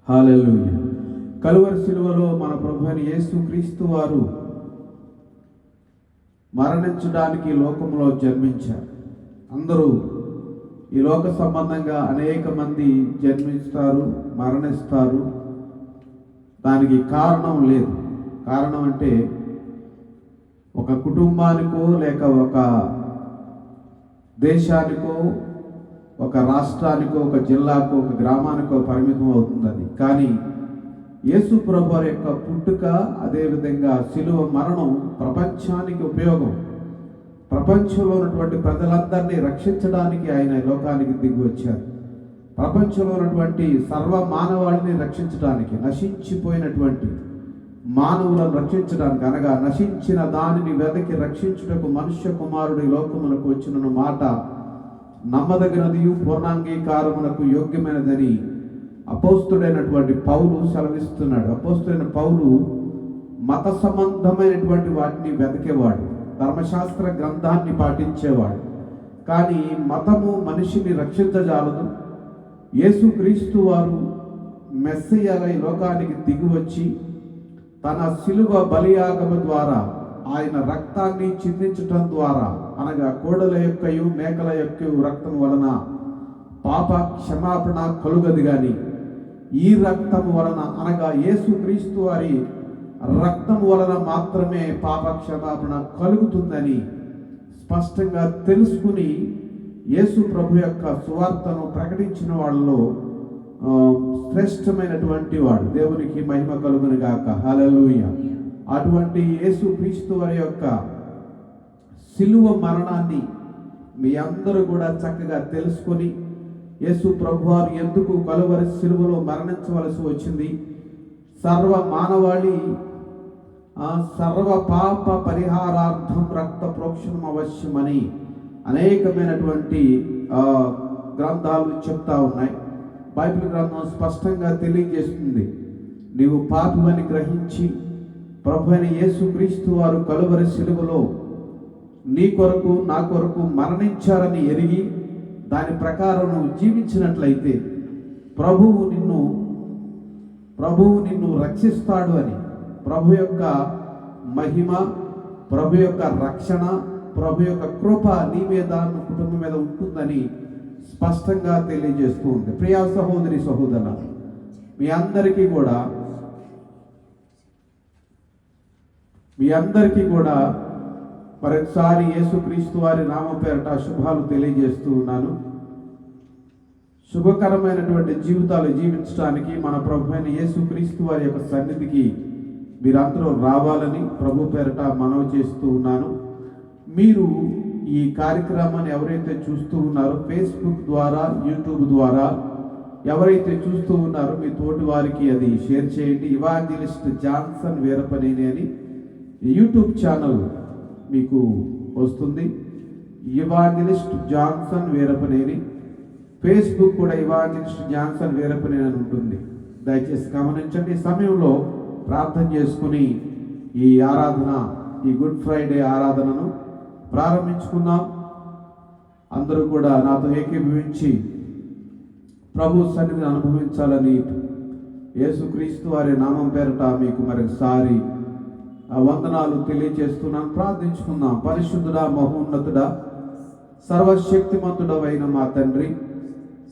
హల్లెలూయా. కలువరి శిలువలో మన ప్రభువైన యేసుక్రీస్తు వారు మరణించడానికి లోకంలో జన్మించారు. అందరూ ఈ లోక సంబంధంగా అనేక మంది జన్మిస్తారు, మరణిస్తారు. దానికి కారణం లేదు. కారణం అంటే ఒక కుటుంబానికో లేక ఒక దేశానికో ఒక రాష్ట్రానికో ఒక జిల్లాకో ఒక గ్రామానికో పరిమితం అవుతుంది అది. కానీ యేసు ప్రభువు యొక్క పుట్టుక, అదేవిధంగా శిలువ మరణం ప్రపంచానికి ఉపయోగం. ప్రపంచంలో ఉన్నటువంటి ప్రజలందరినీ రక్షించడానికి ఆయన లోకానికి దిగి వచ్చారు. ప్రపంచంలో ఉన్నటువంటి సర్వ మానవాళిని రక్షించడానికి, నశించిపోయినటువంటి మానవులను రక్షించడానికి, అనగా నశించిన దానిని వెదకి రక్షించుటకు మనుష్య కుమారుడి లోకమునకు వచ్చిన మాట నమ్మదగినదియు పూర్ణాంగీకారమునకు యోగ్యమైనదని అపోస్తుడైనటువంటి పౌలు సెలవిస్తున్నాడు. అపోస్తుడైన పౌలు మత సంబంధమైనటువంటి వాటిని వెతికేవాడు, ధర్మశాస్త్ర గ్రంథాన్ని పాటించేవాడు. కానీ మతము మనిషిని రక్షించజాలదు. యేసుక్రీస్తు వారు మెస్సయ్యగా ఈ లోకానికి దిగివచ్చి తన శిలువ బలియాగము ద్వారా, ఆయన రక్తాన్ని చిందించటం ద్వారా, అనగా కోడల యొక్కయు మేకల యొక్క రక్తం వలన పాప క్షమాపణ కలుగదు. కానీ ఈ రక్తము వలన, అనగా యేసుక్రీస్తు వారి రక్తం వలన మాత్రమే పాప క్షమాపణ కలుగుతుందని స్పష్టంగా తెలుసుకుని యేసు ప్రభు యొక్క సువార్తను ప్రకటించిన వాళ్ళలో శ్రేష్టమైనటువంటి వాడు. దేవునికి మహిమ కలుగును గాక. హల్లెలూయా. అటువంటి యేసుక్రీస్తు వారి యొక్క శిలువ మరణాన్ని మీ అందరూ కూడా చక్కగా తెలుసుకొని, యేసు ప్రభువారు ఎందుకు కలువరి శిలువలో మరణించవలసి వచ్చింది, సర్వ మానవాళి సర్వ పాప పరిహారార్థం రక్త ప్రోక్షణం అవశ్యమని అనేకమైనటువంటి గ్రంథాలు చెప్తా ఉన్నాయి. బైబిల్ గ్రంథం స్పష్టంగా తెలియజేస్తుంది. నీవు పాపమని గ్రహించి ప్రభు అయిన యేసుక్రీస్తు వారు కలువరి శిలువలో నీ కొరకు నా కొరకు మరణించారని ఎరిగి దాని ప్రకారం నువ్వు జీవించినట్లయితే ప్రభువు నిన్ను రక్షిస్తాడు అని, ప్రభు యొక్క మహిమ, ప్రభు యొక్క రక్షణ, ప్రభు యొక్క కృప నీ మీద, నీ కుటుంబం మీద ఉంటుందని స్పష్టంగా తెలియజేస్తూ ఉంది. ప్రియా సహోదరి సహోదరుల, మీ అందరికీ కూడా మరొకసారి యేసుక్రీస్తు వారి నామం పేరట శుభాలు తెలియజేస్తూ ఉన్నాను. శుభకరమైనటువంటి జీవితాలు జీవించడానికి మన ప్రభు అయిన యేసుక్రీస్తు వారి యొక్క సన్నిధికి మీరందరూ రావాలని ప్రభు పేరట మనవి చేస్తూ ఉన్నాను. మీరు ఈ కార్యక్రమాన్ని ఎవరైతే చూస్తూ ఉన్నారో ఫేస్బుక్ ద్వారా, యూట్యూబ్ ద్వారా ఎవరైతే చూస్తూ ఉన్నారో మీ తోటి వారికి అది షేర్ చేయండి. ఇవాంజలిస్ట్ జాన్సన్ వీరపనేని అని యూట్యూబ్ ఛానల్ మీకు వస్తుంది. Evangelist Johnson Veerapaneni. ఫేస్బుక్ కూడా ఇవాంజలిస్ట్ జాన్సన్ వీరపనేని అని ఉంటుంది. దయచేసి గమనించండి. ఈ సమయంలో ప్రార్థన చేసుకుని ఈ ఆరాధన, ఈ గుడ్ ఫ్రైడే ఆరాధనను ప్రారంభించుకున్నాం. అందరూ కూడా నాతో ఏకీభవించి ప్రభు సన్నిధిని అనుభవించాలని యేసుక్రీస్తు వారి నామం పేరట మీకు మరొకసారి వందనాలు తెలియజేస్తున్నాను. ప్రార్థించుకుందాం. పరిశుద్ధుడా, మహోన్నతుడా, సర్వశక్తిమంతుడవైన మా తండ్రి,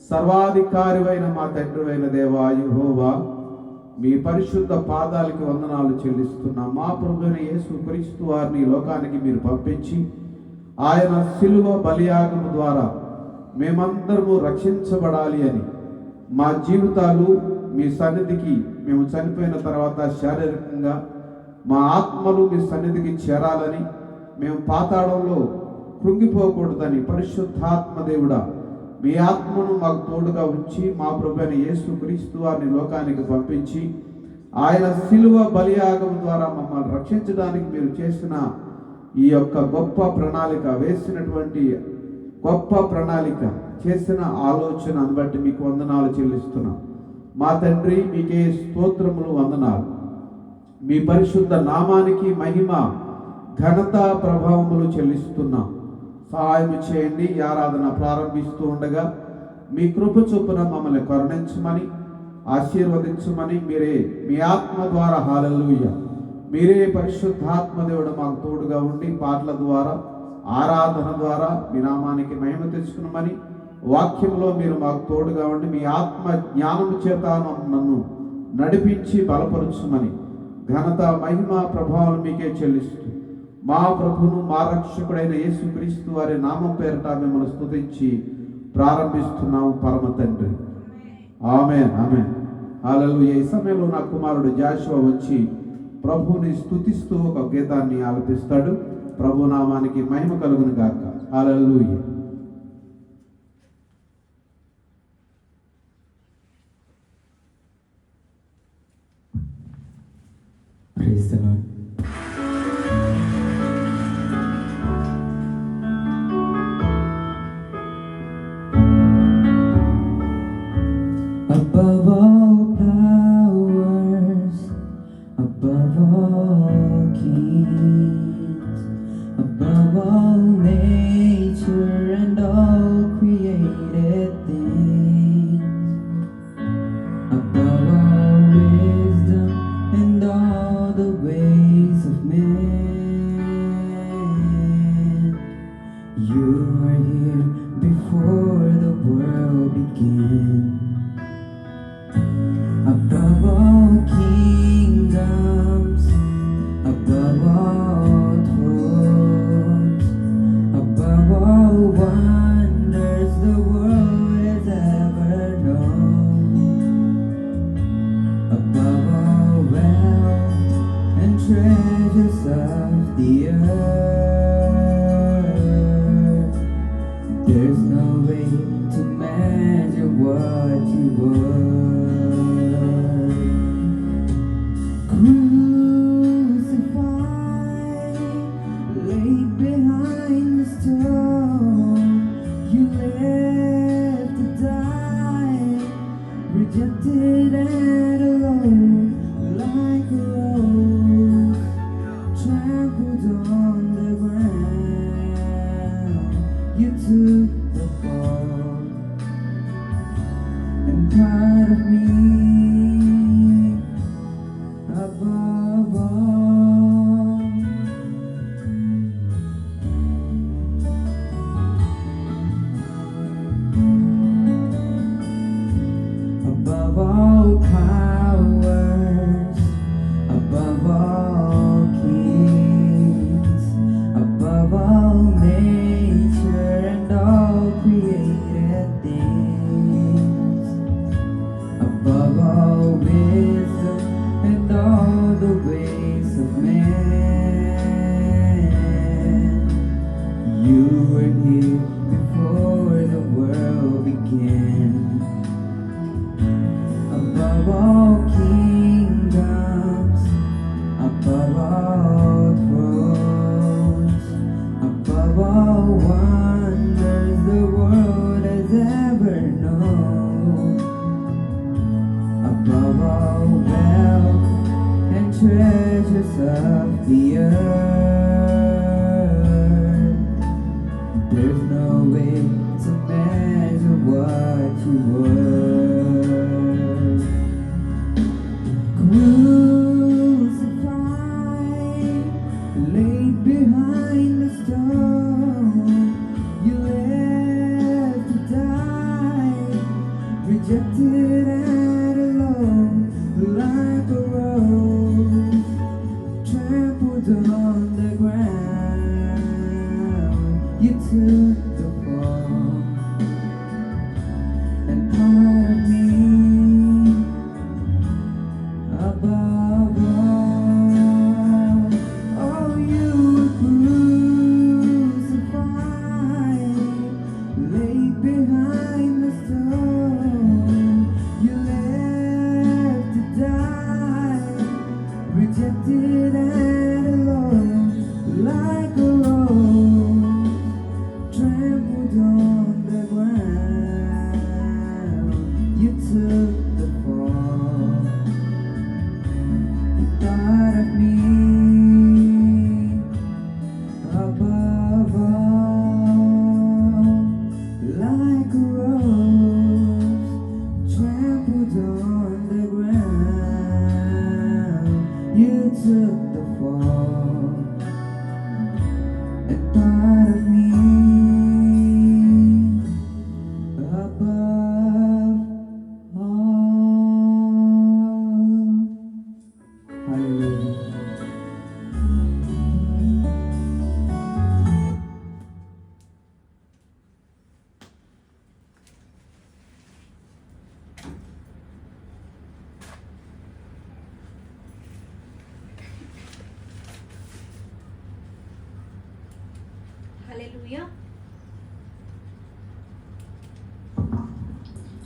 సర్వాధికారివైన మా తండ్రి అయిన దేవా యెహోవా, మీ పరిశుద్ధ పాదాలకి వందనాలు చెల్లిస్తున్నాం. మా ప్రభువైన యేసుక్రీస్తు వారిని లోకానికి మీరు పంపించి ఆయన శిలువ బలియాగము ద్వారా మేమందరము రక్షించబడాలి అని, మా జీవితాలు మీ సన్నిధికి మేము చనిపోయిన తర్వాత శారీరకంగా మా ఆత్మలు మీ సన్నిధికి చేరాలని, మేము పాతాళంలో కృంగిపోకూడదని పరిశుద్ధాత్మ దేవుడా మీ ఆత్మను మాకు తోడుగా ఉంచి మా ప్రభువైన యేసుక్రీస్తు వారిని లోకానికి పంపించి ఆయన శిలువ బలియాగం ద్వారా మమ్మల్ని రక్షించడానికి మీరు చేసిన ఈ యొక్క గొప్ప ప్రణాళిక, వేసినటువంటి గొప్ప ప్రణాళిక, చేసిన ఆలోచనను బట్టి మీకు వందనాలు చెల్లిస్తున్నాం. మా తండ్రి, మీకే స్తోత్రములు, వందనాలు. మీ పరిశుద్ధ నామానికి మహిమ, ఘనత, ప్రభావములు చెల్లిస్తున్నాం. సహాయం చేయండి. ఈ ఆరాధన ప్రారంభిస్తూ ఉండగా మీ కృప చొప్పున మమ్మల్ని కరుణించమని, ఆశీర్వదించమని మీరే మీ ఆత్మ ద్వారా హల్లెలూయా మీరే పరిశుద్ధాత్మ దేవుడు మాకు తోడుగా ఉండి పాటల ద్వారా ఆరాధన ద్వారా మీ నామానికి మహిమ తెచ్చుకున్నామని వాక్యంలో మీరు మాకు తోడుగా ఉండి మీ ఆత్మ జ్ఞానము చేత నన్ను నడిపించి బలపరుచుమని ఘనత మహిమ ప్రభావం మీకే చెల్లిస్తూ మా ప్రభును మా రక్షకుడైన యేసుక్రీస్తు వారి నామం పేరట మిమ్మల్ని స్తుతించి ప్రారంభిస్తున్నాము పరమ తండ్రి. ఆమేన్ ఆమేన్ హల్లెలూయా. ఈ సమయంలో నా కుమారుడు జాషువా వచ్చి ప్రభువుని స్తుతిస్తూ ఒక గీతాన్ని ఆలపిస్తాడు. ప్రభు నామానికి మహిమ కలుగును గాక. హల్లెలూయా. Praise the Lord. Above all powers, above all kings, above all nature and all created things, above all wisdom and all the ways of man, you are here before the world began. Above all kingdoms, above all thrones, above all wonders the world has ever known, above all wealth and treasures of the earth, there's no way to measure what you were. Crucified, laid behind the stone, you lived to die, rejected and alone, like a rose, trampled on the ground. You took the fall, and part of me above all. Above all powers, above all kings, above all nature and all created things, above all wisdom and all the ways of man, you were here before the world began. Above all kingdoms, above all thrones, above all wonders the world has ever known, above all wealth and treasures of the earth, there's no way to measure what you were. Crucified, laid behind the stone, you lived to die, rejected and alone, like a rose, trampled on the ground. You took the fall, and part of me above took the fall and thought of me above all. Hallelujah. హల్లెలూయా.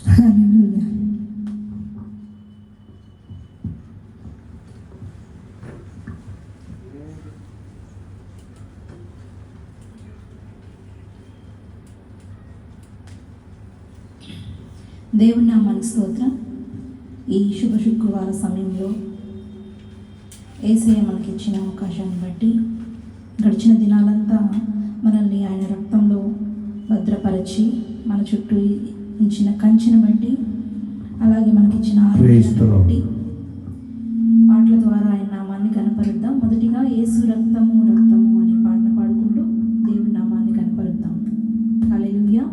హల్లెలూయా. దేవుని నామానికి స్తోత్రం. ఈ శుభ శుక్రవార సమయంలో యేసయ్య మనకి ఇచ్చిన అవకాశాన్ని బట్టి గడిచిన దినాలంతా మనల్ని ఆయన రక్తంలో భద్రపరిచి మన చుట్టూ ఉంచిన కంచెను బట్టి అలాగే మనకిచ్చిన ఆరోగ్యాన్ని బట్టి పాటల ద్వారా ఆయన నామాన్ని కనపరుద్దాం. మొదటిగా యేసు రక్తము రక్తము అనే పాటను పాడుకుంటూ దేవుని నామాన్ని కనపరుద్దాం. హల్లెలూయా.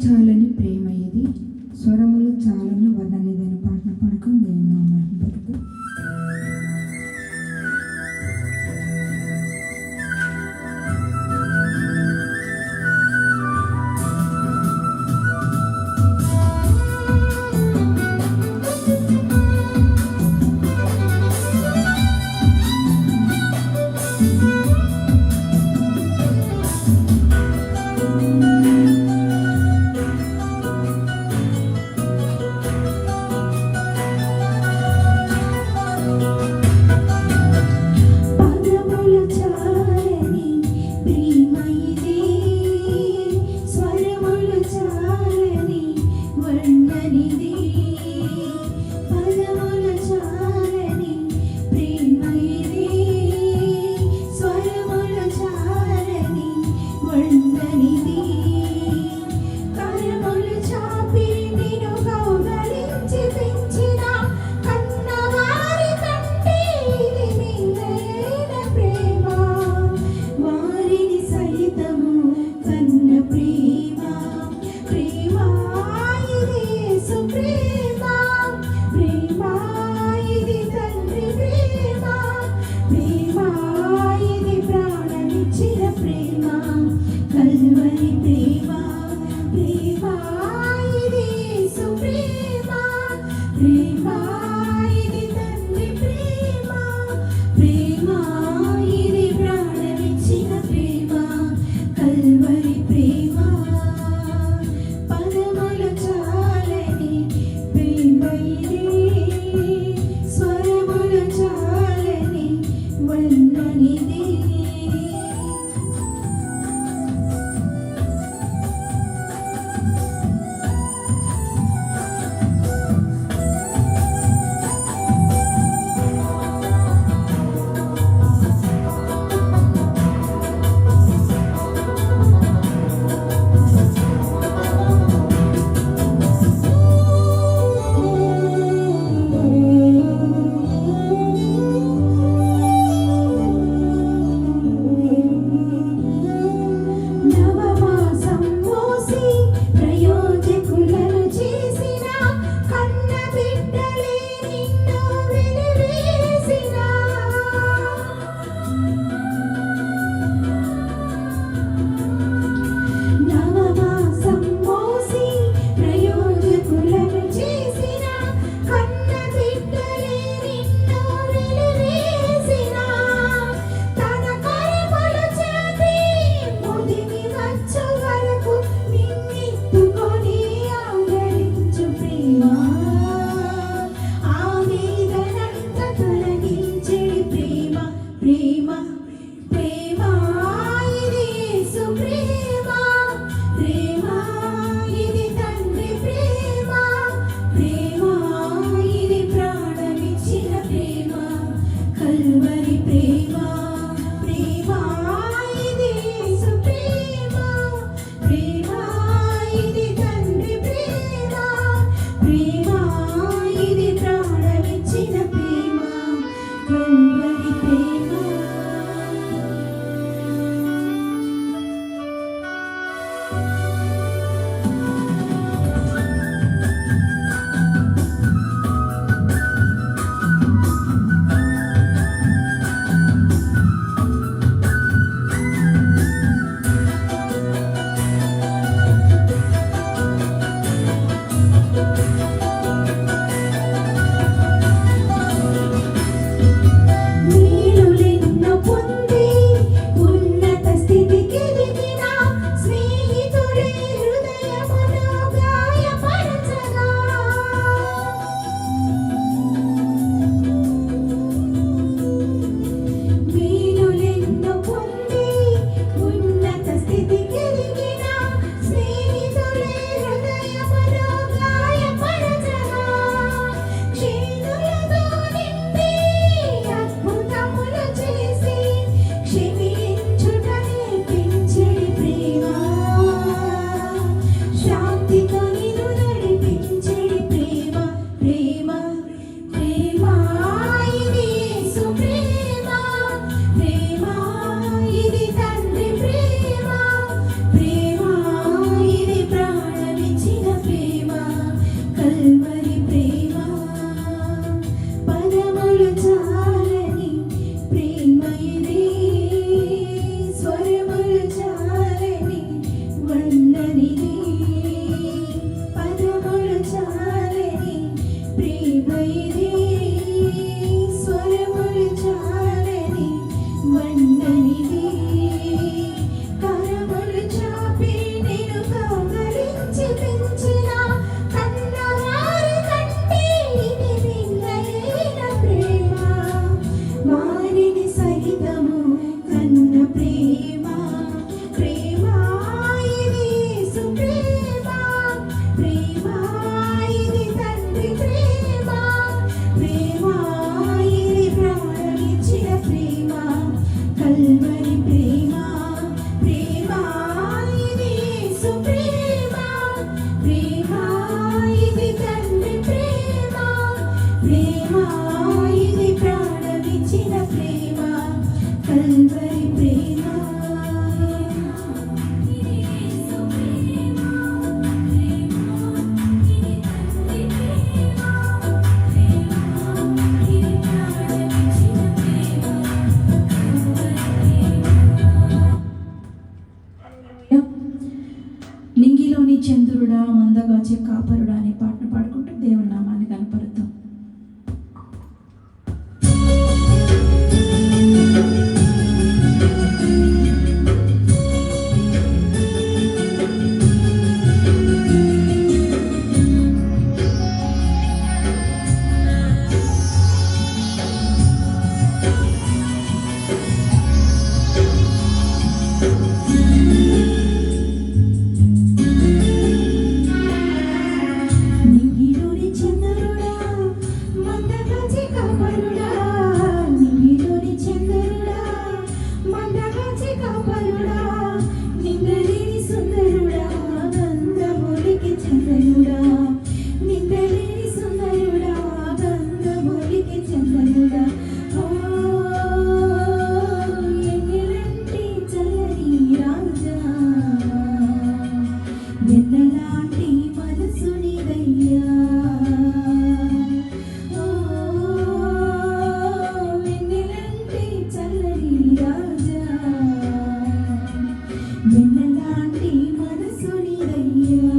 చాలని ప్రేమ ఇది, స్వరములు చాలని వర్ణనిదని పాటను పాడుకొని దేవుని నామాన్ని పలుకుదాం. పదములు చాలని ప్రేమ ఇది, స్వరములు చాలని వర్ణనిది. పదములు చాలని ప్రేమ ఇది, స్వరములు చాలని వర్ణనిది. కరములు చాపి నిన్ను కౌగలించి పెంచిన కన్నవారి కంటే ఇది మిన్నైన ప్రేమ. వారిని సైతము కన్న ప్రేమ, ప్రేమ ఇది యేసు ప్రేమ. ప్రేమ ఇది తండ్రి ప్రేమ, ప్రేమ ఇది ప్రాణమిచ్చిన ప్రేమ. కల్వరి ప్రేమ, ప్రేమ ఇది యేసు ప్రేమ. ప్రేమ ఇది తండ్రి ప్రేమ, ప్రేమ ఇది ప్రాణమిచ్చిన ప్రేమ. కల్వరి ప్రేమ. పదములు చాలని ప్రేమ ఇది, స్వరములు చాలని వర్ణనిది. నవమాసం మోసి ప్రయోజకులను చేసిన కన్న బిడ్డలే నిన్ను వెలివేసిన. నవమాసం మోసి ప్రయోజకులను చేసిన కన్న బిడ్డలే నిన్ను వెలివేసిన. తన కరములు చాపి ముదిమి వచ్చు వరకు నిన్నెత్తుకొని ఆదరించు ప్రేమ. ఆవేదనంత తొలగించెడి ప్రేమ, ప్రేమ ప్రేమ ఇది యేసు ప్రేమ. ప్రేమ ఇది తండ్రి ప్రేమ, ప్రేమ ఇది ప్రాణమిచ్చిన ప్రేమ. కల్వరి ప్రేమ, ప్రేమ ఇది యేసు ప్రేమ. ప్రేమ ఇది తండ్రి ప్రేమ, ప్రేమ ఇది ప్రాణమిచ్చిన ప్రేమ. కల్వరి ప్రేమ. ప్రేమ ప్రేమ ఇది తండ్రి ప్రేమ ప్రేమ ఇది ప్రాణమిచ్చిన ప్రేమ కల్వరి ప్రేమ నింగిలోని చంద్రుడా మందగాచే కాపరుడా అనే పాటను పాడుకుంటూ దేవుని నామాన్ని కనపరుద్దాం. నింగిలోని చంద్రుడా మందగాచి కాపరుడా నింగిలోని చంద్రుడా మందగాచి కాపరుడా నిందలేని సుందరుడా గంధమొలికి చందనుడా నిందలేని సుందరుడా గంధమొలికి చందనుడా ఎంగిలంటి చల్లని రాజా వెన్నలాంటి మనసు నీదయ్యా వెన్నెలంటి చల్లని రాజా వెన్నలాంటి మనసు నీదయ్యా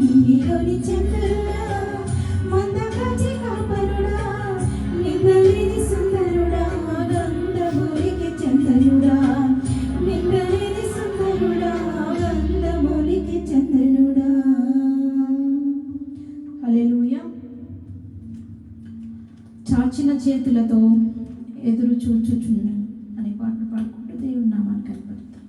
నింగిలోని చంద్రుడా మందకాచి కాపరుడా నిందలేని సుందరుడా గంధమూలికి చందనుడా నిందలేని సుందరుడా గంధమూలికి చందనుడా. హల్లెలూయా. చాచిన చేతులతో ఎదురు చూచుచున్నాను అనే పాటను పాడుకుంటూ దేవుని నామాన్ని కనపడతాం.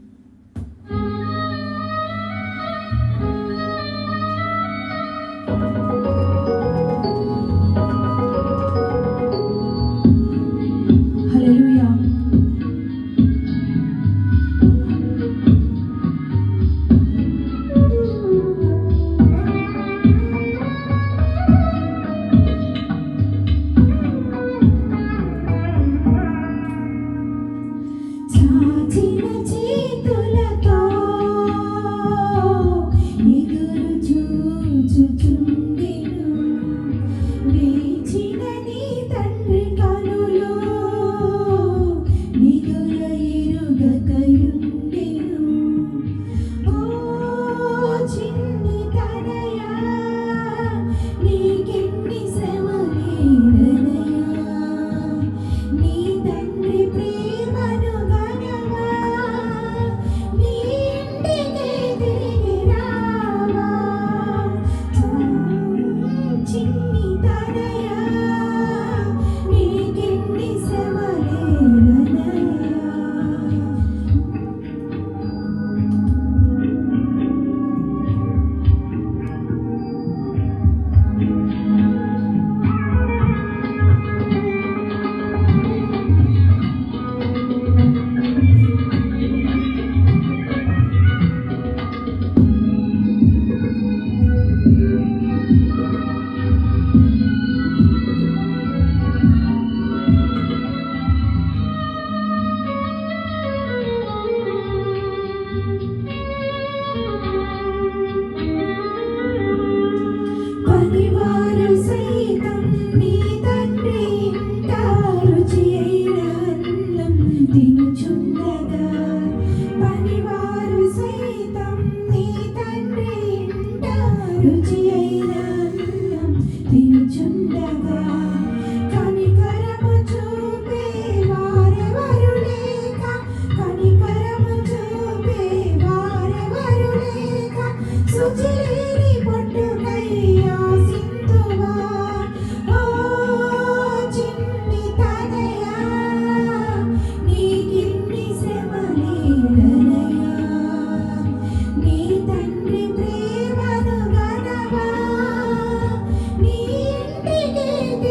హల్లెలూయా. చాచిన చేతులతో ఎదురు చూచుచుండెను వేచిన నీ తండ్రి కనులు నిదుర ఎరుగకయుండెను. ఓ చిన్ని తనయా నీకెన్ని శ్రమలేదనయా నీ తండ్రి ప్రేమను గనవా నీ ఇంటికి తిరిగి రావా. చిన్ని తనయా నీకెన్ని శ్రమలేదనయా. పనివారు సైతం నీ తండ్రి ఇంట రుచి అయిన అన్నం తినుచుండగా పనివారు సైతం నీ తండ్రి ఇంట రుచి అయిన అన్నం తినుచుండగా కనికరము చూపే వారెవరు లేక కనికరము చూపే వారెవరు లేక శుచిలేని పొట్టుకై ఆసింతువా. ఓ చిన్ని తనయా నీకిన్ని శ్రమలేదనయా నీ తండ్రి ప్రేమను గనవా నీ ఇంటికి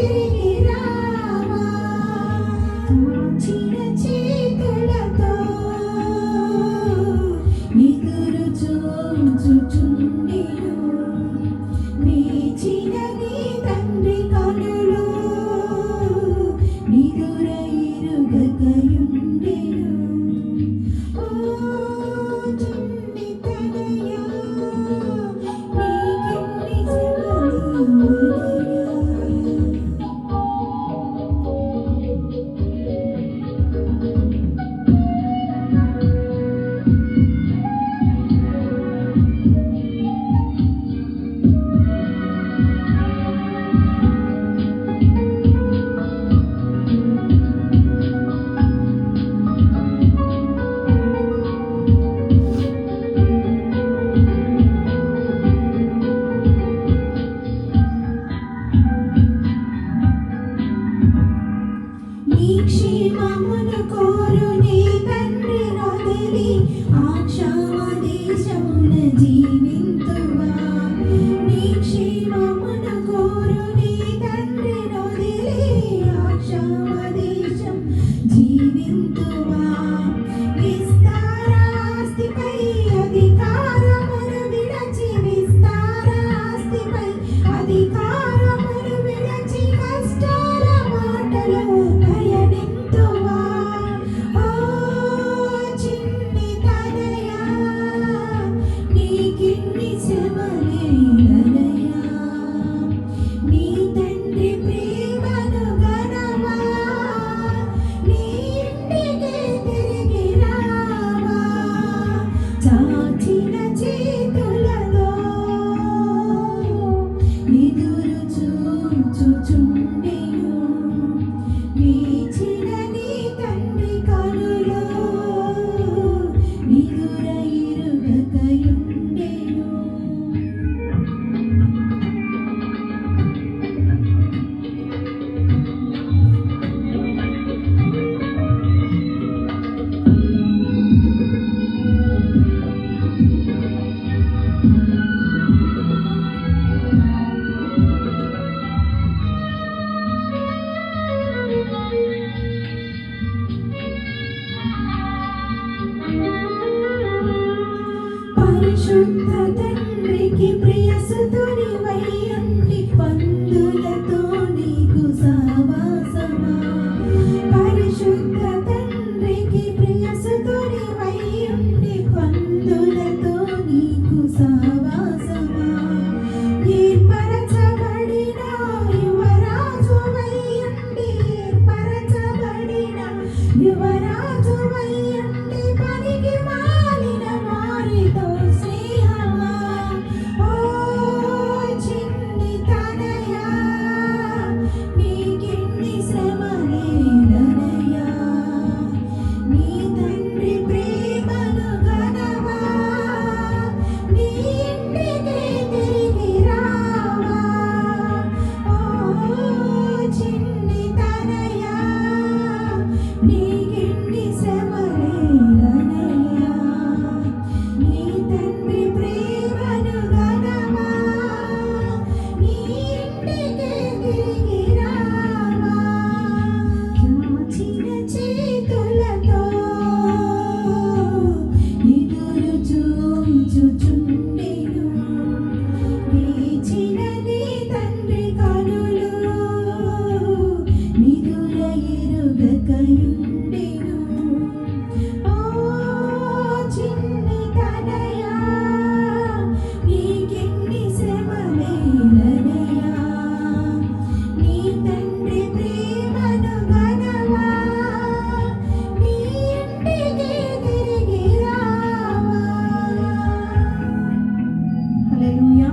హల్లెలూయా.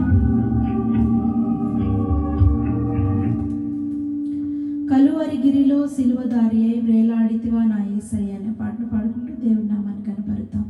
కలువరిగిరిలో సిలువదారి అయి వేలాడితివా నా యేసయ్య అనే పాటను పాడుకుంటూ దేవుని నామాన్ని కనపరుద్దాం.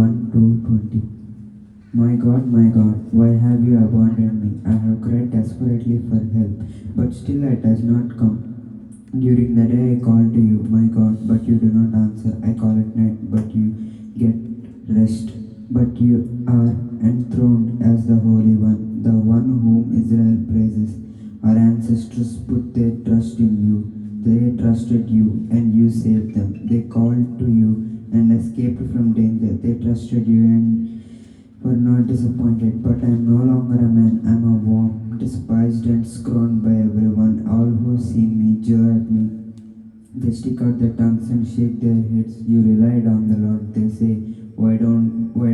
1:20. My God, why have you abandoned me? I have cried desperately for help, but still it has not come. During the day I call to you, my God, but you do not answer. I call at night, but you get rest. But you are enthroned as the Holy One, the one whom Israel praises. Our ancestors put their trust in you. They trusted you, and you saved them. They called to you and escaped from danger. They trusted you and were not disappointed. But I am no longer a man. I am a worm, despised and scorned by everyone. All who see me jeer at me. They stick out their tongues and shake their heads. You relied on the Lord. They say, why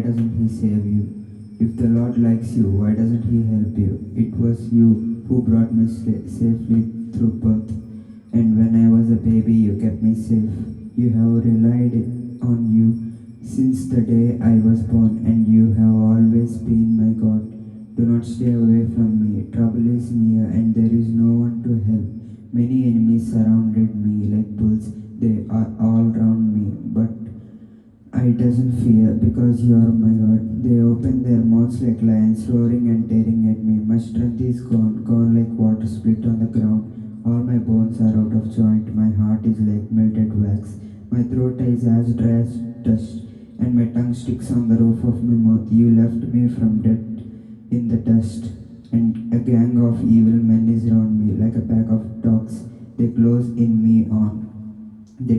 doesn't he save you? If the Lord likes you, why doesn't he help you? It was you who brought me safely through birth. And when I was a baby, you kept me safe. You have relied on you since the day I was born, and you have always been my God. Do not stay away from me. Trouble is near, and there is no one to help. Many enemies surrounded me like bulls. They are all round me, but I doesn't fear, because you are my God. They open their mouths like lions, roaring and tearing at me. My strength is gone like water split on the ground. All my bones are out of joint. My heart is like melted wax. My throat is as dry as dust, and my tongue sticks on the roof of my mouth. You left me from dead in the dust, and a gang of evil men is round me like a pack of dogs. They close in me on. They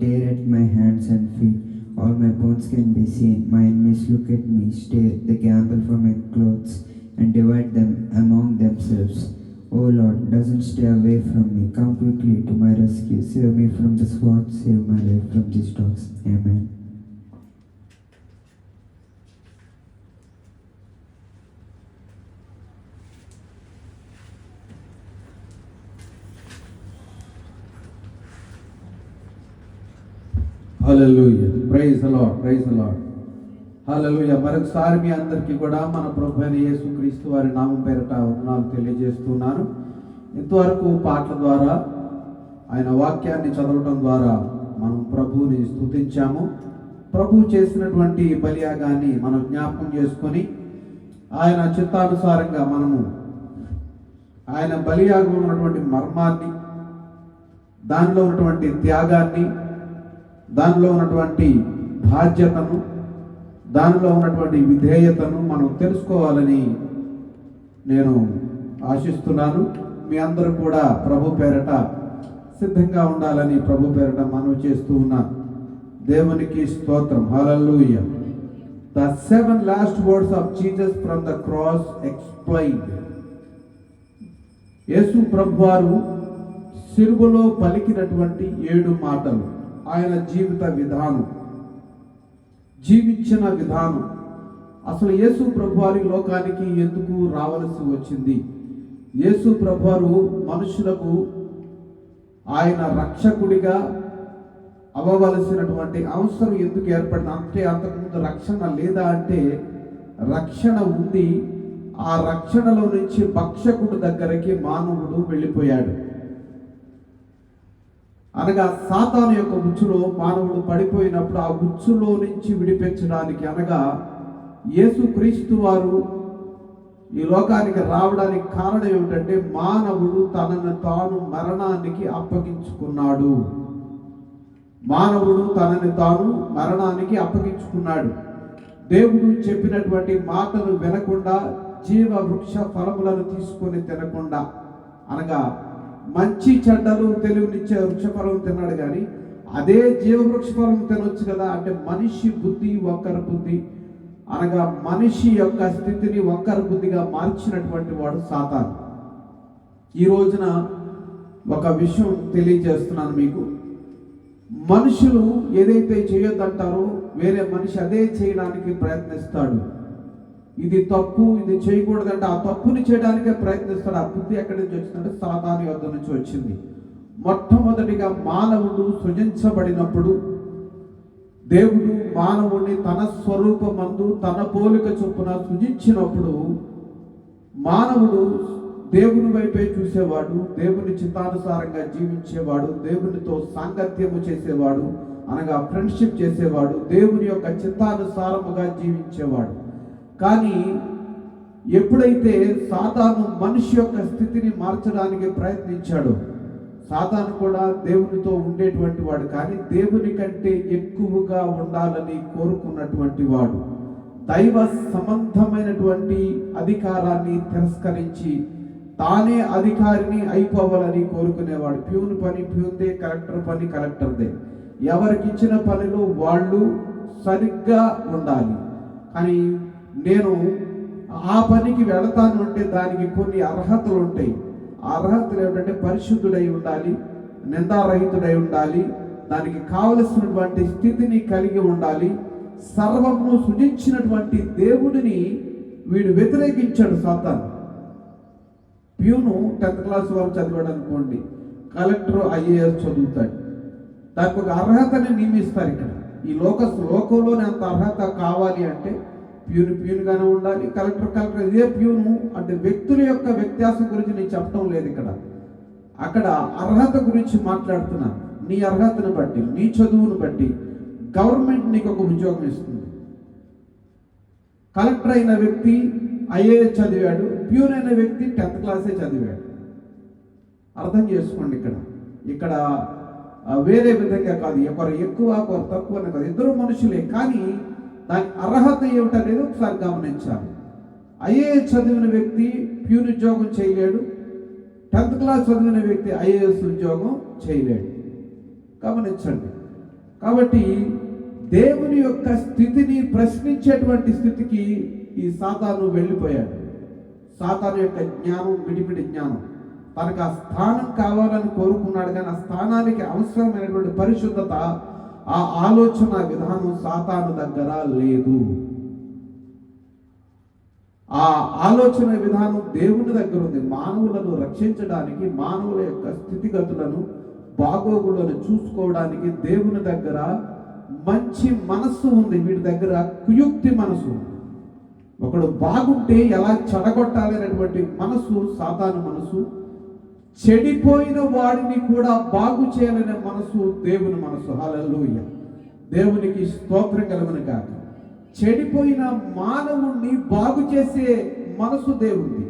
tear at my hands and feet. All my bones can be seen. My enemies look at me, stare. They gamble for my clothes and divide them among themselves. O Lord, doesn't stay away from me. Come quickly to my rescue. Save me from the sword. Save my life from these dogs. Amen. Hallelujah. Praise the lord, praise the lord. Hallelujah. మరొకసారి మీ అందరికీ కూడా మన ప్రభువైన యేసుక్రీస్తు వారి నామం పేరట వందనాలు తెలియజేస్తున్నాను. ఇంతవరకు పాటల ద్వారా ఆయన వాక్యాన్ని చదవటం ద్వారా మనం ప్రభువుని స్తుతించాము. ప్రభువు చేసినటువంటి బలియాగాన్ని మనం జ్ఞాపకం చేసుకొని ఆయన చిత్తానుసారంగా మనము ఆయన బలియాగం ఉన్నటువంటి మర్మాన్ని, దానిలో ఉన్నటువంటి త్యాగాన్ని, దానిలో ఉన్నటువంటి బాధ్యతను, దానిలో ఉన్నటువంటి విధేయతను మనం తెలుసుకోవాలని నేను ఆశిస్తున్నాను. మీ అందరూ కూడా ప్రభు పేరట సిద్ధంగా ఉండాలని ప్రభు పేరట మనవి చేస్తూ ఉన్నాను. దేవునికి స్తోత్రం. హల్లెలూయా. The 7 last words of Jesus from the cross explained. యేసు ప్రభువారు సిలువలో పలికినటువంటి 7 మాటలు, ఆయన జీవిత విధానం, జీవించిన విధానం, అసలు యేసు ప్రభువారి లోకానికి ఎందుకు రావలసి వచ్చింది, యేసు ప్రభువారు మనుషులకు ఆయన రక్షకుడిగా అవ్వవలసినటువంటి అవసరం ఎందుకు ఏర్పడింది, అంటే అంతకుముందు రక్షణ లేదా అంటే రక్షణ ఉంది. ఆ రక్షణలో నుంచి భక్షకుడు దగ్గరికి మానవుడు వెళ్ళిపోయాడు. అనగా సాతాను యొక్క ఉచ్చులో మానవుడు పడిపోయినప్పుడు ఆ ఉచ్చులో నుంచి విడిపించడానికి, అనగా యేసుక్రీస్తు వారు ఈ లోకానికి రావడానికి కారణం ఏమిటంటే మానవుడు తనను తాను మరణానికి అప్పగించుకున్నాడు. మానవుడు తనని తాను మరణానికి అప్పగించుకున్నాడు. దేవుడు చెప్పినటువంటి మాటలు వినకుండా, జీవ వృక్ష ఫలములను తీసుకొని తినకుండా, అనగా మంచి చెడ్డలు తెలివినిచ్చే వృక్ష ఫలం తిన్నాడు, కానీ అదే జీవవృక్ష ఫలం తినొచ్చు కదా. అంటే మనిషి బుద్ధి వంకర బుద్ధి, అనగా మనిషి యొక్క స్థితిని వంకర బుద్ధిగా మార్చినటువంటి వాడు సాతాను. ఈ రోజున ఒక విషయం తెలియజేస్తున్నాను మీకు. మనుషులు ఏదైతే చేయొద్దంటారో వేరే మనిషి అదే చేయడానికి ప్రయత్నిస్తాడు. ఇది తప్పు, ఇది చేయకూడదంటే ఆ తప్పుని చేయడానికే ప్రయత్నిస్తాడు. ఆ బుద్ధి ఎక్కడి నుంచి వచ్చిందంటే సాతాను యొద్ద నుంచి వచ్చింది. మొట్టమొదటిగా మానవుడు సృజించబడినప్పుడు దేవుడు మానవుడిని తన స్వరూపమందు తన పోలిక చొప్పున సృజించినప్పుడు మానవుడు దేవుని వైపే చూసేవాడు, దేవుని చిత్తానుసారంగా జీవించేవాడు, దేవునితో సాంగత్యము చేసేవాడు, అనగా ఫ్రెండ్షిప్ చేసేవాడు, దేవుని యొక్క చిత్తానుసారముగా జీవించేవాడు. కానీ ఎప్పుడైతే సాతాను మనిషి యొక్క స్థితిని మార్చడానికి ప్రయత్నించాడో, సాతాను కూడా దేవునితో ఉండేటువంటి వాడు, కానీ దేవుని కంటే ఎక్కువగా ఉండాలని కోరుకున్నటువంటి వాడు. దైవ సంబంధమైనటువంటి అధికారాన్ని తిరస్కరించి తానే అధికారిని అయిపోవాలని కోరుకునేవాడు. ప్యూన్ పని ప్యూన్దే, కలెక్టర్ పని కలెక్టర్దే. ఎవరికి ఇచ్చిన పనిలో వాళ్ళు సరిగ్గా ఉండాలి. కానీ నేను ఆ పనికి వెళతాను అంటే దానికి కొన్ని అర్హతలు ఉంటాయి. ఆ అర్హతలు ఏమిటంటే పరిశుద్ధుడై ఉండాలి, నిందారహితుడై ఉండాలి, దానికి కావలసినటువంటి స్థితిని కలిగి ఉండాలి. సర్వమును సృజించినటువంటి దేవుడిని వీడు వ్యతిరేకించాడు సాతాను. ప్యూను 10th క్లాస్ వరకు చదివాడు అనుకోండి, కలెక్టర్ IAS చదువుతాడు. దానికి ఒక అర్హతని నియమిస్తారు. ఇక్కడ ఈ లోకంలోనే అంత అర్హత కావాలి అంటే ప్యూన్గానే ఉండాలి, కలెక్టర్. ఇదే ప్యూను అంటే వ్యక్తుల యొక్క వ్యత్యాసం గురించి నేను చెప్పడం లేదు ఇక్కడ. అక్కడ అర్హత గురించి మాట్లాడుతున్నాను. నీ అర్హతను బట్టి, నీ చదువును బట్టి గవర్నమెంట్ నీకు ఒక ఉద్యోగం ఇస్తుంది. కలెక్టర్ అయిన వ్యక్తి IAS చదివాడు, ప్యూన్ అయిన వ్యక్తి 10th క్లాసే చదివాడు. అర్థం చేసుకోండి. ఇక్కడ వేరే విధంగా కాదు, ఒకరు ఎక్కువ ఒకరు తక్కువ అని కాదు, ఇద్దరు మనుషులే. కానీ దాని అర్హత ఏమిటనేది ఒకసారి గమనించాలి. IAS చదివిన వ్యక్తి ప్యూన్ ఉద్యోగం చేయలేడు, 10th క్లాస్ చదివిన వ్యక్తి IAS ఉద్యోగం చేయలేడు. గమనించండి. కాబట్టి దేవుని యొక్క స్థితిని ప్రశ్నించేటువంటి స్థితికి ఈ సాతాను వెళ్ళిపోయాడు. సాతాను యొక్క జ్ఞానం విడిపిడి జ్ఞానం. తనకు ఆ స్థానం కావాలని కోరుకున్నాడు, కానీ ఆ స్థానానికి అవసరమైనటువంటి పరిశుద్ధత, ఆ ఆలోచన విధానం సాతాను దగ్గర లేదు. ఆ ఆలోచన విధానం దేవుని దగ్గర ఉంది. మానవులను రక్షించడానికి, మానవుల యొక్క స్థితిగతులను బాగోగులను చూసుకోవడానికి దేవుని దగ్గర మంచి మనస్సు ఉంది. వీడి దగ్గర కుయుక్తి మనసు ఉంది. ఒకడు బాగుంటే ఎలా చెడగొట్టాలి అనేటువంటి మనసు సాతాను మనసు. చెడిపోయిన వాడిని కూడా బాగు చేయాలనే మనసు దేవుని మనసు. హల్లెలూయా, దేవునికి స్తోత్రం కలుగును గాక. చెడిపోయిన మానవుణ్ణి బాగు చేసే మనసు దేవుంది.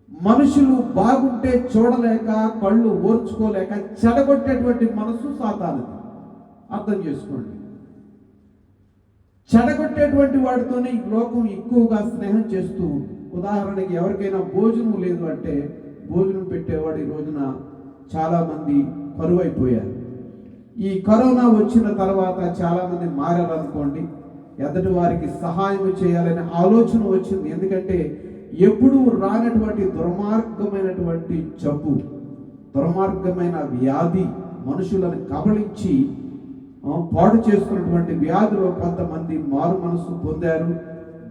మనుషులు బాగుంటే చూడలేక, కళ్ళు ఓర్చుకోలేక చెడగొట్టేటువంటి మనసు సాతాను. అర్థం చేసుకోండి. చెడగొట్టేటువంటి వాడితోనే ఈ లోకం ఎక్కువగా స్నేహం చేస్తూ ఉంది. ఉదాహరణకి ఎవరికైనా భోజనం లేదు అంటే భోజనం పెట్టేవాడు ఈ రోజున చాలామంది కరువైపోయారు. ఈ కరోనా వచ్చిన తర్వాత చాలామంది మారారనుకోండి. ఎదుటి వారికి సహాయం చేయాలనే ఆలోచన వచ్చింది. ఎందుకంటే ఎప్పుడూ రానటువంటి దుర్మార్గమైనటువంటి జబ్బు, దుర్మార్గమైన వ్యాధి మనుషులను కబళించి పాడు చేసుకున్నటువంటి వ్యాధిలో కొంతమంది మారు మనస్సు పొందారు.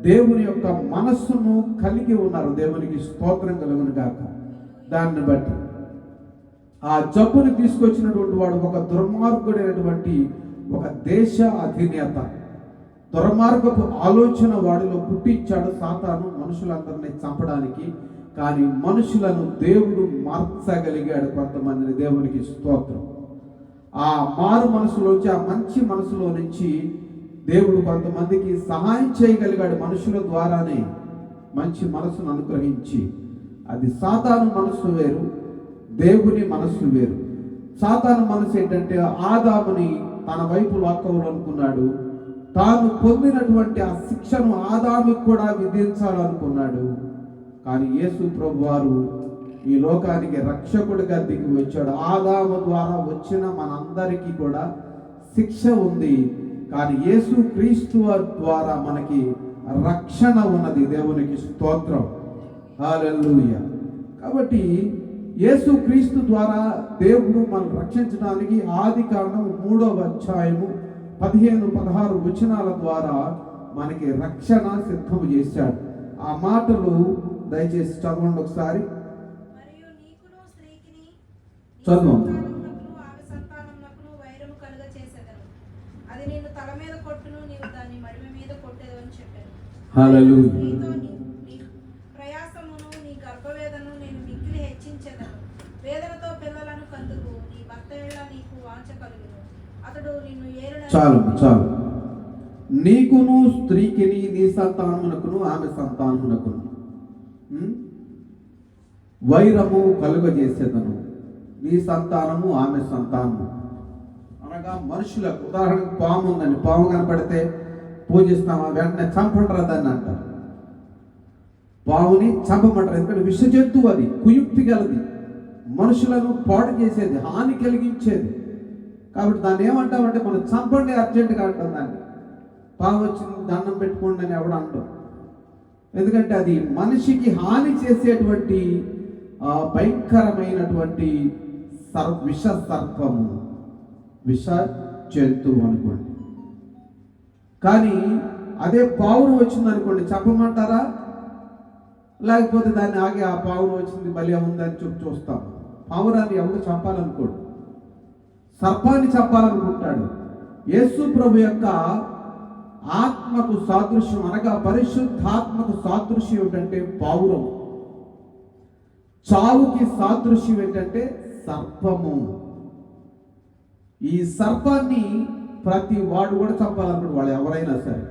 దేవుని యొక్క మనస్సును కలిగి ఉన్నారు. దేవునికి స్తోత్రం కలుగును గాక. దాన్ని బట్టి ఆ జబ్బుని తీసుకొచ్చినటువంటి వాడు ఒక దుర్మార్గుడైనటువంటి ఒక దేశ అధినేత. దుర్మార్గపు ఆలోచన వాడిలో పుట్టించాడు సాతాను, మనుషులందరినీ చంపడానికి. కానీ మనుషులను దేవుడు మార్చగలిగాడు కొంతమందిని. దేవునికి స్తోత్రం. ఆ మారు మనసులోంచి, ఆ మంచి మనసులో నుంచి దేవుడు కొంతమందికి సహాయం చేయగలిగాడు మనుషుల ద్వారానే. మంచి మనసును అనుగ్రహించి. అది సాతాను మనసు వేరు, దేవుని మనస్సు వేరు. సాతాను మనసు ఏంటంటే ఆదాముని తన వైపు లాక్కోవాలనుకున్నాడు. తాను పొందినటువంటి ఆ శిక్షను ఆదాముకు కూడా విధించాలనుకున్నాడు. కానీ యేసు ప్రభువారు ఈ లోకానికి రక్షకుడిగా దిగి వచ్చాడు. ఆదాము ద్వారా వచ్చిన మనందరికీ కూడా శిక్ష ఉంది, కానీ యేసు క్రీస్తు ద్వారా మనకి రక్షణ ఉన్నది. దేవునికి స్తోత్రం. హల్లెలూయా. కాబట్టి యేసు క్రీస్తు ద్వారా దేవుడు మనం రక్షించడానికి ఆదికాండం 3వ అధ్యాయము 15-16 వచనాల ద్వారా మనకి రక్షణ సిద్ధం చేశాడు. ఆ మాటలు దయచేసి చదవండి ఒకసారి. చదువు. హల్లెలూయా. ప్రయాసమును నీ గర్భవేదను నేను మిక్కిలి హెచ్చించెదను. వేదనతో పిల్లలను కందుకు, నీ భర్త ఎడల నీకు వాంఛ కలుగును. అతడు నీ చాలు. నీకును స్త్రీకిని నీ సంతానమునకును ఆమె సంతానమునకును వైరము కలుగజేసేదను, నీ సంతానము ఆమె సంతానము. అనగా మనుషులకు, ఉదాహరణకు పాము ఉందండి, పాము కనపడితే పూజిస్తామా, వెంటనే చంపంటారు దాన్ని అంటారు. పాముని చంపమంటారు, ఎందుకంటే విష జంతువు, అది కుయుక్తి గలది, మనుషులను పాడు చేసేది, హాని కలిగించేది. కాబట్టి దాన్ని ఏమంటామంటే మనం చంపండి అర్జెంటుగా అంటాం. దాన్ని పాము వచ్చింది దండం పెట్టుకోండి అని ఎవడు అంటాం. ఎందుకంటే అది మనిషికి హాని చేసేటువంటి భయంకరమైనటువంటి విష సర్పము, విష జంతువు అనుకోండి. కానీ అదే పావును వచ్చింది అనుకోండి, చంపమంటారా? లేకపోతే దాన్ని ఆగి ఆ పావును వచ్చింది బలి ఉందని చూస్తాం. పావురాన్ని ఎవరు చంపాలనుకోడు, సర్పాన్ని చంపాలనుకుంటాడు. యేసు ప్రభు యొక్క ఆత్మకు సాదృశ్యం, అనగా పరిశుద్ధాత్మకు సాదృశ్యం ఏంటంటే పావురం. చావుకి సాదృశ్యం ఏంటంటే సర్పము. ఈ సర్పాన్ని ప్రతి వాడు కూడా చంపాలనుకుంటు, వాడు ఎవరైనా సరే,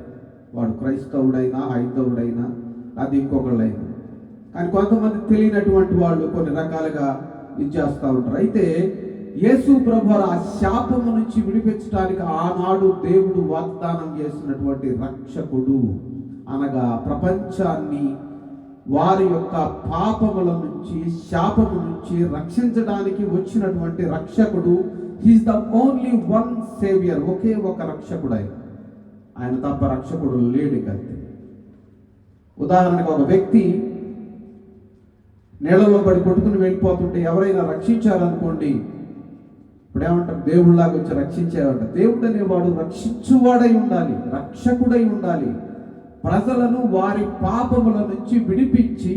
వాడు క్రైస్తవుడైనా హైందవుడైనా అది ఇంకొకళ్ళైనా. కానీ కొంతమంది తెలియనటువంటి వాళ్ళు కొన్ని రకాలుగా ఇది చేస్తూ ఉంటారు. అయితే యేసు ప్రభు ఆ శాపము నుంచి విడిపించడానికి ఆనాడు దేవుడు వాగ్దానం చేసినటువంటి రక్షకుడు, అనగా ప్రపంచాన్ని వారి యొక్క పాపముల నుంచి, శాపము నుంచి రక్షించడానికి వచ్చినటువంటి రక్షకుడు. He's the only one saviour, ఒకే ఒక రక్షకుడు ఆయన తప్ప రక్షకుడు లేడు కదా. ఉదాహరణకు ఒక వ్యక్తి నీళ్ళలో పడి కొట్టుకుని వెళ్ళిపోతుంటే ఎవరైనా రక్షించారనుకోండి, ఇప్పుడు ఏమంటారు, దేవుళ్ళలాగా వచ్చి రక్షించేవాడు. దేవుడు అనేవాడు రక్షించువాడై ఉండాలి, రక్షకుడై ఉండాలి. ప్రజలను వారి పాపముల నుంచి విడిపించి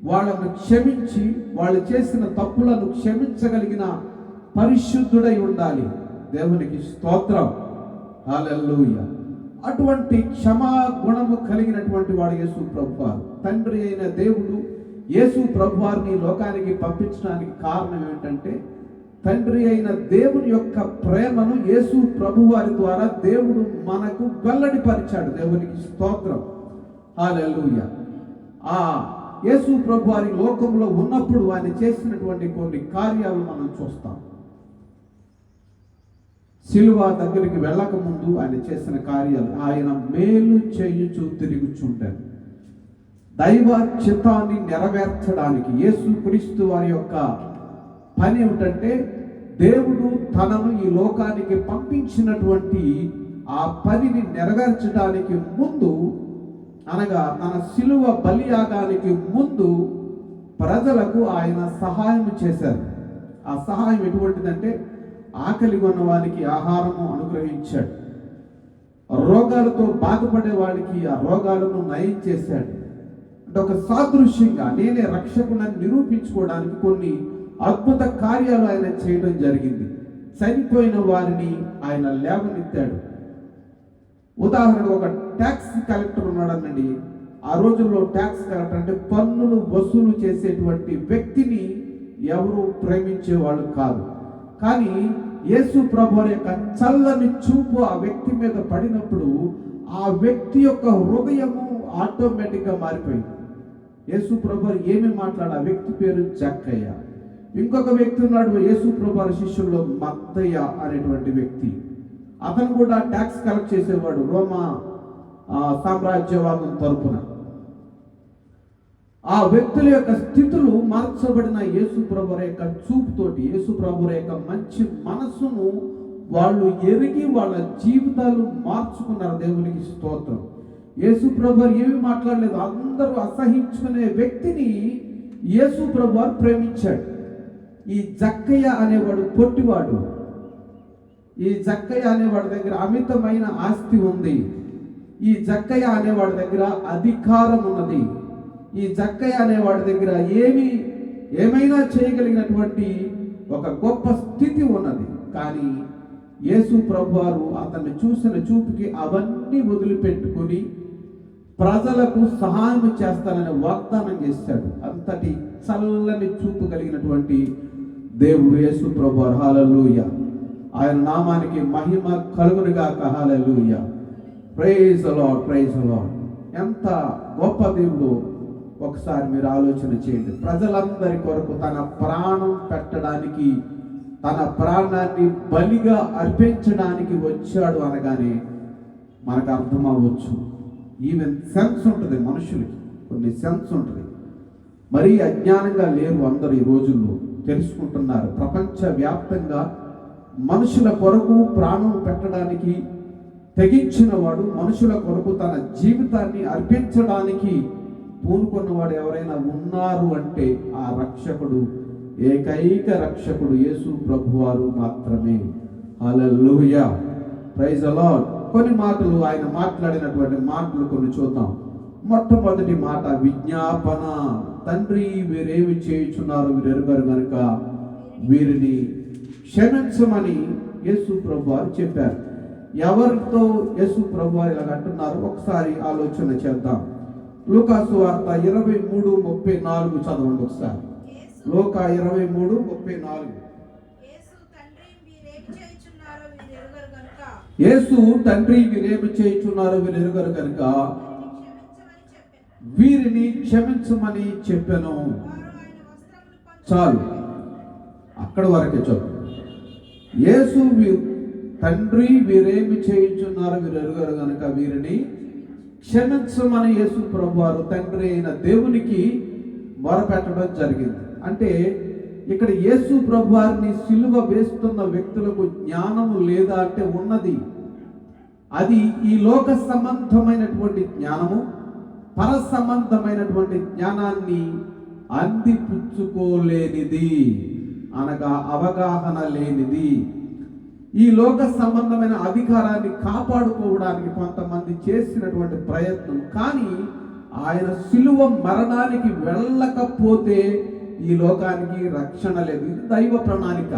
వాళ్ళను క్షమించి వాళ్ళు చేసిన తప్పులను క్షమించగలిగిన పరిశుద్ధుడై ఉండాలి. దేవునికి స్తోత్రం, హల్లెలూయా. అటువంటి క్షమా గుణము కలిగినటువంటి వాడు యేసు ప్రభువారు. తండ్రి అయిన దేవుడు యేసు ప్రభువారిని లోకానికి పంపించడానికి కారణం ఏమిటంటే, తండ్రి అయిన దేవుని యొక్క ప్రేమను యేసు ప్రభువారి ద్వారా దేవుడు మనకు వెల్లడిపరిచాడు. దేవునికి స్తోత్రం, హల్లెలూయా. ఆ యేసు ప్రభువారి లోకంలో ఉన్నప్పుడు ఆయన చేసినటువంటి కొన్ని కార్యాలు మనం చూస్తాం. సిలువ దగ్గరికి వెళ్ళక ముందు ఆయన చేసిన కార్యాలు, ఆయన మేలు చేయుచు తిరుగుచుంటాడు. దైవ చిత్తాన్ని నెరవేర్చడానికి యేసు క్రీస్తు వారి యొక్క పని ఏమిటంటే, దేవుడు తనను ఈ లోకానికి పంపించినటువంటి ఆ పనిని నెరవేర్చడానికి ముందు, అనగా తన సిలువ బలియాగానికి ముందు ప్రజలకు ఆయన సహాయం చేశారు. ఆ సహాయం ఎటువంటిదంటే, ఆకలి కొన్న వారికి ఆహారము అనుగ్రహించాడు, రోగాలతో బాధపడే వాడికి ఆ రోగాలను నయం చేశాడు. అంటే ఒక సాదృశ్యంగా నేనే రక్షకునని నిరూపించుకోవడానికి కొన్ని అద్భుత కార్యాలు ఆయన చేయడం జరిగింది. చనిపోయిన వారిని ఆయన లేవనెత్తాడు. ఉదాహరణకు ఒక ట్యాక్స్ కలెక్టర్ ఉన్నాడనండి. ఆ రోజుల్లో ట్యాక్స్ కలెక్టర్ అంటే పన్నులు వసూలు చేసేటువంటి వ్యక్తిని ఎవరు ప్రేమించేవాళ్ళు కాదు. కానీ యేసు ప్రభువు యొక్క చల్లని చూపు ఆ వ్యక్తి మీద పడినప్పుడు ఆ వ్యక్తి యొక్క హృదయము ఆటోమేటిక్గా మారిపోయింది. యేసు ప్రభువు ఏమి మాట్లాడు, ఆ వ్యక్తి పేరు జక్కయ్య. ఇంకొక వ్యక్తి ఉన్నాడు యేసు ప్రభువు శిష్యుల్లో, మత్తయ్య అనేటువంటి వ్యక్తి. అతను కూడా ట్యాక్స్ కలెక్ట్ చేసేవాడు రోమా సామ్రాజ్యవాదం తరపున. ఆ వ్యక్తుల యొక్క స్థితులు మార్చబడిన యేసు ప్రభువు యొక్క చూపుతోటి, యేసు ప్రభువు యొక్క మంచి మనస్సును వాళ్ళు ఎరిగి వాళ్ళ జీవితాలు మార్చుకున్నారు. దేవునికి స్తోత్రం. యేసు ప్రభువు ఏమి మాట్లాడలేదు. అందరూ అసహించుకునే వ్యక్తిని యేసు ప్రభువు ప్రేమించాడు. ఈ జక్కయ్య అనేవాడు పొట్టివాడు. ఈ జక్కయ్య అనేవాడి దగ్గర అమితమైన ఆస్తి ఉంది. ఈ జక్కయ్య అనేవాడి దగ్గర అధికారం ఉన్నది. ఈ జక్కయ్య అనేవాడి దగ్గర ఏమైనా చేయగలిగినటువంటి ఒక గొప్ప స్థితి ఉన్నది. కానీ యేసు ప్రభువారు అతన్ని చూసిన చూపుకి అవన్నీ వదిలిపెట్టుకుని ప్రజలకు సహాయం చేస్తానని వాగ్దానం చేశాడు. అంతటి చల్లని చూపు కలిగినటువంటి దేవుడు యేసు ప్రభువారు. హల్లెలూయా. ఆయన నామానికి మహిమ కలుగునుగాక. Hallelujah. Praise the lord, praise the lord. ఎంత గొప్ప దేవుడు ఒకసారి మీరు ఆలోచన చేయండి. ప్రజలందరి కొరకు తన ప్రాణం పెట్టడానికి, తన ప్రాణాన్ని బలిగా అర్పించడానికి వచ్చాడు అనగానే మనకు అర్థం అవ్వచ్చు. ఈవెన్ సెన్స్ ఉంటుంది మనుషులకి, కొన్ని సెన్స్ ఉంటుంది. మరీ అజ్ఞానంగా లేరు అందరూ. ఈ రోజుల్లో తెలుసుకుంటున్నారు. ప్రపంచవ్యాప్తంగా మనుషుల కొరకు ప్రాణం పెట్టడానికి తెగించిన వాడు, మనుషుల కొరకు తన జీవితాన్ని అర్పించడానికి పూనుకున్నవాడు ఎవరైనా ఉన్నారు అంటే ఆ రక్షకుడు, ఏకైక రక్షకుడు యేసు ప్రభువారు మాత్రమే. హల్లెలూయా, ప్రైజ్ ది లార్డ్. కొన్ని మాటలు ఆయన మాట్లాడినటువంటి మాటలు కొన్ని చూద్దాం. మొట్టమొదటి మాట విజ్ఞాపన. తండ్రి, వీరేమి చేయుచున్నారు వీరెరుగరు గనుక వీరిని క్షమించమని యేసు ప్రభువారు చెప్పారు. ఎవరితో యేసు ప్రభువారు ఇలాగ అంటున్నారు ఒకసారి ఆలోచన చేద్దాం. లూకాసు వార్త 23:34 చదవండి ఒకసారి. లూకా 23:34. యేసు తండ్రి వీరేమి చేయుచున్నారో వీరెరుగరు గనుక వీరిని క్షమించమని చెప్పాను. చాలు, అక్కడ వరకే చదువు. యేసు తండ్రి వీరేమి చేయుచున్నారో వీరెరుగరు గనుక వీరిని క్షమించమని యేసు ప్రభువారు తండ్రి అయిన దేవునికి మొరపెట్టడం జరిగింది. అంటే ఇక్కడ యేసు ప్రభువారిని సిలువ వేస్తున్న వ్యక్తులకు జ్ఞానము లేదా అంటే ఉన్నది. అది ఈ లోక సంబంధమైనటువంటి జ్ఞానము, పర సంబంధమైనటువంటి జ్ఞానాన్ని అందిపుచ్చుకోలేనిది, అనగా అవగాహన లేనిది. ఈ లోక సంబంధమైన అధికారాన్ని కాపాడుకోవడానికి కొంతమంది చేసినటువంటి ప్రయత్నం. కానీ ఆయన సిలువ మరణానికి వెళ్ళకపోతే ఈ లోకానికి రక్షణ లేదు. ఇది దైవ ప్రణాళిక.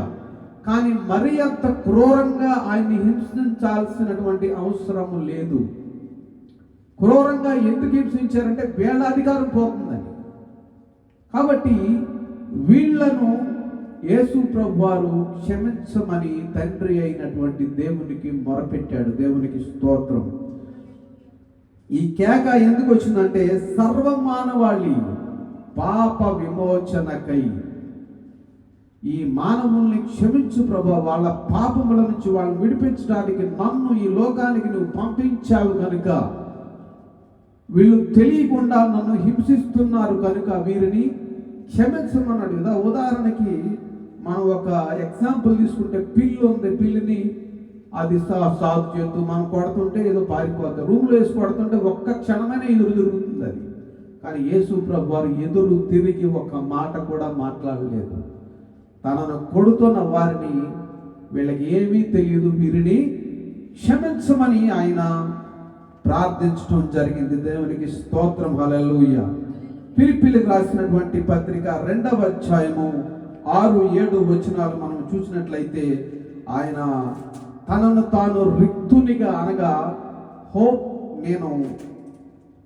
కానీ మరి అంత క్రూరంగా ఆయన్ని హింసించాల్సినటువంటి అవసరం లేదు. క్రూరంగా ఎందుకు హింసించారంటే వీళ్ళ అధికారం పోతుందని. కాబట్టి వీళ్లను యేసు ప్రభువారు క్షమించమని తండ్రి అయినటువంటి దేవునికి మొరపెట్టాడు. దేవునికి స్తోత్రం. ఈ కేక ఎందుకు వచ్చిందంటే సర్వమానవాళి పాప విమోచనకై, ఈ మానవుల్ని క్షమించు ప్రభువా, వాళ్ళ పాపముల నుంచి వాళ్ళని విడిపించడానికి నన్ను ఈ లోకానికి నువ్వు పంపించావు కనుక, వీళ్ళు తెలియకుండా నన్ను హింసిస్తున్నారు కనుక వీరిని క్షమించమన్నాడు కదా. ఉదాహరణకి మనం ఒక ఎగ్జాంపుల్ తీసుకుంటే, పిల్లి ఉంది, పిల్లిని అది సాగు చేస్తూ మనం కొడుతుంటే ఏదో పారిపోతుంది. రూమ్లో వేసి కొడుతుంటే ఒక్క క్షణమైనా ఎదురు తిరుగుతుంది అది. కానీ యేసు ప్రభు వారు ఎదురు తిరిగి ఒక్క మాట కూడా మాట్లాడలేదు. తనను కొడుతున్న వారిని, వీళ్ళకి ఏమీ తెలియదు, వీరిని క్షమించమని ఆయన ప్రార్థించడం జరిగింది. దేవునికి స్తోత్రం. హల్లెలూయా. ఫిలిప్పీలకు రాసినటువంటి పత్రిక 2వ అధ్యాయము 6-7 వచనాలు మనం చూసినట్లయితే, ఆయన తనను తాను రిక్తునిగా, అనగా హోప్, నేను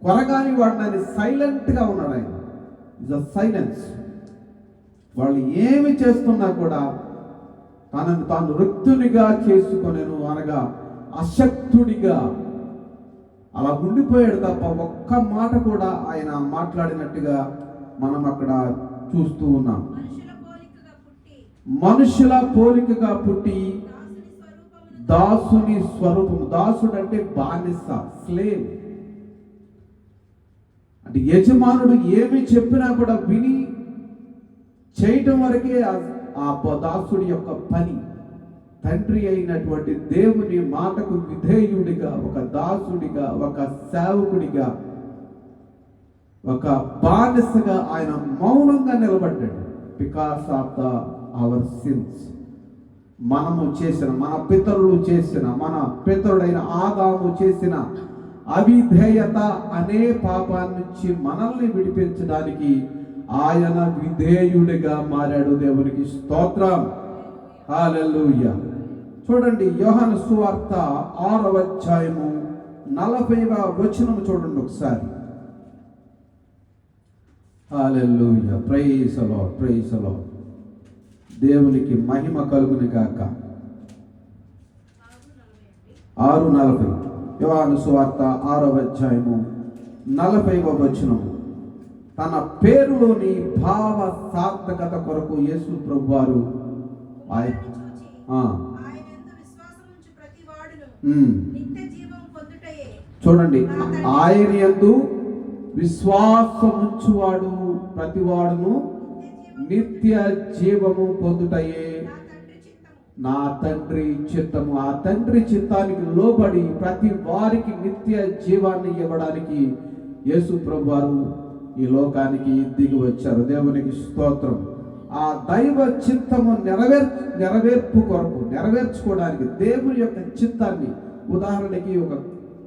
కొరగాని వాడిని సైలెంట్గా ఉన్నాడు. ఆయన ఇస్ అ సైలెన్స్. వాళ్ళు ఏమి చేస్తున్నా కూడా తనను తాను రిక్తునిగా చేసుకొనేను, అనగా అశక్తుడిగా అలా ఉండిపోయాడు తప్ప ఒక్క మాట కూడా ఆయన మాట్లాడినట్టుగా మనం అక్కడ చూస్తూ ఉన్నాం. మనుషుల పోలికగా పుట్టి దాసుని స్వరూపము. దాసుడు అంటే బానిస, స్లేవ్. అంటే యజమానుడు ఏమి చెప్పినా కూడా విని చేయటం వరకే ఆ దాసుడి యొక్క పని. తండ్రి అయినటువంటి దేవుని మాటకు విధేయుడిగా, ఒక దాసుడిగా, ఒక సేవకుడిగా, ఒక బానిసగా ఆయన మౌనంగా నిలబడ్డాడు. Because of our sins. మనము చేసిన, మన పితరులు చేసిన, మన పితరుడైన ఆదాము చేసిన అవిధేయత అనే పాపాన్ని నుంచి మనల్ని విడిపించడానికి ఆయన విధేయుడిగా మారాడు. దేవునికి స్తోత్రం. హల్లెలూయా. చూడండి, యోహాను సువార్త 6వ అధ్యాయము 40వ వచనం చూడండి ఒకసారి. Hallelujah. Praise the lord, praise the lord. దేవునికి మహిమ కలుగును గాక. 6:40. యోహాను సువార్త 6వ అధ్యాయము 40వ వచనము. తన పేరులోని భావ సార్థకత కొరకు యేసు ప్రభువారు చూచి ఆ, ఆయనందు విశ్వాసముంచు ప్రతి వాడును ఉమ్, నిత్య జీవం పొందుటయే చూడండి, ఆయన యందు విశ్వాసముంచువాడు ప్రతివాడును నిత్య జీవము పొందుటయే నా తండ్రి నా తండ్రి చిత్తము. చిత్తము. ఆ తండ్రి చిత్తానికి లోబడి ప్రతి వారికి నిత్య జీవాన్ని ఇవ్వడానికి యేసు ప్రభువారు ఈ లోకానికి దిగి వచ్చారు. దేవునికి స్తోత్రం. ఆ దైవ చిత్తము నెరవేర్పు కొరకు నెరవేర్చుకోవడానికి దేవుని యొక్క చిత్తాన్ని, ఉదాహరణకి ఒక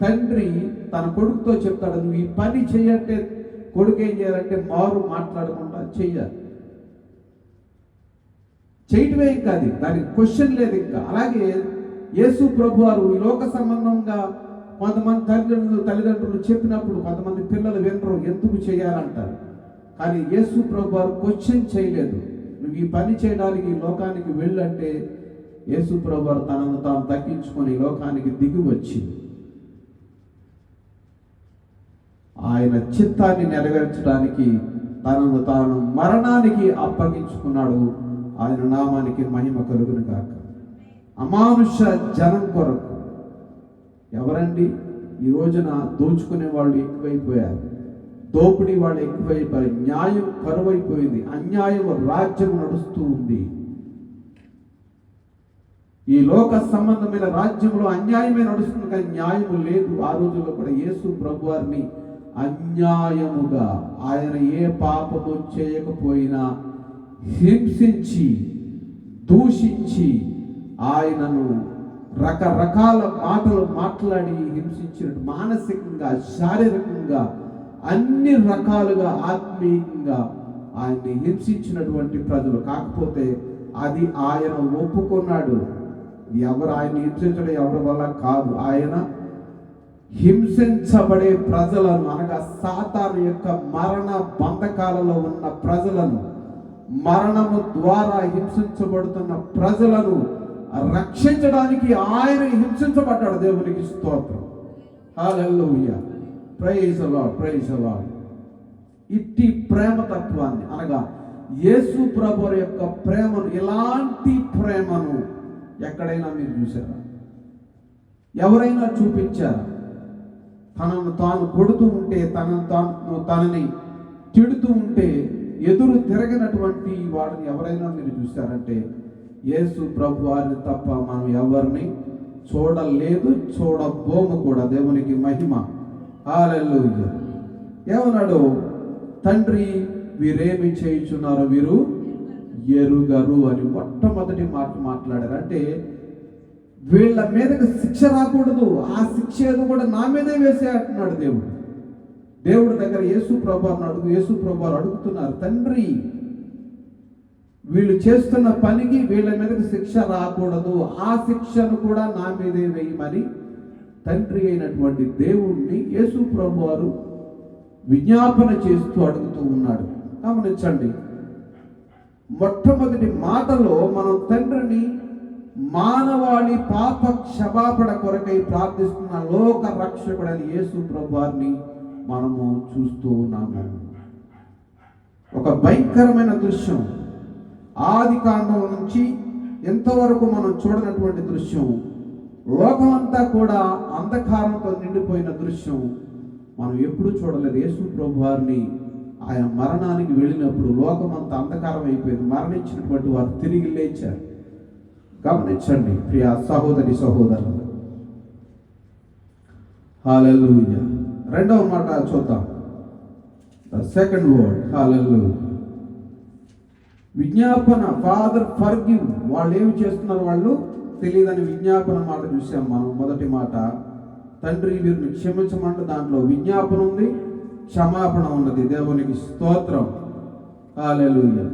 తండ్రి తన కొడుకుతో చెప్తాడు, నువ్వు ఈ పని చెయ్యంటే కొడుకు ఏం చేయాలంటే మారు మాట్లాడకుండా చెయ్యాలి. చేయటమే ఇంకా అది, దానికి క్వశ్చన్ లేదు ఇంకా. అలాగే యేసు ప్రభువారు ఈ లోక సంబంధంగా కొంతమంది తల్లిదండ్రులు చెప్పినప్పుడు కొంతమంది పిల్లలు వినరు, ఎందుకు చేయాలంటారు. కానీ యేసు ప్రభువారు క్వశ్చన్ చేయలేదు. నువ్వు ఈ పని చేయడానికి ఈ లోకానికి వెళ్ళంటే యేసు ప్రభువారు తనను తాను తగ్గించుకొని ఈ లోకానికి దిగి వచ్చి ఆయన చిత్తాన్ని నెరవేర్చడానికి తనను తాను మరణానికి అప్పగించుకున్నాడు. ఆయన నామానికి మహిమ కలుగును గాక. అమానుష జనం కొరకు. ఎవరండి ఈ రోజున దోచుకునే వాళ్ళు ఎక్కువైపోయారు, దోపిడీ వాళ్ళు ఎక్కువైపోయారు, న్యాయం కరువైపోయింది, అన్యాయం రాజ్యం నడుస్తూ ఉంది. ఈ లోక సంబంధమైన రాజ్యంలో అన్యాయమే నడుస్తుంది, కానీ న్యాయము లేదు. ఆ రోజుల్లో కూడా యేసు ప్రభువారిని అన్యాయముగా, ఆయన ఏ పాపము చేయకపోయినా హింసించి దూషించి ఆయనను రకరకాల మాటలు మాట్లాడి హింసించినట్టు, మానసికంగా శారీరకంగా అన్ని రకాలుగా ఆత్మీయంగా ఆయన్ని హింసించినటువంటి ప్రజలు. కాకపోతే అది ఆయన ఒప్పుకున్నాడు. ఎవరు ఆయన హింసించడం ఎవరి వల్ల కాదు. ఆయన హింసించబడే ప్రజలను, అనగా సాతాను యొక్క మరణ బంధకాలలో ఉన్న ప్రజలను, మరణము ద్వారా హింసించబడుతున్న ప్రజలను రక్షించడానికి ఆయన హింసించబడ్డాడు. దేవునికి స్తోత్రం. Hallelujah. Praise the lord, praise the lord. ఇట్టి ప్రేమ తత్వాన్ని, అనగా యేసు ప్రభువు యొక్క ప్రేమను, ఇలాంటి ప్రేమను ఎక్కడైనా మీరు చూసారా? ఎవరైనా చూపించారా? తనను తాను కొడుతూ ఉంటే, తనని తిడుతూ ఉంటే ఎదురు తిరగనటువంటి వాడిని ఎవరైనా మీరు చూశారంటే యేసు ప్రభు వారిని తప్ప మనం ఎవరిని చూడలేదు, చూడబోము కూడా. దేవునికి మహిమ. హల్లెలూయా. ఏమన్నాడు? తండ్రి వీరేమి చేయుచున్నారు వీరు ఎరుగరు అని మొట్టమొదటి మాట మాట్లాడారు. అంటే వీళ్ళ మీదకి శిక్ష రాకూడదు, ఆ శిక్ష ఏదో కూడా నా మీదే వేసే అంటున్నాడు దేవుడు. దేవుడి దగ్గర యేసు ప్రభువారు అడుగుతున్నారు, తండ్రి వీళ్ళు చేస్తున్న పనికి వీళ్ళ మీదకి శిక్ష రాకూడదు, ఆ శిక్షను కూడా నా మీదే వేయమని తండ్రి అయినటువంటి దేవుణ్ణి యేసు ప్రభువారు విజ్ఞాపన చేస్తూ అడుగుతూ ఉన్నాడు. గమనించండి, మొట్టమొదటి మాటలో మనం తండ్రిని మానవాళి పాప క్షమాపణ కొరకై ప్రార్థిస్తున్న లోక రక్షకుడని యేసు ప్రభువారిని మనము చూస్తూ ఉన్నాము. ఒక భయంకరమైన దృశ్యం, ఆది కాండం నుంచి ఎంతవరకు మనం చూడనటువంటి దృశ్యం, లోకమంతా కూడా అంధకారంతో నిండిపోయిన దృశ్యం మనం ఎప్పుడూ చూడలేదు. యేసు ప్రభువారిని ఆయన మరణానికి వెళ్ళినప్పుడు లోకమంతా అంధకారం అయిపోయింది. మరణించినటువంటి వారు తిరిగి లేచారు. గమనించండి ప్రియ సహోదరి సహోదరులు. హల్లెలూయా. రెండవ మాట చూద్దాం. ద సెకండ్ వర్డ్, హల్లెలూయా. విజ్ఞాపన, ఫాదర్ ఫర్గివ్. వాళ్ళు ఏమి చేస్తున్నారు? వాళ్ళు తెలియదని విజ్ఞాపన మాట చూసాం మనం. మొదటి మాట, తండ్రి వీరిని క్షమించమంటే దాంట్లో విజ్ఞాపన ఉంది, క్షమాపణ ఉన్నది. దేవునికి స్తోత్రం. హల్లెలూయా.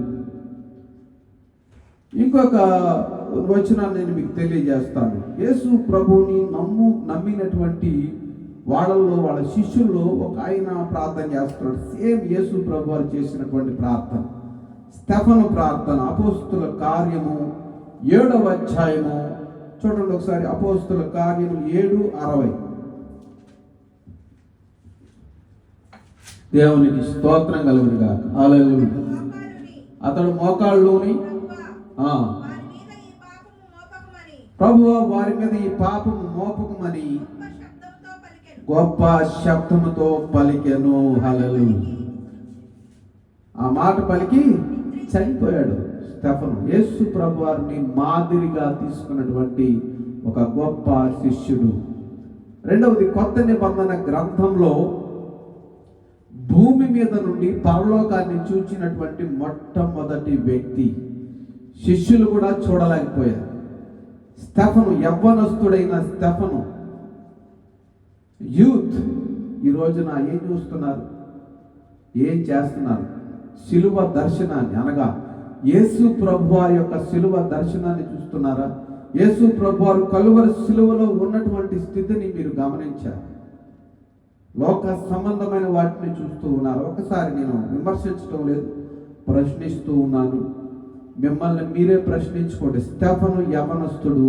ఇంకొక వచనాన్ని నేను మీకు తెలియజేస్తాను. యేసు ప్రభువుని నమ్మినటువంటి వాళ్ళల్లో, వాళ్ళ శిష్యుల్లో ఒక ఆయన ప్రార్థన చేస్తున్నాడు. సేమ్ యేసు ప్రభు వారు చేసినటువంటి ప్రార్థన, స్టెఫను ప్రార్థన. అపోస్తుల కార్యము 7వ అధ్యాయము చూడండి ఒకసారి అపోస్తుల కార్యములు 7:60. దేవునికి స్తోత్రం కలుగునుగా. హల్లెలూయా. మోకాలుని అతడు మోకాళ్ళలోని ప్రభువా, ప్రభువా వారి మీద ఈ పాపము మోపకమని గొప్ప శబ్దంతో పలికెను. గొప్ప శబ్దముతో పలికెను. హల్లెలూయా. ఆ మాట పలికి చనిపోయాడు స్టెఫను. యేసు ప్రభు వారిని మాదిరిగా తీసుకున్నటువంటి ఒక గొప్ప శిష్యుడు. రెండవది, కొత్త నిబంధన గ్రంథంలో భూమి మీద నుండి పరలోకాన్ని చూచినటువంటి మొట్టమొదటి వ్యక్తి. శిష్యులు కూడా చూడలేకపోయారు. స్టెఫను, యవ్వనస్తుడైన స్టెఫను, యూత్ ఈ రోజున ఏం చూస్తున్నారు, ఏం చేస్తున్నారు? శిలువ దర్శనాన్ని, అనగా యేసు ప్రభువారి యొక్క శిలువ దర్శనాన్ని చూస్తున్నారా? యేసు ప్రభువారు కలువరి శిలువలో ఉన్నటువంటి స్థితిని మీరు గమనించారు. లోక సంబంధమైన వాటిని చూస్తూ ఉన్నారు. ఒకసారి నేను విమర్శించడం లేదు, ప్రశ్నిస్తూ ఉన్నాను. మిమ్మల్ని మీరే ప్రశ్నించుకోండి. స్టెఫను యవనస్తుడు,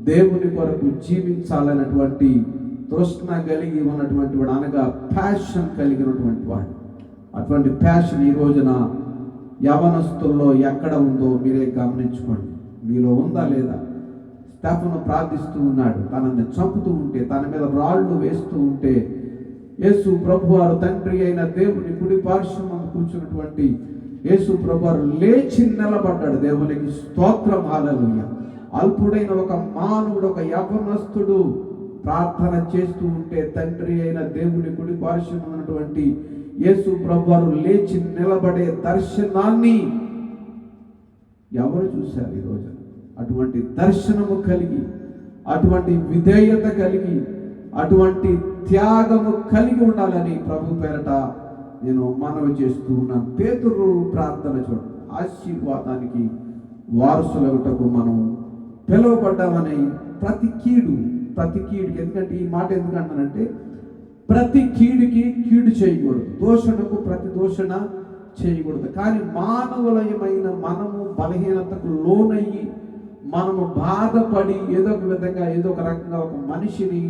దేవుని కొరకు జీవించాలన్నటువంటి తృష్ణ కలిగి ఉన్నటువంటి వాడు, అనగా ప్యాషన్ కలిగినటువంటి వాడు. అటువంటి ప్యాషన్ ఈ రోజున యవనస్తుల్లో ఎక్కడ ఉందో మీరే గమనించుకోండి. మీలో ఉందా లేదా? స్టెఫను ప్రార్థిస్తూ ఉన్నాడు. తనని చంపుతూ ఉంటే, తన మీద రాళ్ళు వేస్తూ ఉంటే, యేసు ప్రభువారు తండ్రి అయిన దేవుని కుడి పార్శ్వమందు కూర్చున్నటువంటి యేసు ప్రభువారు లేచి నిలబడ్డాడు. దేవునికి స్తోత్రం. హల్లెలూయా. అల్పుడైన ఒక మానవుడు, ఒక యవ్వనస్తుడు ప్రార్థన చేస్తూ ఉంటే, తండ్రి అయిన దేవుని కుడి పార్శ్వమందు ఉన్నటువంటి యేసు ప్రభువారు లేచి నిలబడే దర్శనాన్ని ఎవరు చూశారు ఈ రోజు? అటువంటి దర్శనము కలిగి, అటువంటి విధేయత కలిగి, అటువంటి త్యాగము కలిగి ఉండాలని ప్రభు పేరట నేను మనవి చేస్తూ ఉన్నాను. పేతురు ప్రార్థన చూడండి. ఆశీర్వాదానికి వారసులగుటకు మనం పిలువబడ్డామని ప్రతి కీడుకి, ఎందుకంటే ఈ మాట ఎందుకంటానంటే, ప్రతి కీడుకి కీడు చేయకూడదు, దూషణకు ప్రతి దూషణ చేయకూడదు. కానీ మానవులయమైన మనము బలహీనతకు లోనయ్యి, మనము బాధపడి ఏదో ఒక విధంగా, ఏదో ఒక రకంగా ఒక మనిషిని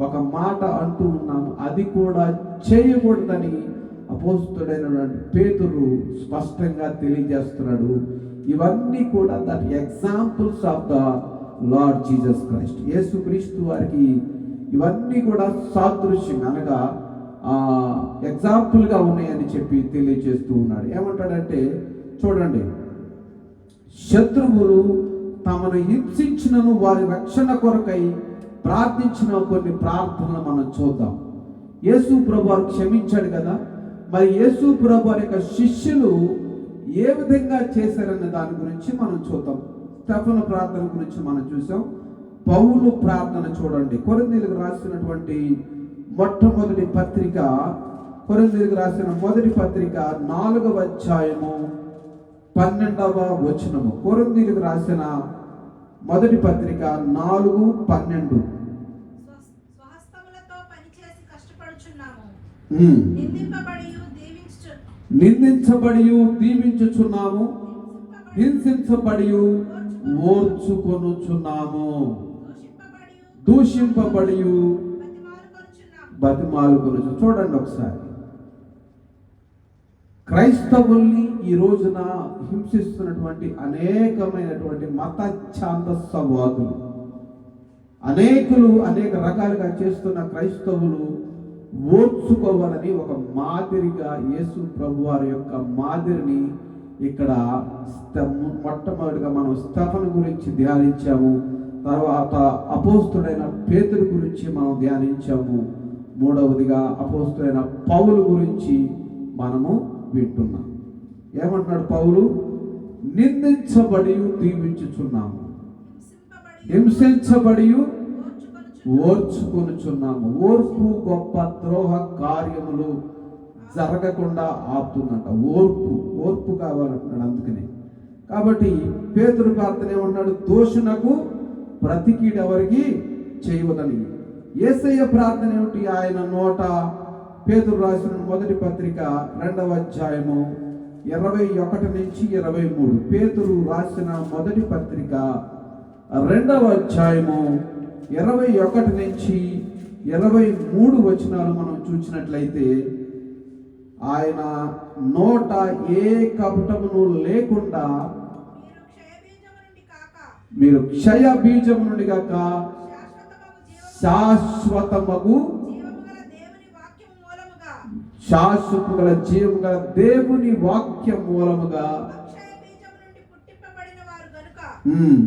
ఒక మాట అంటూ ఉన్నాము. అది కూడా చేయకూడదని అపోస్తుడైనటువంటి పేతురు స్పష్టంగా తెలియజేస్తున్నాడు. ఇవన్నీ కూడా that examples of the lord Jesus Christ. యేసుక్రీస్తు వారికి ఇవన్నీ కూడా సాదృశ్యం, అనగా ఎగ్జాంపుల్గా ఉన్నాయని చెప్పి తెలియజేస్తూ ఉన్నాడు. ఏమంటాడంటే చూడండి, శత్రువులు తమను హింసించినను వారి రక్షణ కొరకై ప్రార్థించిన కొన్ని ప్రార్థనలు మనం చూద్దాం. యేసు ప్రభువారు క్షమించాడు కదా, మరి యేసు ప్రభువారి యొక్క శిష్యులు ఏ విధంగా చేశారన్న దాని గురించి మనం చూద్దాం. స్టెఫను ప్రార్థన గురించి మనం చూసాం. పౌలు ప్రార్థన చూడండి. కొరింథీయులకు రాసినటువంటి మొట్టమొదటి పత్రిక, కొరింథీయులకు రాసిన మొదటి పత్రిక 4వ అధ్యాయము 12వ వచనము. కొరింథీయులకు రాసిన మొదటి పత్రిక 4:12. స్వహస్తములతో పనిచేసి కష్టపడుచున్నాము, నిందించబడి దీవించుచున్నాము, హింసించబడి ఓర్చుకొనుచున్నాము, దూషింపబడి బతిమాలుకొనుచు. చూడండి ఒకసారి, క్రైస్తవుల్ని ఈ రోజున హింసిస్తున్నటువంటి అనేకమైనటువంటి మత ఛాందస్సవాదులు, అనేకులు అనేక రకాలుగా చేస్తున్న క్రైస్తవులు ఓర్చుకోవాలని ఒక మాదిరిగా యేసు ప్రభువారి యొక్క మాదిరిని ఇక్కడ మొట్టమొదటిగా మనం స్టెఫను గురించి ధ్యానించాము. తర్వాత అపోస్తుడైన పేతురు గురించి మనం ధ్యానించాము. మూడవదిగా అపోస్తుడైన పౌలు గురించి మనము వింటున్నాం. ఏమంటున్నాడు పౌలు? నిందించబడి దీవించుచున్నాము, హింసించబడి ఓర్చుకొనుచున్నాము. ఓర్పు గొప్ప ద్రోహ కార్యములు జరగకుండా ఆపుతుందంట. ఓర్పు కావాలంటున్నాడు. అందుకని కాబట్టి పేతురు ప్రార్థన ఏమన్నాడు? దోషునకు ప్రతికీడు ఎవరికి చేయవదని. యేసయ్య ప్రార్థన ఏమిటి? ఆయన నోట పేతురు రాసిన మొదటి పత్రిక 2వ అధ్యాయము 21 నుంచి 23. పేతురు రాసిన మొదటి పత్రిక 2వ అధ్యాయము 21 నుంచి 23 వచనాలు మనం చూసినట్లయితే, ఆయన నోట ఏ కపటమును లేకుండా మీరు క్షయ బీజము నుండి మీరు క్షయ బీజము నుండి కాక కాక శాశ్వతమగు శాశ్వతము గల జీవము గల దేవుని వాక్యం మూలముగా అక్షయ బీజము నుండి పుట్టింపబడిన వారు గనుక ఉమ్,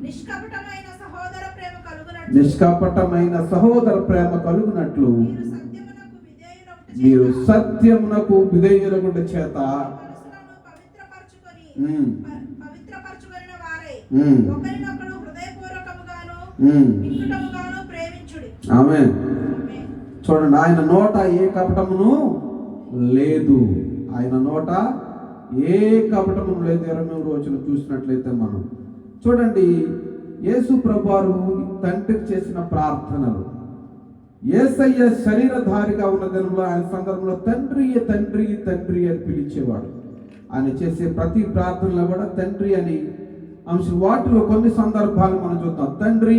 నిష్కపటమైన సహోదర ప్రేమ కలుగునట్లు నిష్కపటమైన సహోదర ప్రేమ కలుగునట్లు మీరు మీరు సత్యమునకు విధేయులగుట చేత మనసులను పవిత్రపరచుకొని ఉమ్, పవిత్రపరచుకొనిన వారై ఉమ్, ఒకరినొకడు హృదయపూర్వకముగాను ఉమ్. నికటముగాను ప్రేమించుడి. ఆమేన్. ఆమేన్. చూడండి, ఆయన నోట ఏ కపటమును లేదు. ఆయన నోట ఏ కపటమును లేదు. 23 వచనం చూసినట్లయితే మనం చూడండి, యేసు ప్రభువారు తండ్రికి చేసిన ప్రార్థనలు, యేసయ్య శరీరధారిగా ఉన్న దినంలో ఆయన సందర్భంలో తండ్రి తండ్రి తండ్రి అని పిలిచేవాడు. ఆయన చేసే ప్రతి ప్రార్థనలో కూడా తండ్రి అని అంశం. వాటిలో కొన్ని సందర్భాలు మనం చూద్దాం. తండ్రి,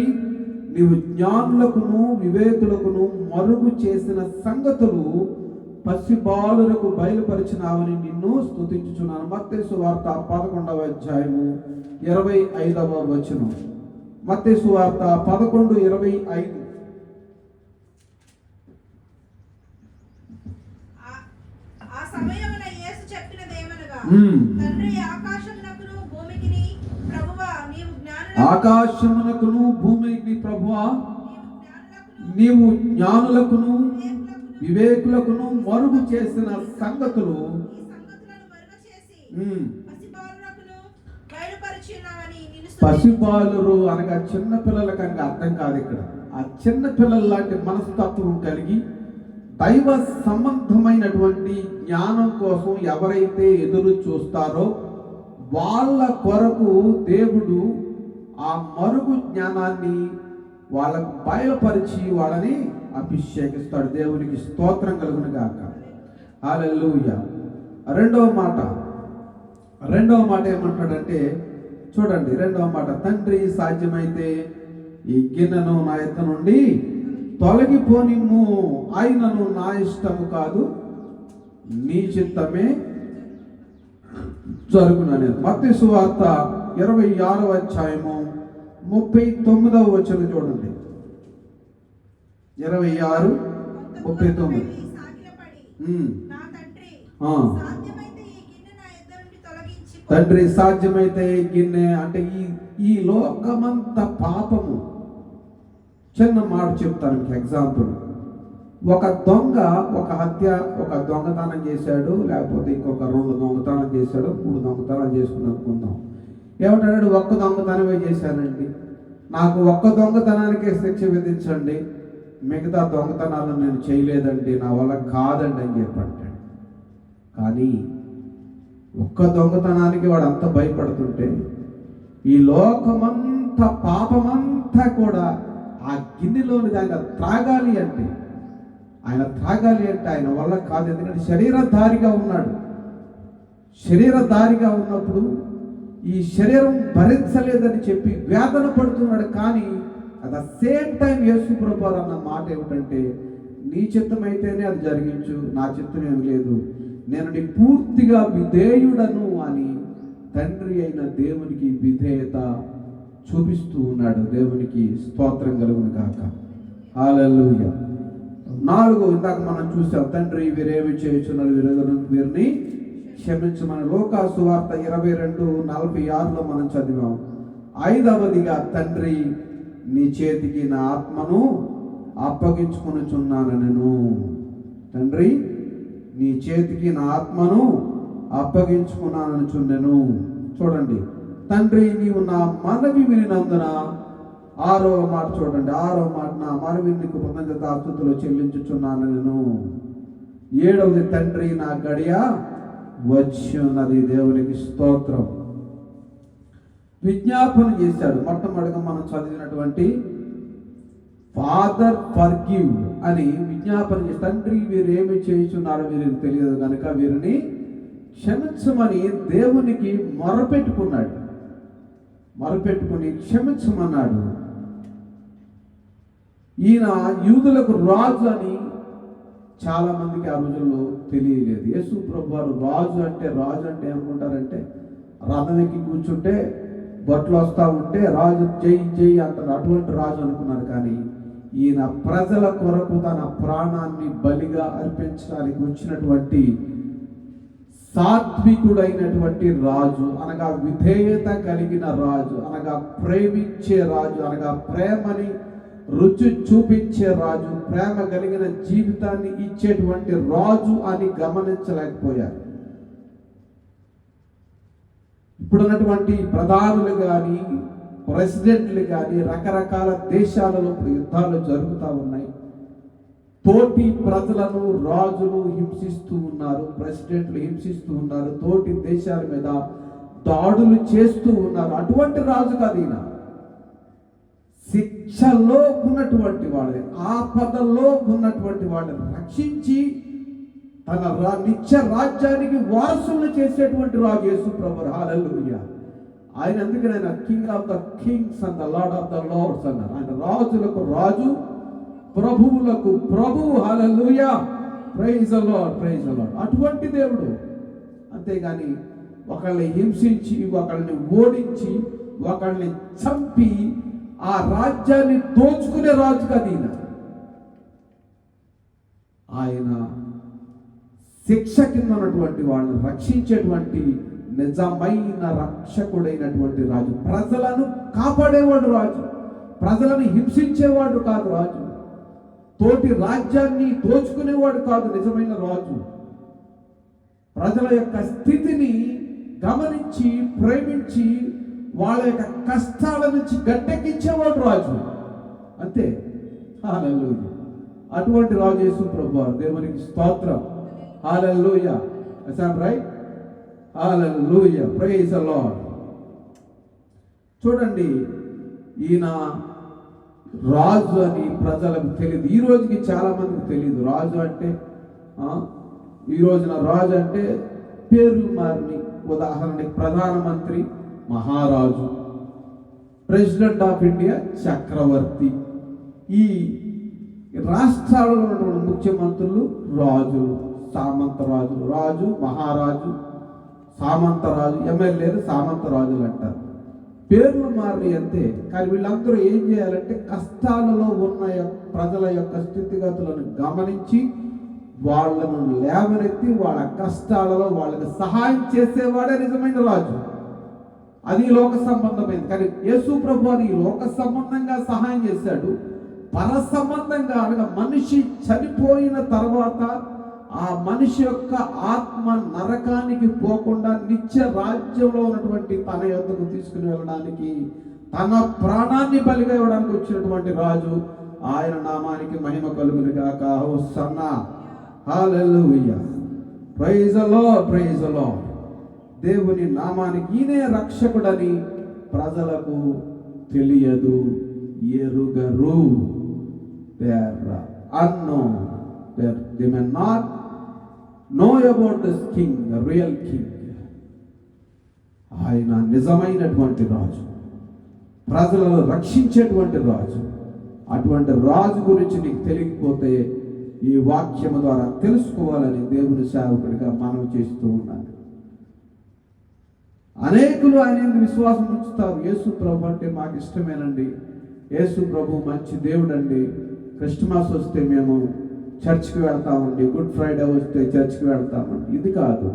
నీవు జ్ఞానులకును వివేకులకును మరుగు చేసిన సంగతులు పసిబాలులకు బయలుపరిచినావని నిన్ను స్తుతించుచున్నాను. మత్తయి సువార్త 11వ అధ్యాయము 25వ వచనం. మత్తయి సువార్త 11:25. ఆ సమయమున యేసు చెప్పినదేమనగా, మ్మ్. తండ్రి ఆకాశమునకును భూమికిని ప్రభువా ఆకాశమునకును భూమికి ప్రభువా, నీవు నీవు జ్ఞానులకును జ్ఞానులకును వివేకులకును మరుగు చేసిన సంగతులు ఈ సంగతులను మరుగచేసి ఉమ్, పసిబాలునకును బయలుపరిచినావని నిన్ను పసిబాలురు అనగా చిన్న పిల్లలకు అనగా అర్థం కాదు. ఇక్కడ ఆ చిన్న పిల్లల లాంటి మనస్తత్వం కలిగి దైవ సంబంధమైనటువంటి జ్ఞానం కోసం ఎవరైతే ఎదురు చూస్తారో వాళ్ళ కొరకు దేవుడు ఆ మరుగు జ్ఞానాన్ని వాళ్ళకు బయలుపరిచి వాళ్ళని అభిషేకిస్తాడు. దేవునికి స్తోత్రం కలుగును గాక. హల్లెలూయా. రెండవ మాట ఏమంటాడంటే, చూడండి, రెండవ మాట, తండ్రి సాధ్యమైతే ఈ గిన్నెను నా ఎద్ద నుండి తొలగిపోనిమ్ము, ఆయనను నా ఇష్టము కాదు నీ చిత్తమే జరుగునని. మత్తయి సువార్త 26వ అధ్యాయము 39వ వచనం చూడండి. 26:39. సాగిలపడి ఉమ్. నా తండ్రి ఆ. సాధ్యమైతే ఈ గిన్నె నా ఎద్ద నుండి తొలగించి తండ్రి సాధ్యమైతే ఈ గిన్నె అంటే ఈ లోకమంత పాపము. చిన్న మాట చెప్తాను మీకు ఎగ్జాంపుల్. ఒక దొంగ ఒక హత్య, ఒక దొంగతనం చేశాడు, లేకపోతే ఇంకొక 2 దొంగతనం చేశాడు, 3 దొంగతనం చేసుకుని అనుకుందాం. ఏమంటాడు? ఒక్క దొంగతనమే చేశానండి, నాకు ఒక్క దొంగతనానికే శిక్ష విధించండి, మిగతా దొంగతనాలు నేను చేయలేదండి, నా వల్ల కాదండి అని చెప్పంటాడు. కానీ ఒక్క దొంగతనానికి వాడు అంత భయపడుతుంటే ఈ లోకమంతా పాపమంతా కూడా ఆ గిన్నెలోని ఆయన త్రాగాలి అంటే ఆయన వల్ల కాదు. ఎందుకంటే శరీరధారిగా ఉన్నాడు. శరీరధారిగా ఉన్నప్పుడు ఈ శరీరం భరించలేదని చెప్పి వేదన పడుతున్నాడు. కానీ అట్ ద సేమ్ టైం యేసు ప్రభువు అన్న మాట ఏమిటంటే, నీ చిత్తమైతేనే అది జరిగించు, నా చిత్తం ఏమి లేదు, నేను నీ పూర్తిగా విధేయుడను అని తండ్రి అయిన దేవునికి విధేయత చూపిస్తూ ఉన్నాడు. దేవునికి స్తోత్రం కలుగును గాక. హల్లెలూయా. 4, ఇందాక మనం చూసాం, తండ్రి వీరేమి చేయుచున్నారు వీరిని క్షమించమని. లూకా సువార్త 22:46లో మనం చదివాం. 5వదిగా, తండ్రి నీ చేతికి నా ఆత్మను అప్పగించుకొనుచున్నాను నేను. తండ్రి నీ చేతికి నా ఆత్మను అప్పగించుకున్నాననుచున్నెను. చూడండి, తండ్రి నీవు నా మనవి వినినందున. 6వ మాట చూడండి, 6వ మాట, నా మనవి నీకు కృతజ్ఞతాస్తుతులు చెల్లించుచున్నాను నేను. 7వది, తండ్రి నా గడియ వచ్చి ఉన్నది. దేవునికి స్తోత్రం. విజ్ఞాపన చేశాడు. మొట్టమొదటిగా మనం చదివినటువంటి ఫాదర్ ఫర్గివ్ అని విజ్ఞాపన చేసి, తండ్రి వీరేమి చేయుచున్నారో వీరికి తెలియదు కనుక వీరిని క్షమించమని దేవునికి మొరపెట్టుకున్నాడు. మొరపెట్టుకుని క్షమించమన్నాడు. ఈయన యూదులకు రాజు అని చాలా మందికి ఆ రోజుల్లో తెలియలేదు. యేసు ప్రభు వారు రాజు అంటే ఏమనుకుంటారంటే రథం ఎక్కి కూర్చుంటే బొట్లు వస్తూ ఉంటే రాజు జై జై అంటారు, అటువంటి రాజు అనుకున్నారు. కానీ ఈయన ప్రజల కొరకు తన ప్రాణాన్ని బలిగా అర్పించడానికి వచ్చినటువంటి సాత్వికుడైనటువంటి రాజు, అనగా విధేయత కలిగిన రాజు, అనగా ప్రేమించే రాజు, అనగా ప్రేమని రుచి చూపించే రాజు, ప్రేమ కలిగిన జీవితాన్ని ఇచ్చేటువంటి రాజు అని గమనించలేకపోయారు. ఇప్పుడున్నటువంటి ప్రధానులు కానీ ప్రెసిడెంట్లు కానీ రకరకాల దేశాలలో యుద్ధాలు జరుగుతూ ఉన్నాయి. తోటి ప్రజలను రాజులు హింసిస్తూ ఉన్నారు, ప్రెసిడెంట్లు హింసిస్తూ ఉన్నారు, తోటి దేశాల మీద దాడులు చేస్తూ ఉన్నారు. అటువంటి రాజు కాదు ఈయన. శిక్షలో ఉన్నటువంటి వాళ్ళని, ఆపదలో ఉన్నటువంటి వాళ్ళని రక్షించి తన నిత్య రాజ్యానికి వారసులను చేసేటువంటి రాజు యేసు ప్రభువు. హల్లెలూయా. ఆయన అందుకని ఆయన king of the kings and the lord of the lords అన్నారు. ఆయన రాజులకు రాజు, ప్రభువులకు ప్రభువు. Hallelujah. Praise the lord, praise the lord. అటువంటి దేవుడు. అంతేగాని ఒకళ్ళని హింసించి, ఒకళ్ళని ఓడించి, ఒకళ్ళని చంపి ఆ రాజ్యాన్ని దోచుకునే రాజు కాదు ఈయన. ఆయన శిక్ష కింద ఉన్నటువంటి వాళ్ళని రక్షించేటువంటి నిజమైన రక్షకుడైనటువంటి రాజు, ప్రజలను కాపాడేవాడు రాజు, ప్రజలను హింసించేవాడు కాదు రాజు, తోటి రాజ్యాన్ని దోచుకునేవాడు కాదు నిజమైన రాజు. ప్రజల యొక్క స్థితిని గమనించి ప్రేమించి వాళ్ళ యొక్క కష్టాల నుంచి గట్టెక్కించేవాడు రాజు. అంతే. హల్లెలూయా. అటువంటి రాజు యేసు ప్రభువు. దేవునికి స్తోత్రం. Hallelujah. Is that right? Hallelujah. Praise the lord. చూడండి, ఈయన రాజు అని ప్రజలకు తెలియదు. ఈ రోజుకి చాలా మందికి తెలియదు రాజు అంటే. ఈ రోజున రాజు అంటే పేర్లు మారిని. ఉదాహరణకి ప్రధానమంత్రి మహారాజు, ప్రెసిడెంట్ ఆఫ్ ఇండియా చక్రవర్తి, ఈ రాష్ట్రాలలో ఉన్నటువంటి ముఖ్యమంత్రులు రాజులు, సామంతరాజులు, రాజు మహారాజు సామంతరాజు, ఎమ్మెల్యేలు సామంతరాజులు అంటారు. పేర్లు మారి అంతే. కానీ వీళ్ళందరూ ఏం చేయాలంటే కష్టాలలో ఉన్న ప్రజల యొక్క స్థితిగతులను గమనించి వాళ్ళను లేవనెత్తి వాళ్ళ కష్టాలలో వాళ్ళకి సహాయం చేసేవాడే నిజమైన రాజు. అది లోక సంబంధమైంది. కానీ యేసు ప్రభు అని లోక సంబంధంగా సహాయం చేశాడు. పర సంబంధంగా అనగా మనిషి చనిపోయిన తర్వాత ఆ మనిషి యొక్క ఆత్మ నరకానికి పోకుండా నిత్య రాజ్యంలో ఉన్నటువంటి తన యొద్దకు తీసుకుని వెళ్ళడానికి, తన ప్రాణాన్ని బలిగా ఇవ్వడానికి వచ్చినటువంటి రాజు. ఆయన నామానికి మహిమ కలుగును గాక. హోసన్నా. హల్లెలూయా. Praise the lord, praise the lord. దేవుని నామానికి ఈయనే రక్షకుడని ప్రజలకు తెలియదు, ఎరుగరు. They are unknown. They may not know about this king, the real king. ఆయన నిజమైనటువంటి రాజు, ప్రజలను రక్షించేటువంటి రాజు. అటువంటి రాజు గురించి నీకు తెలియకపోతే ఈ వాక్యము ద్వారా తెలుసుకోవాలని దేవుని సేవకుడిగా మనవి చేస్తూ ఉన్నాను. అనేకులు ఆయన విశ్వాసం ఉంచుతారు. యేసు ప్రభు అంటే మాకు ఇష్టమేనండి, యేసు ప్రభు మంచి దేవుడు అండి, క్రిస్మస్ వస్తే మేము చర్చ్కి వెళ్తామండి, గుడ్ ఫ్రైడే వస్తే చర్చ్కి వెళ్తామండి. ఇది కాదు.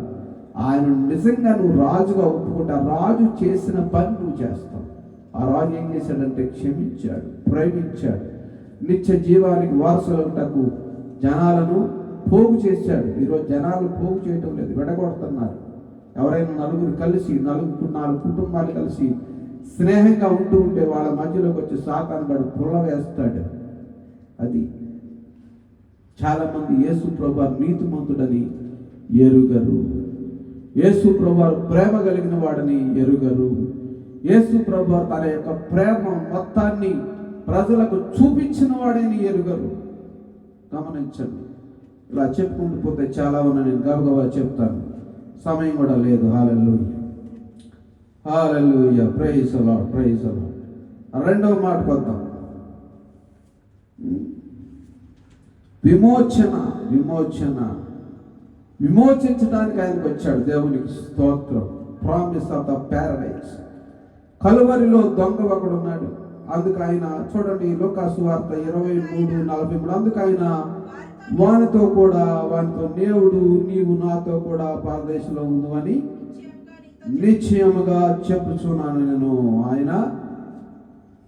ఆయన నిజంగా నువ్వు రాజుగా ఒప్పుకుంటే ఆ రాజు చేసిన పని నువ్వు చేస్తావు. ఆ రాజు ఏం చేశాడంటే క్షమించాడు, ప్రేమించాడు, నిత్య జీవానికి వారసులకు జనాలను పోగు చేశాడు. ఈరోజు జనాలు పోగు చేయటం లేదు, విడగొడుతున్నారు. ఎవరైనా నలుగురు కలిసి, నాలుగు కుటుంబాలు కలిసి స్నేహంగా ఉంటూ ఉంటే వాళ్ళ మధ్యలోకి వచ్చి సాతాను గడు పుల్ల వేస్తాడు. అది చాలామంది యేసు ప్రభు నీతిమంతుడని ఎరుగరు, యేసు ప్రభు ప్రేమ కలిగిన వాడని ఎరుగరు, యేసు ప్రభు తన యొక్క ప్రేమ మొత్తాన్ని ప్రజలకు చూపించిన వాడని ఎరుగరు. గమనించండి. ఇలా చెప్పుకుంటూ పోతే చాలా ఉన్నాయి, నేను గబగబా చెప్తాను, సమయం కూడా లేదు. Hallelujah. Hallelujah, praise the lord, praise the lord. రెండవ మాటకు వద్దాం. విమోచన, విమోచన, విమోచించడానికి ఆయనకు వచ్చాడు. దేవునికి స్తోత్రం. Promise of the paradise. కలువరిలో దొంగ ఒకడు ఉన్నాడు. అందుకు ఆయన చూడండి, లూకాసు వార్త 23:43. అందుకు ఆయన వానితో దేవుడు నీవు నాతో కూడా పరదేశంలో ఉందని నిశ్చయముగా చెప్పుచున్నాను నేను. ఆయన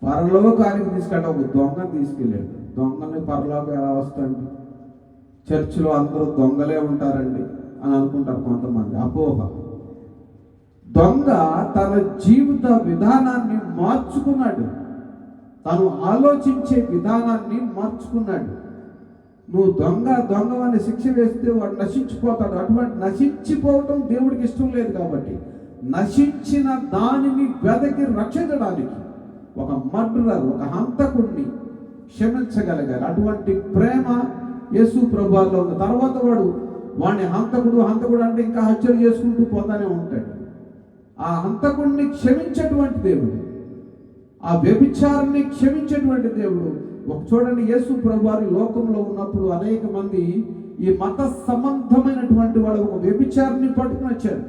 పరలోకానికి తీసుకెళ్ళి ఒక దొంగని తీసుకెళ్ళాడు. దొంగని పరలోకం ఎలా వస్తాడు? చర్చిలో అందరూ దొంగలే ఉంటారండి అని అనుకుంటారు కొంతమంది. అపోహ. దొంగ తన జీవిత విధానాన్ని మార్చుకున్నాడు. తను ఆలోచించే విధానాన్ని మార్చుకున్నాడు. నువ్వు దొంగవని శిక్ష వేస్తే వాడు నశించిపోతాడు. అటువంటి నశించిపోవటం దేవుడికి ఇష్టం లేదు. కాబట్టి నశించిన దానిని వెదకి రక్షించడానికి ఒక మర్డరర్, ఒక హంతకుడిని క్షమించగలిగారు. అటువంటి ప్రేమ యేసు ప్రభువులో ఉన్న తర్వాత వాడిని హంతకుడు అంటే ఇంకా హత్యలు చేసుకుంటూ పోతానే ఉంటాడు. ఆ హంతకుడిని క్షమించేటువంటి దేవుడు, ఆ వ్యభిచారాన్ని క్షమించేటువంటి దేవుడు. ఒక చూడండి, యేసు ప్రభువారు లోకంలో ఉన్నప్పుడు అనేక మంది ఈ మత సంబంధమైనటువంటి వాళ్ళు ఒక వ్యభిచారాన్ని పట్టుకుని వచ్చారు.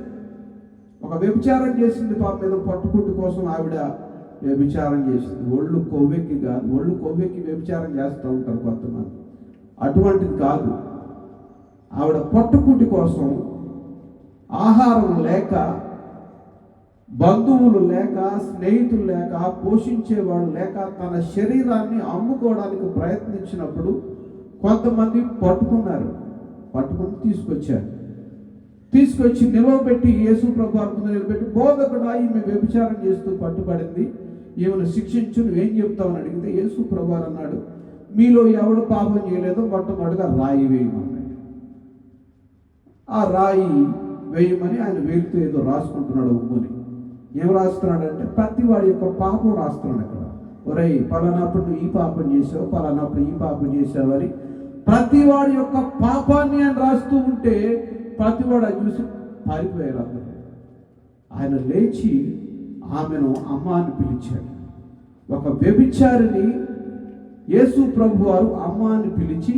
ఒక వ్యభిచారం చేసింది పాప మీద పట్టుకుంటు కోసం ఆవిడ వ్యభిచారం చేసింది. ఒళ్ళు కొవ్వెక్కి కాదు, ఒళ్ళు కొవ్వెక్కి వ్యభిచారం చేస్తూ ఉంటారు కొంతమంది. అటువంటిది కాదు. ఆవిడ పట్టుకుంటి కోసం ఆహారం లేక, బంధువులు లేక, స్నేహితులు లేక, పోషించేవాడు లేక తన శరీరాన్ని అమ్ముకోవడానికి ప్రయత్నించినప్పుడు కొంతమంది పట్టుకున్నారు. పట్టుకుని తీసుకొచ్చి నిలవబెట్టి యేసు ప్రభువు ముందు నిలబెట్టి, బోధకుడా ఈమె వ్యభిచారం చేస్తూ పట్టుబడింది, ఈమెను శిక్షించు, నువ్వేం చెప్తావని అడిగితే యేసు ప్రభువు అన్నాడు, మీలో ఎవడు పాపం చేయలేదో మొట్టమొదటిగా రాయి వేయమన్నాడు. ఆ రాయి వేయమని ఆయన వేలుతో ఏదో రాసుకుంటున్నాడు. ఉమ్ముని ఏం రాస్తున్నాడంటే ప్రతి వాడి యొక్క పాపం రాస్తున్నాడు అక్కడ. ఒరేయ్, పలానాప్పుడు నువ్వు ఈ పాపం చేసావు, పలానాప్పుడు ఈ పాపం చేసావు అని ప్రతి వాడి యొక్క పాపాన్ని ఆయన రాస్తూ ఉంటే ప్రతివాడు అది చూసి పారిపోయారు అందరూ. ఆయన లేచి ఆమెను అమ్మ అని పిలిచాడు. ఒక వ్యభిచారిని యేసు ప్రభు వారు అమ్మ అని పిలిచి,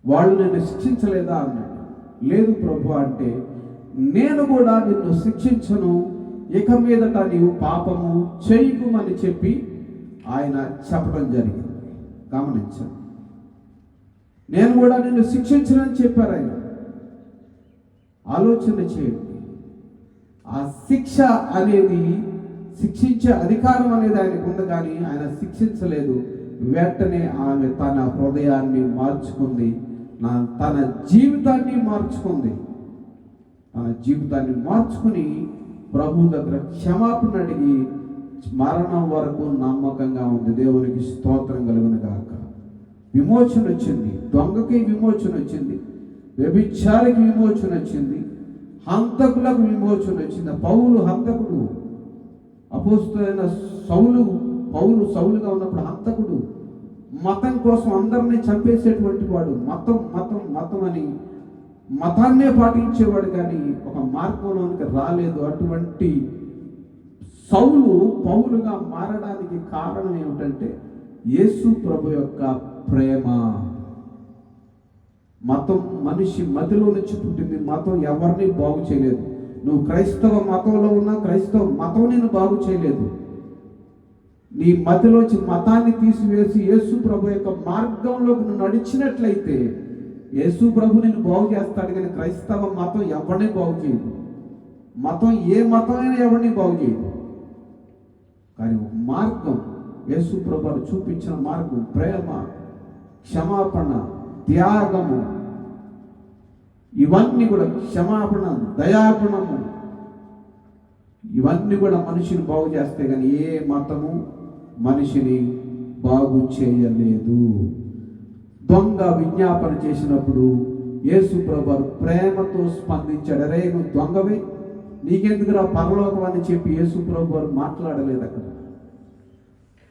వాళ్ళు నిన్ను శిక్షించలేదా అన్నాడు. లేదు ప్రభు అంటే, నేను కూడా నిన్ను శిక్షించను, ఇక మీదట నీవు పాపము చేయకుమని చెప్పి ఆయన చెప్పడం జరిగింది. గమనించండి, నేను కూడా నిన్ను శిక్షించనని చెప్పారు ఆయన. ఆలోచన చేయండి. ఆ శిక్ష అనేది, శిక్షించే అధికారం అనేది ఆయనకు ఉంది, కానీ ఆయన శిక్షించలేదు. వెంటనే ఆమె తన హృదయాన్ని మార్చుకుంది, తన జీవితాన్ని మార్చుకుంది. తన జీవితాన్ని మార్చుకుని ప్రభు దగ్గర క్షమాపణ అడిగి మరణం వరకు నమ్మకంగా ఉంది. దేవునికి స్తోత్రం కలుగును గాక. విమోచన వచ్చింది. దొంగకి విమోచన వచ్చింది, వ్యభిచారికి విమోచన వచ్చింది, హంతకులకు విమోచన వచ్చింది. పౌలు హంతకుడు, అపోస్తలుడైన పౌలు సౌలుగా ఉన్నప్పుడు హంతకుడు, మతం కోసం అందరినీ చంపేసేటువంటి వాడు. మతం అని మతాన్నే పాటించేవాడు, కానీ ఒక మార్గంలోనికి రాలేదు. అటువంటి సౌలు పౌలుగా మారడానికి కారణం ఏమిటంటే యేసు ప్రభు యొక్క ప్రేమ. మతం మనిషి మధ్యలో నుంచి పుట్టింది. మతం ఎవరిని బాగు చేయలేదు. నువ్వు క్రైస్తవ మతంలో ఉన్నా క్రైస్తవ మతం నిన్ను బాగు చేయలేదు. నీ మధ్యలోంచి మతాన్ని తీసివేసి యేసు ప్రభు యొక్క మార్గంలోకి నువ్వు నడిచినట్లయితే యేసు ప్రభు నిన్ను బాగు చేస్తాడు, కానీ క్రైస్తవ మతం ఎవరిని బాగు చేయదు. మతం ఏ మతమైనా ఎవరిని బాగు చేయదు. కానీ ఒక మార్గం, యేసు ప్రభు చూపించిన మార్గం, ప్రేమ, క్షమాపణ, త్యాగము, ఇవన్నీ కూడా, క్షమాపణ, దయాగుణము, ఇవన్నీ కూడా మనిషిని బాగు చేస్తాయి, కానీ ఏ మతము మనిషిని బాగు చేయలేదు. దొంగ విజ్ఞాపన చేసినప్పుడు యేసు ప్రభు ప్రేమతో స్పందించాడు. అరే నువ్వు దొంగవే, నీకెందుకురా పరలోకం అని చెప్పి యేసు ప్రభు వారు మాట్లాడలేదు అక్కడ.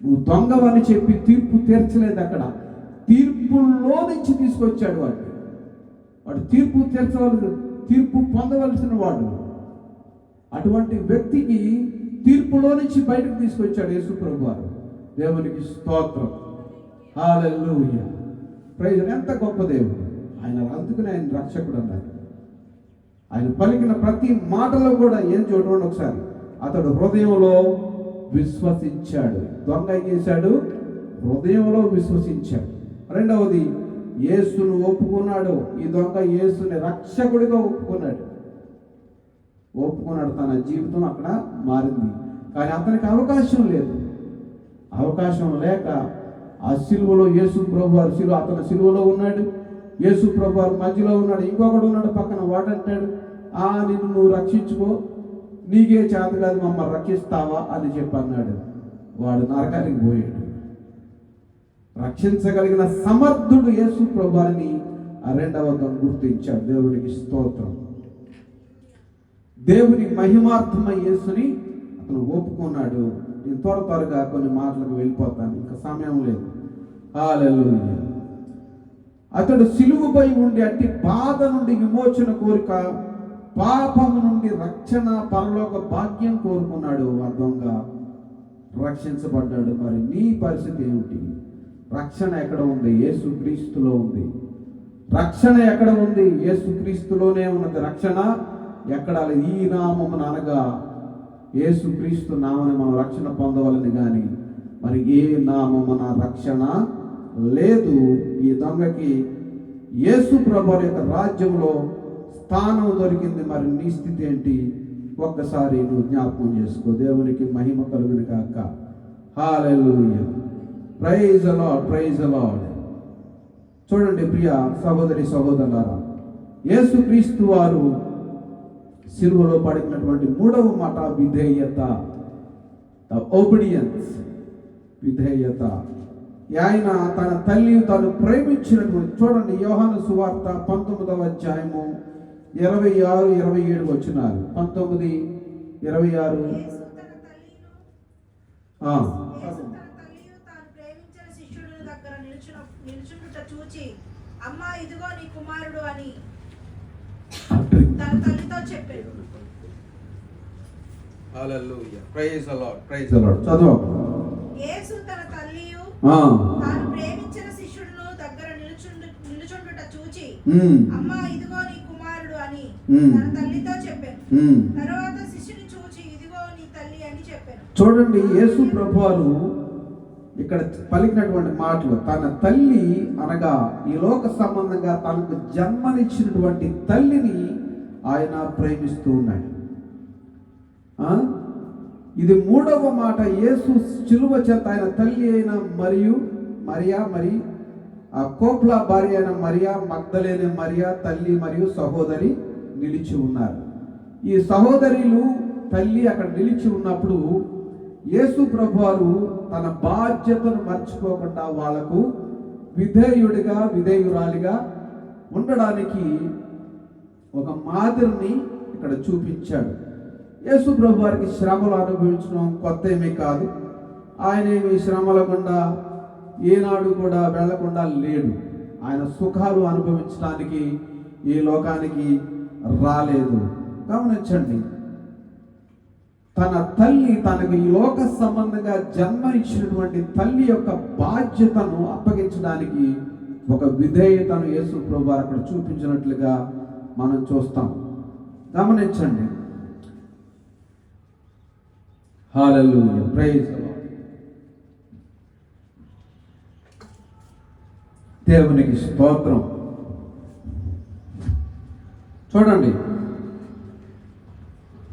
నువ్వు దొంగవని చెప్పి తీర్పు తీర్చలేదు అక్కడ. తీర్పులో నుంచి తీసుకొచ్చాడు వాడు తీర్పు తీర్చవలసిన, తీర్పు పొందవలసిన వాడు. అటువంటి వ్యక్తికి తీర్పులో నుంచి బయటకు తీసుకొచ్చాడు యేసు ప్రభువారు. దేవునికి స్తోత్రం. హల్లెలూయా. ప్రైజ్. ఎంత గొప్ప దేవుడు ఆయన. అందుకనే ఆయన రక్షకుడు అన్నారు. ఆయన పలికిన ప్రతి మాటలో కూడా ఏం చూడండి ఒకసారి, అతడు హృదయంలో విశ్వసించాడు. దొంగ ఏం చేశాడు? హృదయంలో విశ్వసించాడు. రెండవది, యేసును ఒప్పుకున్నాడు. ఈ దొంగ యేసుని రక్షకుడిగా ఒప్పుకున్నాడు. తన జీవితం అక్కడ మారింది. కానీ అతనికి అవకాశం లేదు. అవకాశం లేక ఆ సిలువలో యేసు ప్రభువారు అతను సిలువలో ఉన్నాడు. యేసు ప్రభువారు మధ్యలో ఉన్నాడు. ఇంకొకడు ఉన్నాడు పక్కన. వాడంటాడు, నిన్ను నువ్వు రక్షించుకో, నీకే చేత కాదు, మమ్మల్ని రక్షిస్తావా అని చెప్పి అన్నాడు. వాడు నరకానికి పోయాడు. రక్షించగలిగిన సమర్థుడు యేసు ప్రభువారిని ఆ రెండవ గుర్తించాడు. దేవునికి స్తోత్రం. దేవుని మహిమార్థమై యేసుని అతను ఒప్పుకున్నాడు. నేను త్వరగా కొన్ని మాటలకు వెళ్ళిపోతాను, ఇంకా సమయం లేదు. హల్లెలూయా. అతడు సిలువపై ఉండి అట్టి బాధ నుండి విమోచన కోరిక, పాపము నుండి రక్షణ, పరలోక భాగ్యం కోరుకున్నాడు. ఆ దొంగ రక్షించబడ్డాడు. మరి నీ పరిస్థితి ఏమిటి? రక్షణ ఎక్కడ ఉంది? యేసుక్రీస్తులో ఉంది. రక్షణ ఎక్కడ ఉంది? యేసుక్రీస్తులోనే ఉన్నది రక్షణ. ఎక్కడ? ఈ నామమున అనగా యేసుక్రీస్తు నామని మనం రక్షణ పొందవాలని కానీ మరి ఏ నామమున రక్షణ లేదు. ఈ దొంగకి యేసు ప్రభువు యొక్క రాజ్యంలో స్థానం దొరికింది. మరి నీ స్థితి ఏంటి? ఒక్కసారి నువ్వు జ్ఞాపకం చేసుకో. దేవునికి మహిమ కలుగును కాక. Hallelujah. Praise the lord, praise the lord. చూడండి ప్రియ సహోదరి సహోదరులారా, యేసుక్రీస్తు వారు సిలువలో పడినటువంటి మూడవ మాట విధేయత, ఒబీడియన్స్, విధేయత. ఆయన తన తల్లి తాను ప్రేమించినటువంటి, చూడండి యోహాను సువార్త 19వ అధ్యాయము 26, 27 వచనాలు. 19, 26. యేసు తన తల్లియు తాను ప్రేమించిన శిష్యుడి దగ్గర నిలుచుండుట చూచి, అమ్మా ఇదిగో నీ కుమారుడు అని తన తల్లితో చెప్పాడు. Hallelujah. Praise the lord, praise the lord. చదువు. యేసు తన తల్లియు తాను ప్రేమించిన శిష్యుడు దగ్గర నిలుచుండుట చూచి, అమ్మా ఇదిగో నీ కుమారుడు అని తన తల్లితో చెప్పాను. తర్వాత శిష్యుని చూచి, ఇదిగో నీ తల్లి అని చెప్పాను. చూడండి, యేసు ప్రభువారు ఇక్కడ పలికినటువంటి మాటలు, తన తల్లి అనగా ఈ లోక సంబంధంగా తనకు జన్మనిచ్చినటువంటి తల్లిని ఆయన ప్రేమిస్తూ ఉన్నాడు. ఇది మూడవ మాట. యేసు సిలువ చేత ఆయన తల్లి అయిన మరియా, మరి ఆ కోప్లా భార్య అయిన మరియా, మగ్దలేని మరియా తల్లి మరియు సహోదరి నిలిచి ఉన్నారు. ఈ సహోదరులు తల్లి అక్కడ నిలిచి ఉన్నప్పుడు యేసు ప్రభువారు తన బాధ్యతను మర్చిపోకుండా వాళ్లకు విధేయురాలిగా ఉండడానికి ఒక మాదిరిని ఇక్కడ చూపించాడు. యేసు ప్రభువారికి శ్రమలు అనుభవించడం కొత్త ఏమీ కాదు. ఆయన ఏమి శ్రమల గుండా ఏనాడు కూడా వెళ్లకుండా లేడు. ఆయన సుఖాలు అనుభవించడానికి ఈ లోకానికి రాలేదు. గమనించండి, తన తల్లి తనకు ఈ లోక సంబంధంగా జన్మ ఇచ్చినటువంటి తల్లి యొక్క బాధ్యతను అప్పగించడానికి ఒక విధేయతను యేసు ప్రభువారు అక్కడ చూపించినట్లుగా మనం చూస్తాం. గమనించండి. హల్లెలూయా. Praise the lord. దేవునికి స్తోత్రం. చూడండి,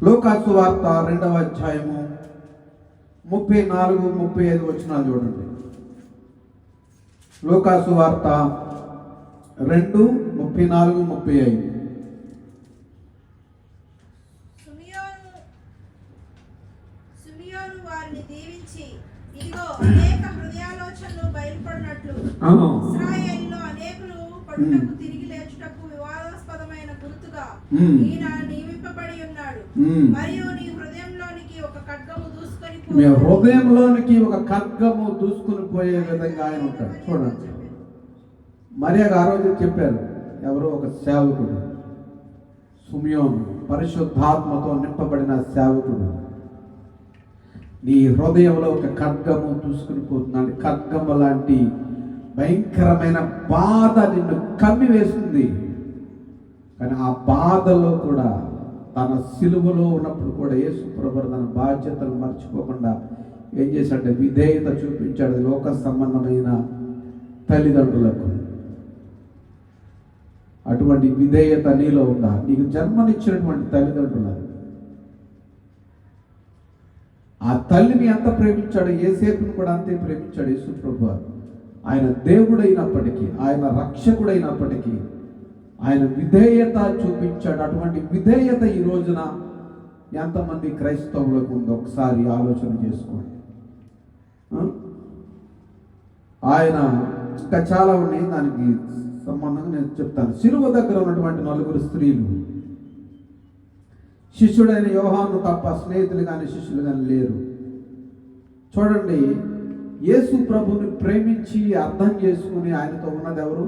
లూకాసు వార్త 2వ అధ్యాయము 34, 35 వచనాలు చూడండి. లూకాసు వార్త 2, 34, 35. సిమియోను వారిని దీవించి, ఇదిగో అనేక హృదయాలోచనలు బయలుపడినట్లు ఇశ్రాయేలులో అనేకులు పట్టుటకు తిరిగి లేచుటకు వివాదాస్పదమైన గుర్తుగా ఈయన నియమింపబడి ఉన్నాడు. మరియు నీ హృదయంలోనికి ఒక ఖడ్గము దూసుకొని పోయే విధంగా ఆయన ఉంటాడు. చూడండి, మరియా ఆ రోజు చెప్పారు, ఎవరో ఒక సేవకుడు సుమియోను పరిశుద్ధాత్మతో నింపబడిన సేవకుడు నీ హృదయంలో ఒక ఖడ్గము దూసుకుని పోతున్నాడు. ఖడ్గము లాంటి భయంకరమైన బాధ నిన్ను కమ్మివేస్తుంది. కానీ ఆ బాధలో కూడా తన సిలువలో ఉన్నప్పుడు కూడా యేసు ప్రభువు తన బాధ్యతలు మర్చిపోకుండా ఏం చేశాడంటే విధేయత చూపించాడు లోక సంబంధమైన తల్లిదండ్రులకు. అటువంటి విధేయత నీలో ఉందా? నీకు జన్మనిచ్చినటువంటి తల్లిదండ్రులు, ఆ తల్లిని ఎంత ప్రేమించాడు, యేసేపుని కూడా అంతే ప్రేమించాడు యేసు ప్రభువు. ఆయన దేవుడైనప్పటికీ, ఆయన రక్షకుడైనప్పటికీ ఆయన విధేయత చూపించాడు. అటువంటి విధేయత ఈ రోజున ఎంతమంది క్రైస్తవులకు ఉందో ఒకసారి ఆలోచన చేసుకోండి. ఆయన ఇంకా చాలా ఉన్నాయి, దానికి సంబంధంగా నేను చెప్తాను. సిలువ దగ్గర ఉన్నటువంటి 4 స్త్రీలు, శిష్యుడైన యోహాను తప్ప స్నేహితులు కానీ శిష్యులు కానీ లేరు. చూడండి, యేసు ప్రభుని ప్రేమించి అర్థం చేసుకుని ఆయనతో ఉన్నది ఎవరు?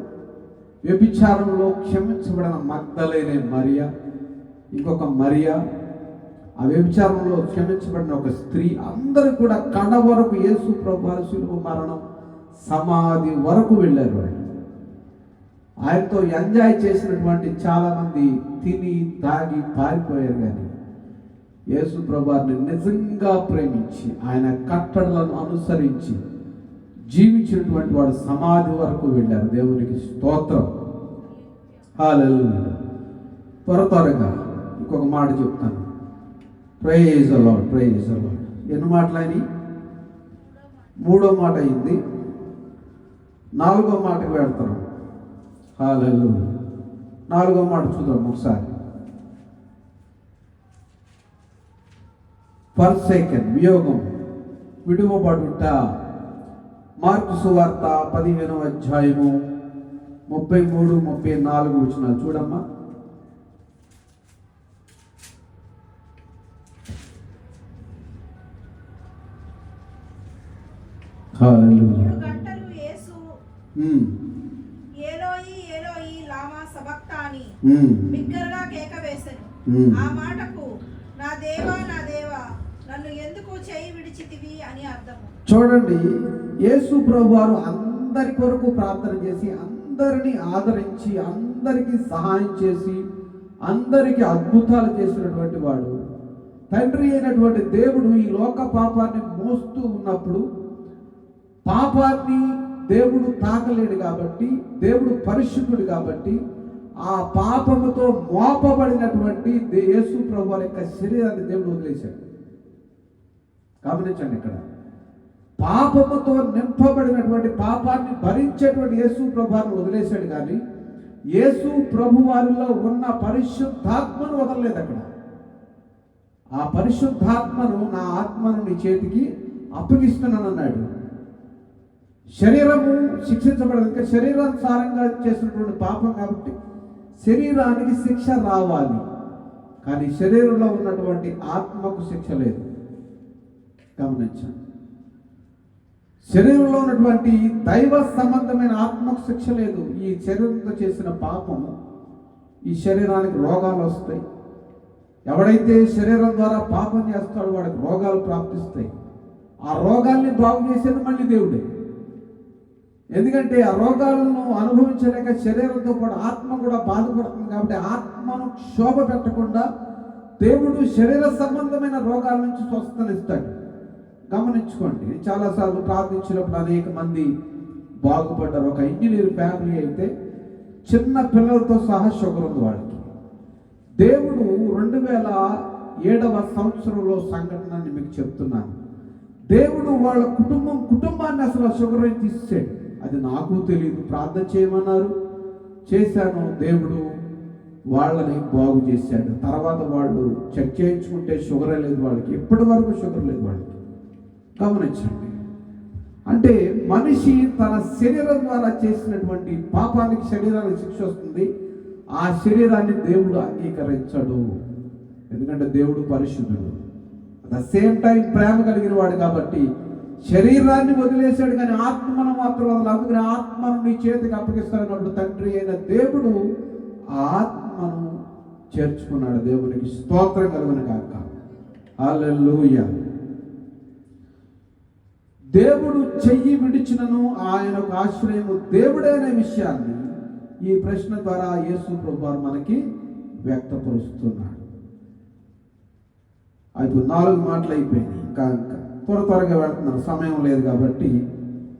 వ్యభిచారంలో క్షమించబడిన మగ్దలేనే మరియా, ఇంకొక మరియా, ఆ వ్యభిచారంలో క్షమించబడిన ఒక స్త్రీ. అందరూ కూడా కడ వరకు యేసు ప్రభు శిలువ మరణం సమాధి వరకు వెళ్ళారు. ఆయనతో ఎంజాయ్ చేసినటువంటి చాలామంది తిని తాగి పారిపోయారు. కానీ యేసు ప్రభువుని నిజంగా ప్రేమించి ఆయన కట్టడలను అనుసరించి జీవించినటువంటి వాడు సమాధి వరకు వెళ్ళారు. దేవునికి స్తోత్రం. హల్లెలూయా. త్వరగా ఇంకొక మాట చెప్తాను. Praise the lord, praise the lord. ఎన్ని మాటలని? 3వ మాట అయింది. 4వ మాటకు వెళ్తాను. హల్లెలూయా. 4వ మాట చూద్దాం ఒకసారి. ఫర్సేకెన్, వియోగం, విడువబడుట. మార్కు సువార్త 15వ అధ్యాయము 33, 34 వచనాలు చూడమ్మా. హల్లెలూయా. 3 గంటలు యేసు ఏలోయి ఏలోయి లామా సబక్తాని బిగ్గరగా కేక వేసెను. ఆ మాటకు నా దేవా నా దేవా నన్ను ఎందుకు చేయి విడిచితివి అని అర్థము. చూడండి, యేసు ప్రభువారు అందరి కొరకు ప్రార్థన చేసి అందరినీ ఆదరించి అందరికీ సహాయం చేసి అందరికీ అద్భుతాలు చేసినటువంటి వాడు. తండ్రి అయినటువంటి దేవుడు ఈ లోక పాపాన్ని మోస్తూ ఉన్నప్పుడు పాపాన్ని దేవుడు తాకలేడు కాబట్టి, దేవుడు పరిశుద్ధుడు కాబట్టి ఆ పాపముతో మోపబడినటువంటి యేసు ప్రభువారి యొక్క శరీరాన్ని దేవుడు వదిలేశాడు. గమనించండి, ఇక్కడ పాపముతో నింపబడినటువంటి పాపాన్ని భరించేటువంటి యేసు ప్రభువారిని వదిలేశాడు. కానీ యేసు ప్రభువారిలో ఉన్న పరిశుద్ధాత్మను వదలలేదు. అక్కడ ఆ పరిశుద్ధాత్మను, నా ఆత్మను నీ చేతికి అప్పగిస్తున్నాను అన్నాడు. శరీరము శిక్షించబడదు, శరీరానుసారంగా చేసినటువంటి పాపం కాబట్టి శరీరానికి శిక్ష రావాలి. కానీ శరీరంలో ఉన్నటువంటి ఆత్మకు శిక్ష లేదు. గమనించండి, శరీరంలో ఉన్నటువంటి దైవ సంబంధమైన ఆత్మకు శిక్ష లేదు. ఈ శరీరంతో చేసిన పాపము ఈ శరీరానికి రోగాలు వస్తాయి. ఎవడైతే శరీరం ద్వారా పాపం చేస్తాడో వాడికి రోగాలు ప్రాప్తిస్తాయి. ఆ రోగాల్ని బాగు చేసేది మళ్ళీ దేవుడే. ఎందుకంటే ఆ రోగాలను అనుభవించలేక శరీరంతో పాటు ఆత్మ కూడా బాధపడుతుంది. కాబట్టి ఆత్మను క్షోభ పెట్టకుండా దేవుడు శరీర సంబంధమైన రోగాల నుంచి స్వస్థనిస్తాడు. గమనించుకోండి, చాలాసార్లు ప్రార్థించినప్పుడు అనేక మంది బాగుపడ్డారు. ఒక ఇంజనీర్ ఫ్యామిలీ అయితే చిన్న పిల్లలతో సహా షుగర్ ఉంది వాడికి. దేవుడు 2007వ సంవత్సరంలో సంఘటనని మీకు చెప్తున్నాను. దేవుడు వాళ్ళ కుటుంబాన్ని అసలు షుగర్ తీసేసాడు. అది నాకు తెలియదు, ప్రార్థన చేయమన్నారు, చేశాను. దేవుడు వాళ్ళని బాగు చేశాడు. తర్వాత వాళ్ళు చెక్ చేయించుకుంటే షుగర్ లేదు వాళ్ళకి, ఎప్పటి వరకు షుగర్ లేదు వాళ్ళకి. గమనించండి, అంటే మనిషి తన శరీరం ద్వారా చేసినటువంటి పాపానికి శరీరానికి శిక్ష వస్తుంది. ఆ శరీరాన్ని దేవుడు అంగీకరించడు, ఎందుకంటే దేవుడు పరిశుద్ధుడు. అట్ ద సేమ్ టైం ప్రేమ కలిగిన వాడు కాబట్టి శరీరాన్ని వదిలేశాడు, కానీ ఆత్మను మాత్రం వదలదు. అందుకని ఆత్మను నీ చేతికి అప్పగిస్తానన్నప్పుడు తండ్రి అయిన దేవుడు ఆ ఆత్మను చేర్చుకున్నాడు. దేవునికి స్తోత్రం కలుగును గాక. హల్లెలూయా. దేవుడు చెయ్యి విడిచినను ఆయనకు ఆశ్రయము దేవుడే అనే విషయాన్ని ఈ ప్రశ్న ద్వారా యేసు ప్రభువారు మనకి వ్యక్తపరుస్తున్నాడు. ఇప్పుడు 4 మాటలు అయిపోయినాయి. ఇంకా త్వరగా వెళ్తున్నాను, సమయం లేదు కాబట్టి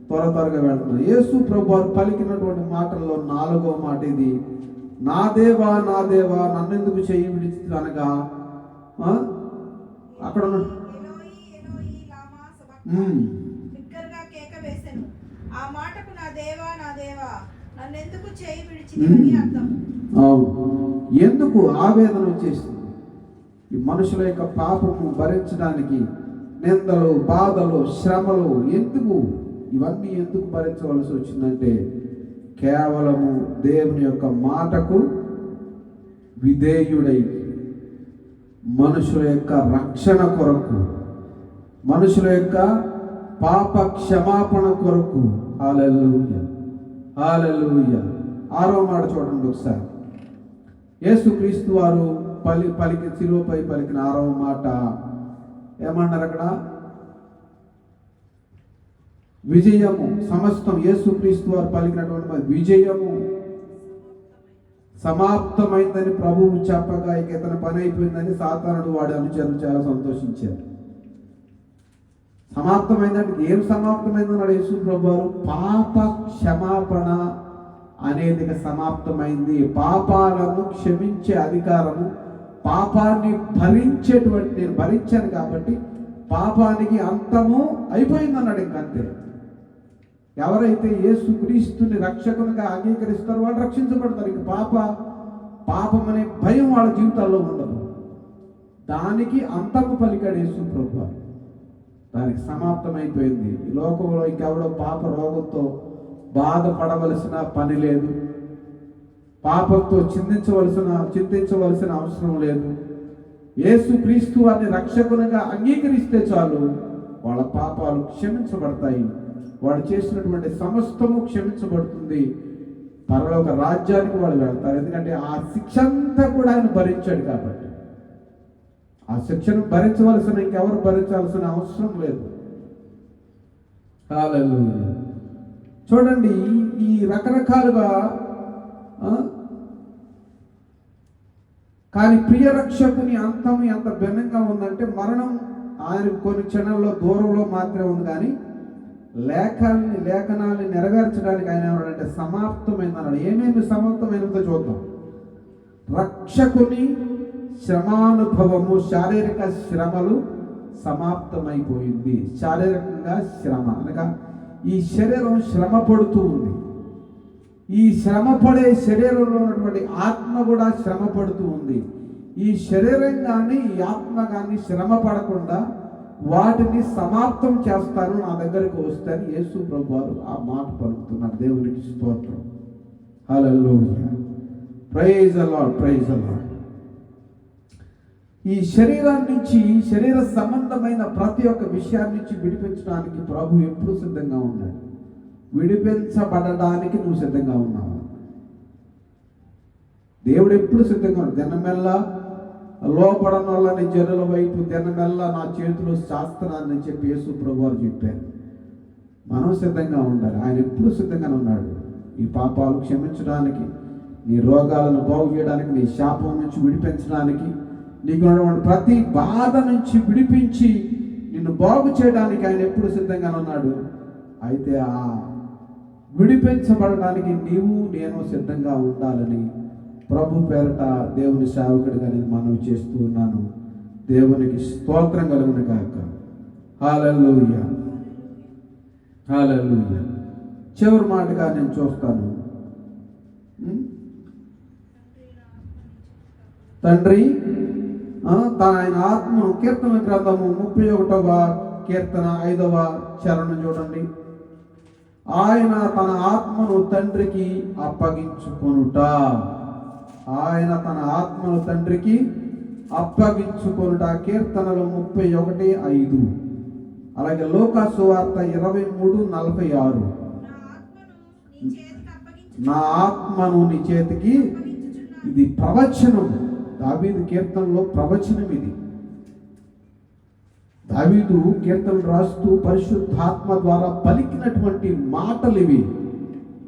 త్వరగా వెళ్తున్నాను. యేసు ప్రభువారు పలికినటువంటి మాటల్లో 4వ మాట ఇది, నా దేవా నా దేవా నన్నెందుకు చెయ్యి విడిచి అనగా అక్కడ ఎలోయి ఎలోయి లామా సబక్తాని బిగ్గరగా కేక వేసెను. ఆ మాటకు నా దేవా నన్నెందుకు చేయి విడిచితివని అర్థం. ఎందుకు ఆవేదన వచ్చేసింది? ఈ మనుషుల యొక్క పాపము భరించడానికి నిందలు, బాధలు, శ్రమలు ఇవన్నీ ఎందుకు భరించవలసి వచ్చిందంటే కేవలము దేవుని యొక్క మాటకు విధేయుడై మనుషుల యొక్క రక్షణ కొరకు, మనుషుల యొక్క పాప క్షమాపణ కొరకు. హల్లెలూయా హల్లెలూయా. 6వ మాట చూడండి ఒకసారి. యేసుక్రీస్తు వారు పలికి శిలువపై పలికిన 6వ మాట ఏమన్నారు అక్కడ? విజయము సమస్తం. యేసుక్రీస్తు వారు పలికినటువంటి విజయము సమాప్తమైందని ప్రభువు చెప్పగా ఇక ఇతని పని అయిపోయిందని సాతానుడు వాడి అనుచరులు చాలా సంతోషించారు. సమాప్తమైందంటే ఏం సమాప్తమైందన్నాడు యేసు ప్రభువారు? పాప క్షమాపణ అనేది సమాప్తమైంది. పాపాలను క్షమించే అధికారము, పాపాన్ని భరించేటువంటి నేను భరించాను కాబట్టి పాపానికి అంతము అయిపోయిందన్నాడు. ఇంకంతే. ఎవరైతే యేసుక్రీస్తుని రక్షకునిగా అంగీకరిస్తారో వాళ్ళు రక్షించబడతారు. ఇంక పాపం అనే భయం వాళ్ళ జీవితాల్లో ఉండదు. దానికి అంతము పలికాడు యేసు ప్రభువారు. దానికి సమాప్తమైపోయింది. ఈ లోకంలో ఇంకెవడో పాప రోగంతో బాధపడవలసిన పని లేదు, పాపంతో చింతించవలసిన అవసరం లేదు. యేసుక్రీస్తు వారిని రక్షకునిగా అంగీకరిస్తే చాలు వాళ్ళ పాపాలు క్షమించబడతాయి. వాడు చేసినటువంటి సమస్తము క్షమించబడుతుంది. పరలోక రాజ్యానికి వాళ్ళు వెళ్తారు. ఎందుకంటే ఆ శిక్ష అంతా కూడా ఆయన భరించాడు కాబట్టి. ఆ శిక్షను ఇంకెవరు భరించాల్సిన అవసరం లేదు. హల్లెలూయా. చూడండి, ఈ రకరకాలుగా కానీ ప్రియ రక్షకుని అంతం ఎంత భిన్నంగా ఉందంటే, మరణం ఆయన కొన్ని క్షణాల్లో దూరంలో మాత్రమే ఉంది, కానీ లేఖనాన్ని నెరవేర్చడానికి ఆయన ఏమన్నాడంటే సమాప్తమైందన్నాడు. ఏమేమి సమాప్తమైనదో చూద్దాం. రక్షకుని శ్రమానుభవము, శారీరక శ్రమలు సమాప్తమైపోయింది. శారీరకంగా శ్రమ అనగా ఈ శరీరం శ్రమ పడుతూ ఉంది. ఈ శ్రమ పడే శరీరంలో ఉన్నటువంటి ఆత్మ కూడా శ్రమ పడుతూ ఉంది. ఈ శరీరం కానీ ఈ ఆత్మ కానీ శ్రమ పడకుండా వాటిని సమాప్తం చేస్తారు, నా దగ్గరికి వస్తారని యేసు ప్రభువారు ఆ మాట పలుకుతున్నారు. దేవునికి స్తోత్రం. Hallelujah. Praise the lord, praise the lord. ఈ శరీరం నుంచి, శరీర సంబంధమైన ప్రతి ఒక్క విషయాన్ని నుంచి విడిపించడానికి ప్రభు ఎప్పుడు సిద్ధంగా ఉన్నాడు. విడిపించబడడానికి నువ్వు సిద్ధంగా ఉన్నావు. దేవుడు ఎప్పుడు సిద్ధంగా ఉన్నాడు. దినమెల్లా లోపడన వాళ్ళని జనుల వైపు దినమెల్లా నా చేతిలో శాస్త్రాన్ని చెప్పి యేసు ప్రభువారు చెప్పారు. మనం సిద్ధంగా ఉండాలి. ఆయన ఎప్పుడు సిద్ధంగానే ఉన్నాడు. ఈ పాపాలు క్షమించడానికి, నీ రోగాలను బాగు చేయడానికి, నీ శాపం నుంచి విడిపించడానికి, నీకు ఉన్నటువంటి ప్రతి బాధ నుంచి విడిపించి నిన్ను బాగు చేయడానికి ఆయన ఎప్పుడు సిద్ధంగానే ఉన్నాడు. అయితే ఆ విడిపించబడడానికి నీవు నేను సిద్ధంగా ఉండాలని ప్రభు పేరట దేవుని సేవకుడిగా నేను మనవి చేస్తూ ఉన్నాను. దేవునికి స్తోత్రం కలుగును గాక. హల్లెలూయా హల్లెలూయా. చివరి మాటగా నేను చూస్తాను. తండ్రి ఆయన ఆత్మను, కీర్తన గ్రంథము 31వ కీర్తన 5వ చరణం చూడండి. ఆయన తన ఆత్మను తండ్రికి అప్పగించుకొనుట. ఆయన తన ఆత్మను తండ్రికి అప్పగించుకొనుట. కీర్తనలు 31:5. అలాగే లూకా సువార్త 23:46. నా ఆత్మను నీ చేతికి, ఇది ప్రవచనం. దావీదు కీర్తనలో ప్రవచనం ఇది. దావీదు కీర్తనలు రాస్తూ పరిశుద్ధాత్మ ద్వారా పలికినటువంటి మాటలు ఇవి.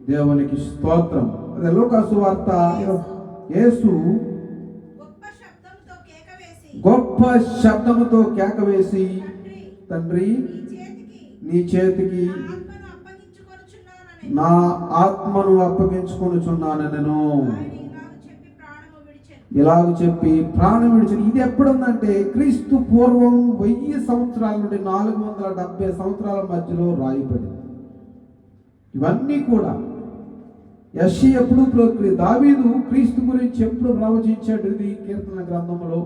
దేవునికి స్తోత్రం. అదే లోకాసు వార్త యేసు గొప్ప శబ్దముతో కేక వేసి, తండ్రి నీ చేతికి నా ఆత్మను అప్పగించుకొనుచున్నాను నేను ఇలాగ చెప్పి ప్రాణం విడిచిన. ఇది ఎప్పుడుందంటే క్రీస్తు పూర్వం 1000 సంవత్సరాల నుండి 470 సంవత్సరాల మధ్యలో రాయబడింది. ఇవన్నీ కూడా యెషయా ఎప్పుడు దావీదు క్రీస్తు గురించి ఎప్పుడు ప్రవచించాడు ఇది కీర్తన గ్రంథంలో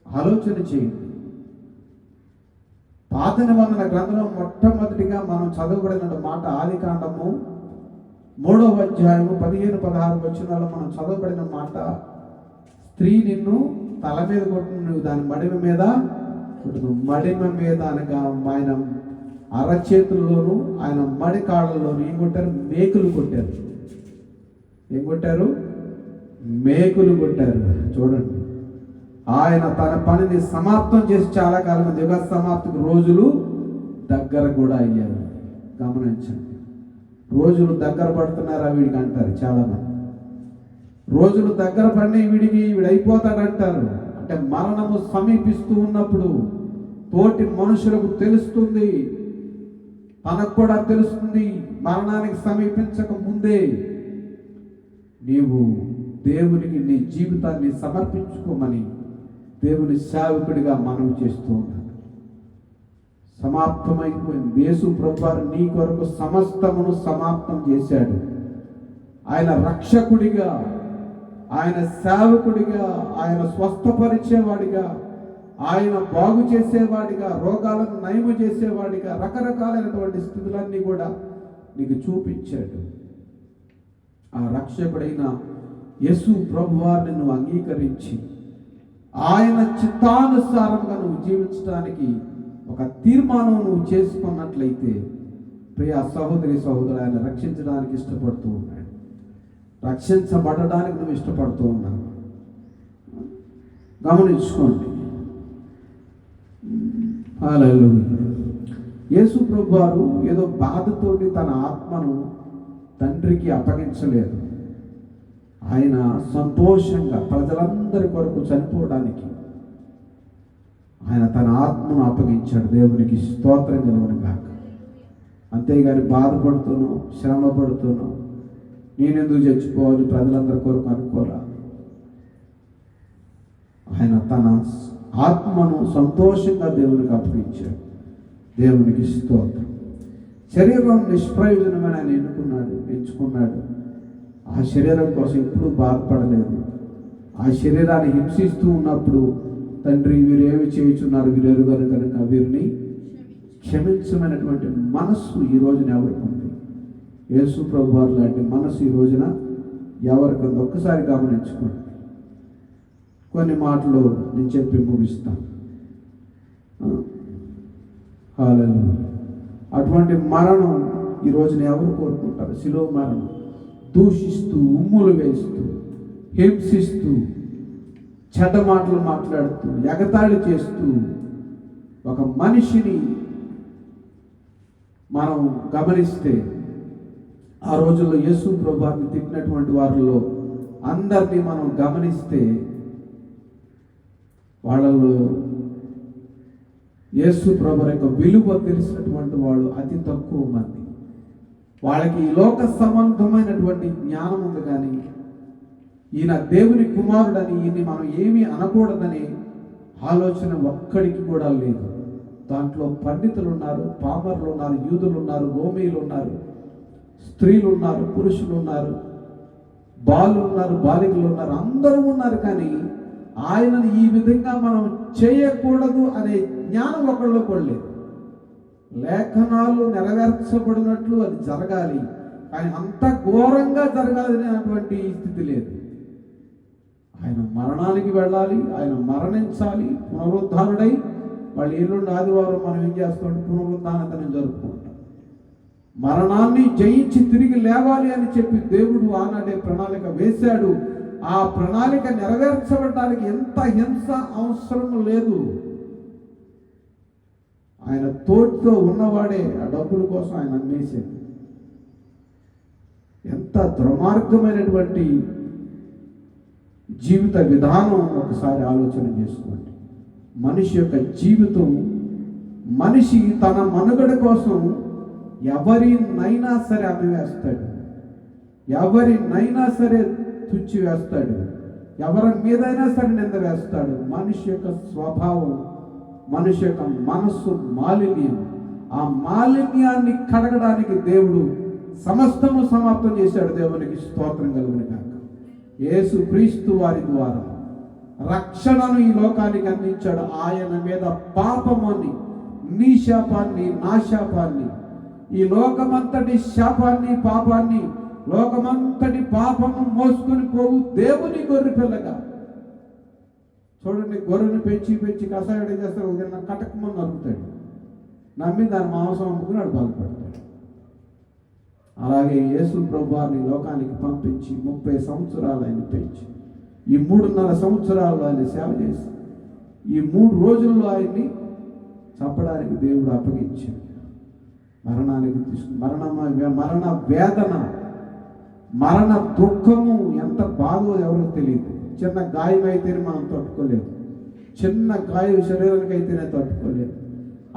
ఆలోచన చేయండి. పాత నిబంధన గ్రంథంలో మొట్టమొదటిగా మనం చదవబడిన మాట ఆదికాండము 3వ అధ్యాయము 15-16 వచనాల్లో మనం చదవబడిన మాట, స్త్రీ నిన్ను తల మీద కొట్టు, నువ్వు దాని మడిమ మీద కొట్టు. మడిమ మీద అనగా ఆయన అరచేతుల్లోనూ ఆయన మడి కాళ్ళలోనూ ఏం కొట్టారు? మేకులు కొట్టారు. ఏం కొట్టారు? మేకులు కొట్టారు. చూడండి, ఆయన తన పనిని సమాప్తం చేసి చాలా కాలం యుగ సమాప్తికి రోజులు దగ్గర కూడా అయ్యారు. గమనించండి, రోజులు దగ్గర పడుతున్నారా వీడికి అంటారు చాలామంది. రోజులు దగ్గర పడిన వీడికి వీడైపోతాడంటారు. అంటే మరణము సమీపిస్తూ ఉన్నప్పుడు తోటి మనుషులకు తెలుస్తుంది, తనకు కూడా తెలుస్తుంది. మరణానికి సమీపించక ముందే నీవు దేవునికి నీ జీవితాన్ని సమర్పించుకోమని దేవుని సేవకుడిగా మనవి చేస్తూ ఉన్నాడు. సమాప్తమైపోయింది. యేసు ప్రభువారు నీ కొరకు సమస్తమును సమాప్తం చేశాడు. ఆయన రక్షకుడిగా, ఆయన సేవకుడిగా, ఆయన స్వస్థపరిచేవాడిగా, ఆయన బాగు చేసేవాడిగా, రోగాలను నయము చేసేవాడిగా, రకరకాలైనటువంటి స్థితులన్నీ కూడా నీకు చూపించాడు. ఆ రక్షకుడైన యేసు ప్రభువారిని నువ్వు అంగీకరించి ఆయన చిత్తానుసారంగా నువ్వు జీవించడానికి ఒక తీర్మానం నువ్వు చేసుకున్నట్లయితే, ప్రియ సహోదరి సహోదరు, ఆయన రక్షించడానికి ఇష్టపడుతూ ఉన్నాడు. రక్షించబడడానికి నువ్వు ఇష్టపడుతూ ఉన్నావు. గమనించుకోండి. హల్లెలూయా. యేసు ప్రభువారు ఏదో బాధతోటి తన ఆత్మను తండ్రికి అప్పగించలేదు. ఆయన సంతోషంగా ప్రజలందరి కొరకు చనిపోవడానికి ఆయన తన ఆత్మను అప్పగించాడు. దేవునికి స్తోత్రం కలుగును గాక. అంతేగాని బాధపడుతూనో శ్రమ పడుతూనో నేనెందుకు చచ్చిపోవాలి ప్రజలందరి కొరకు అనుకోరా. ఆయన తన ఆత్మను సంతోషంగా దేవునికి అప్పగించాడు. దేవునికి స్తోత్రం. శరీరం నిష్ప్రయోజనమైన ఆయన ఎంచుకున్నాడు. ఆ శరీరం కోసం ఎప్పుడూ బాధపడలేదు. ఆ శరీరాన్ని హింసిస్తూ ఉన్నప్పుడు తండ్రి వీరేమి చేయుచున్నారు వీరెరుగరు కనుక వీరిని క్షమించమైనటువంటి మనస్సు ఈ రోజున ఎవరికి ఉంది? యేసు ప్రభువారు లాంటి మనస్సు ఈ రోజున ఎవరికి ఉంది? ఒక్కసారి గమనించుకోండి. కొన్ని మాటలు నేను చెప్పి ముగిస్తాను. హల్లెలూయా. అటువంటి మరణం ఈ రోజున ఎవరు కోరుకుంటారు? శిలువ మరణం. దూషిస్తూ, ఉమ్ములు వేస్తూ, హింసిస్తూ, చెడ్డ మాటలు మాట్లాడుతూ, ఎగతాళి చేస్తూ ఒక మనిషిని మనం గమనిస్తే, ఆ రోజుల్లో యేసు ప్రభువుని తిట్టినటువంటి వారిలో అందరినీ మనం గమనిస్తే వాళ్ళలో యేసు ప్రభువు యొక్క విలువ తెలిసినటువంటి వాళ్ళు అతి తక్కువ మంది. వాళ్ళకి ఈ లోక సంబంధమైనటువంటి జ్ఞానం ఉంది, కానీ ఈయన దేవుని కుమారుడని ఈయన్ని మనం ఏమీ అనకూడదని ఆలోచన ఒక్కడికి కూడా లేదు. దాంట్లో పండితులు ఉన్నారు, పామరులు ఉన్నారు, యూదులు ఉన్నారు, రోమీలు ఉన్నారు, స్త్రీలు ఉన్నారు, పురుషులు ఉన్నారు, బాలులు ఉన్నారు, బాలికలు ఉన్నారు, అందరూ ఉన్నారు. కానీ ఆయనను ఈ విధంగా మనం చేయకూడదు అనే జ్ఞానం ఒకళ్ళు కూడా లేదు. లేఖనాలు నెరవేర్చబడినట్లు అది జరగాలి, కానీ అంత ఘోరంగా జరగాలి అనేటువంటి స్థితి లేదు. ఆయన మరణానికి వెళ్ళాలి, ఆయన మరణించాలి, పునరుద్ధానుడై వాళ్ళు ఎల్లుండి ఆదివారం మనం ఏం చేస్తాం? పునరుద్ధానతను జరుపుకుంటాం. మరణాన్ని జయించి తిరిగి లేవాలి అని చెప్పి దేవుడు ఆనాడే ప్రణాళిక వేశాడు. ఆ ప్రణాళిక నెరవేర్చబడటానికి ఎంత హింస అవసరం లేదు. ఆయన తోటితో ఉన్నవాడే ఆ డబ్బుల కోసం ఆయన అమ్మేశాడు. ఎంత దుర్మార్గమైనటువంటి జీవిత విధానం ఒకసారి ఆలోచన చేసుకోండి. మనిషి యొక్క జీవితం, మనిషి తన మనుగడ కోసం ఎవరినైనా సరే అమ్మివేస్తాడు, ఎవరినైనా సరే తుచ్చి వేస్తాడు, ఎవరి మీదైనా సరే నింద వేస్తాడు. మనిషి యొక్క స్వభావం, మనిషి యొక్క మనస్సు మాలిన్యం. ఆ మాలిన్యాన్ని కడగడానికి దేవుడు సమస్తము సమాప్తం చేశాడు. దేవునికి స్తోత్రం కలుగును గాక. యేసు క్రీస్తు వారి ద్వారా రక్షణను ఈ లోకానికి అందించాడు. ఆయన మీద పాపముని, నీ శాపాన్ని, నా శాపాన్ని, ఈ లోకమంతటి శాపాన్ని, పాపాన్ని, లోకమంతటి పాపము మోసుకొని పోవు దేవుని గొర్రె పిల్లగా. చూడండి, గొర్రెను పెంచి పెంచి కషాయం చేస్తాడు, ఉదయం కటకమని నరుకుతాడు, నమ్మి దాని మాంసం అమ్ముకుని వాడు బాగుపడతాడు. అలాగే యేసు ప్రభువారిని లోకానికి పంపించి 30 సంవత్సరాలు ఆయన పెంచి, ఈ 3.5 సంవత్సరాలు ఆయన సేవ చేసి, ఈ 3 రోజుల్లో ఆయన్ని చంపడానికి దేవుడు అప్పగించాడు. మరణానికి మరణ వేదన, మరణ దుఃఖము ఎంత బాధో ఎవరికి తెలియదు. చిన్న గాయం అయితేనే మనం తట్టుకోలేదు, చిన్న గాయం శరీరానికి అయితేనే తట్టుకోలేదు.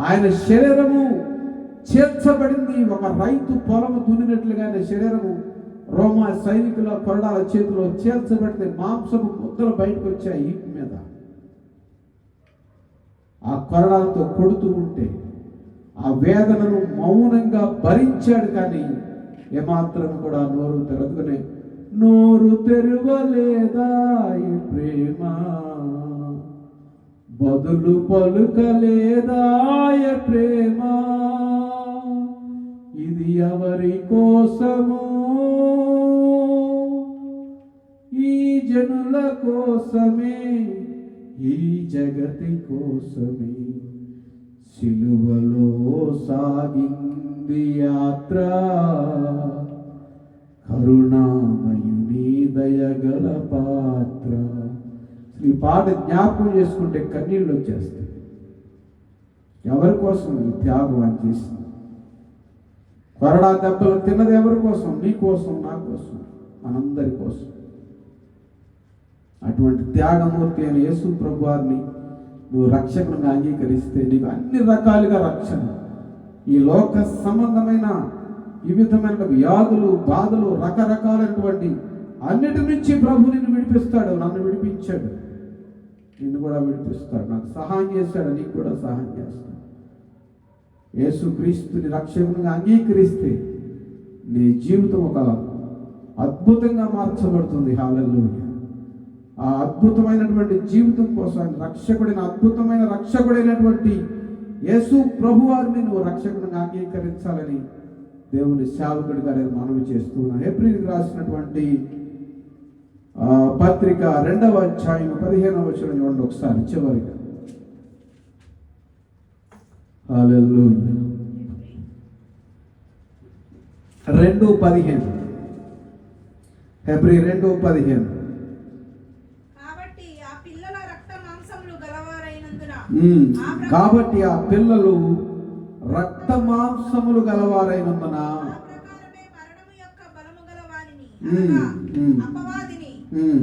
ఆయన శరీరము చేర్చబడింది. ఒక రైతు పొలము దున్నినట్లుగానే శరీరము రోమా సైనికుల కొరడాల చేతిలో చేర్చబడితే మాంసము ముద్దలు బయటకు వచ్చాయి ఈపు మీద. ఆ కొరడాలతో కొడుతూ ఉంటే ఆ వేదనను మౌనంగా భరించాడు. కానీ ఏమాత్రం కూడా నోరు తెరదుకునే నోరు తెరవలేదా ఈ ప్రేమ, బదులు పలుకలేదా ఈ ప్రేమ, ఇది ఎవరి కోసము, ఈ జనుల కోసమే, ఈ జగతి కోసమే సిలువలో సాగింది యాత్ర, కరుణామయుని దయగల పాత్ర. ఈ పాట జ్ఞాపకం చేసుకుంటే కన్నీళ్ళు వచ్చేస్తాయి. ఎవరి కోసం ఈ త్యాగం అని చేసింది? కొరడా దెబ్బలు తిన్నది ఎవరి కోసం? నీ కోసం, నా కోసం, మనందరి కోసం. అటువంటి త్యాగమూర్తి అయిన యేసు ప్రభువారిని నువ్వు రక్షకునిగా అంగీకరిస్తే నీకు అన్ని రకాలుగా రక్షణ. ఈ లోక సంబంధమైన ఈ విధమైన వ్యాధులు, బాధలు, రకరకాలైనటువంటి అన్నిటి నుంచి ప్రభు నిన్ను విడిపిస్తాడు. నన్ను విడిపించాడు, నిన్ను కూడా విడిపిస్తాడు. నాకు సహాయం చేశాడు, నీకు కూడా సహాయం చేస్తాడు. యేసు క్రీస్తుని రక్షకునిగా అంగీకరిస్తే నీ జీవితం ఒక అద్భుతంగా మార్చబడుతుంది. హల్లెలూయా. ఆ అద్భుతమైనటువంటి జీవితం కోసం రక్షకుడైన, అద్భుతమైన రక్షకుడైనటువంటి యేసు ప్రభువారిని నువ్వు రక్షకునిగా అంగీకరించాలని దేవుని సేవకుడిగా నేను మనవి చేస్తున్నాను. ఏప్రిల్కి రాసినటువంటి పత్రిక 2వ అధ్యాయం 15వ వచనం చూడండి ఒకసారి చివరిగా. హల్లెలూయా. 2:15 ఏప్రిల్ 2:15. కాబట్టి ఆ పిల్లలు రక్త మాంసములు గలవారైనందున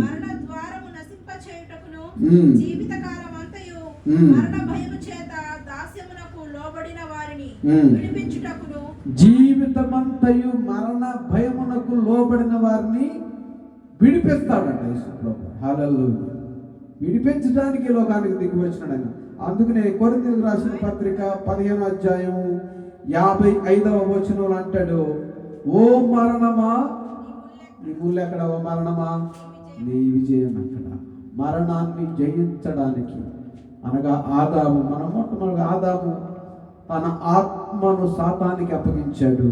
మరణ ద్వారము నశింపచేయుటకును జీవితకాలమంతయు మరణ భయము చేత దాస్యమునకు లోబడిన వారిని విడిపించుటకును, జీవితమంతయు మరణ భయమునకు లోబడిన వారిని విడిపిస్తాడంట యేసు ప్రభువు. హల్లెలూయా. విడిపించడానికి లోకానికి దిగి వచ్చినాడు ఆయన. అందుకనే కొరింథీయులకు రాసిన పత్రిక 15వ అధ్యాయం 55వ వచనంలో అంటాడు, ఓ మరణమా నీ ముళ్ళు ఎక్కడ, ఓ మరణమా నీ విజయం ఎక్కడ. మరణాన్ని జయించడానికి అనగా ఆదాము, మొట్టమొదటి ఆదాము తన ఆత్మను సాతానికి అప్పగించాడు.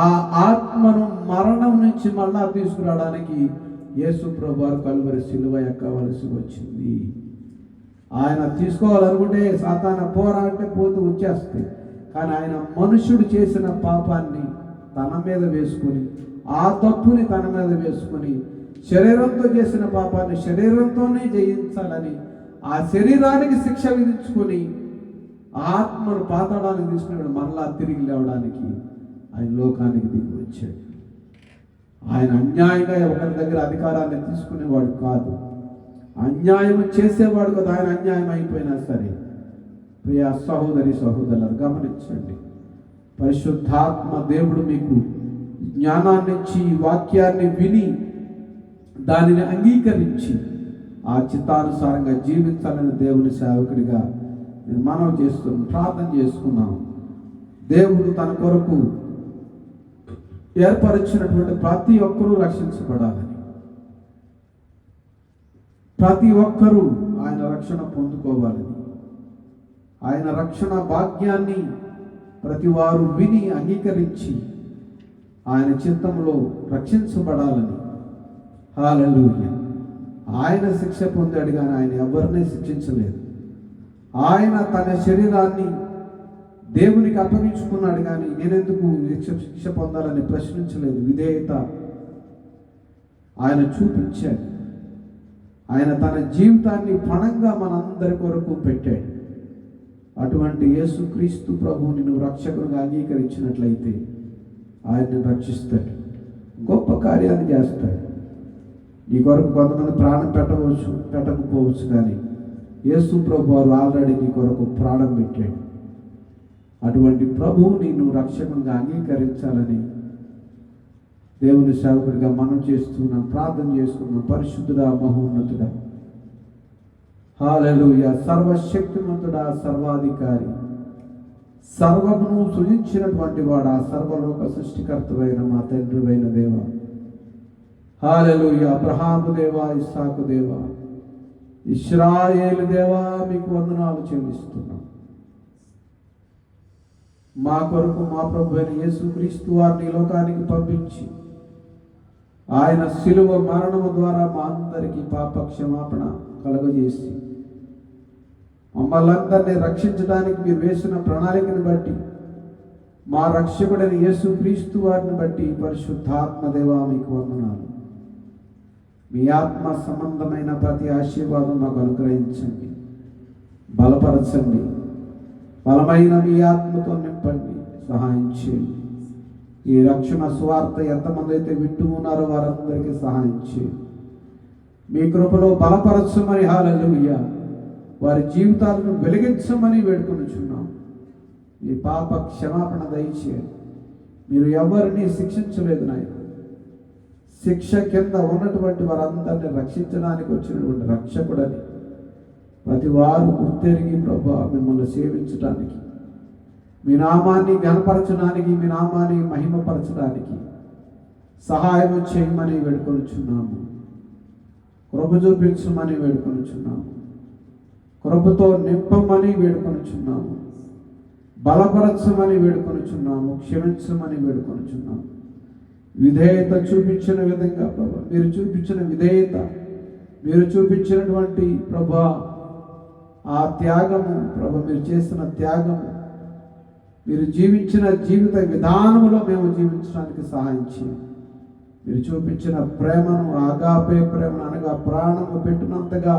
ఆ ఆత్మను మరణం నుంచి మళ్ళా తీసుకురావడానికి యేసు ప్రభువారు కలువరి సిలువ ఎక్కవలసి వచ్చింది. ఆయన తీసుకోవాలనుకుంటే సాతాన పోరా అంటే పోతూ వచ్చేస్తాయి. కానీ ఆయన మనుషుడు చేసిన పాపాన్ని తన మీద వేసుకొని, ఆ తప్పుని తన మీద వేసుకొని శరీరంతో చేసిన పాపాన్ని శరీరంతోనే జయించాలని ఆ శరీరానికి శిక్ష విధించుకొని ఆత్మను పాతాళానికి తీసుకుని మరలా తిరిగి లేవడానికి ఆయన లోకానికి దిగి వచ్చాడు. ఆయన అన్యాయంగా ఒకరి దగ్గర అధికారాన్ని తీసుకునేవాడు కాదు, అన్యాయం చేసేవాడు కదా. ఆయన అన్యాయం అయిపోయినా సరే ప్రియ సహోదరి సహోదరులు గమనించండి, పరిశుద్ధాత్మ దేవుడు మీకు జ్ఞానాన్ని ఇచ్చి వాక్యాన్ని విని దానిని అంగీకరించి ఆ చిత్తానుసారంగా జీవించాలని దేవుని సేవకుడిగా నేను మనవి చేస్తున్నాను, ప్రార్థన చేసుకున్నాను. దేవుడు తన కొరకు ఏర్పరిచినటువంటి ప్రతి ఒక్కరూ రక్షించబడాలని, ప్రతి ఒక్కరూ ఆయన రక్షణ పొందుకోవాలని, ఆయన రక్షణ భాగ్యాన్ని ప్రతి వారు విని అంగీకరించి ఆయన చిత్తంలో రక్షించబడాలని. హల్లెలూయా. ఆయన శిక్ష పొందాడు కానీ ఆయన ఎవరిని శిక్షించలేదు. ఆయన తన శరీరాన్ని దేవునికి అప్పగించుకున్నాడు కానీ నేనెందుకు శిక్ష పొందాలని ప్రశ్నించలేదు. విధేయత ఆయన చూపించాడు. ఆయన తన జీవితాన్ని పణంగా మనందరి కొరకు పెట్టాడు. అటువంటి యేసుక్రీస్తు ప్రభువుని నువ్వు రక్షకుడిగా అంగీకరించినట్లయితే ఆయన్ని రక్షిస్తాడు, గొప్ప కార్యాన్ని చేస్తాడు. నీ కొరకు కొంతమంది ప్రాణం పెట్టవచ్చు, పెట్టకపోవచ్చు, కానీ యేసు ప్రభు వారు ఆల్రెడీ నీ కొరకు ప్రాణం పెట్టాడు. అటువంటి ప్రభువుని నువ్వు రక్షకునిగా అంగీకరించాలని దేవుని సేవకుడిగా మనం చేస్తున్నాం, ప్రార్థన చేసుకున్నాం. పరిశుద్ధుడా, మహోన్నతుడా, హల్లెలూయా, సర్వశక్తిమంతుడా, సర్వాధికారి, సర్వమును సృజించినటువంటి వాడా, సర్వలోక సృష్టికర్తవైన మా తండ్రివైన దేవ, హల్లెలూయా, అబ్రహాము దేవా, ఇస్సాకు దేవా, ఇశ్రాయేలు దేవా, మీకు వందనాలు చెల్లిస్తున్నాం. మా కొరకు మా ప్రభు అయిన యేసుక్రీస్తు వారిని లోకానికి పంపించి ఆయన శిలువ మరణము ద్వారా మా అందరికీ పాప క్షమాపణ కలుగజేసి మమ్మల్ని అందరినీ రక్షించడానికి మీరు వేసిన ప్రణాళికను బట్టి, మా రక్షకుడైన యేసుక్రీస్తు వారిని బట్టి పరిశుద్ధాత్మ దేవా మీకు వందనాలు. మీ ఆత్మ సంబంధమైన ప్రతి ఆశీర్వాదం మాకు అనుగ్రహించండి, బలపరచండి, బలమైన మీ ఆత్మతో నింపండి, సహాయం చేయండి. ఈ రక్షణ స్వార్థ ఎంతమంది అయితే వింటూ ఉన్నారో వారందరికీ సహాయం చేయండి. మీ కృపలో బలపరచమని, హల్లెలూయా, వారి జీవితాలను వెలిగించమని వేడుకొనుచున్నాం. మీ పాప క్షమాపణ దయచేయండి. మీరు ఎవరిని శిక్షించలేదు నాయన. శిక్ష కింద ఉన్నటువంటి వారందరినీ రక్షించడానికి వచ్చినటువంటి రక్షకుడని ప్రతి వారు గుర్తెరిగి ప్రభువా మిమ్మల్ని సేవించడానికి, మీ నామాన్ని ఘనపరచడానికి, మీ నామాన్ని మహిమపరచడానికి సహాయం చేయమని వేడుకొనుచున్నాము. కృప చూపించమని వేడుకొనుచున్నాము. కృపతో నింపమని వేడుకొనుచున్నాము. బలపరచమని వేడుకొనుచున్నాము. క్షమించమని వేడుకొనుచున్నాము. విధేయత చూపించిన విధంగా ప్రభా, మీరు చూపించిన విధేయత, మీరు చూపించినటువంటి ప్రభా ఆ త్యాగము, ప్రభా మీరు చేసిన త్యాగము, మీరు జీవించిన జీవిత విధానములో మేము జీవించడానికి సహాయం చేయండి. మీరు చూపించిన ప్రేమను, ఆగాపే ప్రేమను, అనగా ప్రాణము పెట్టినంతగా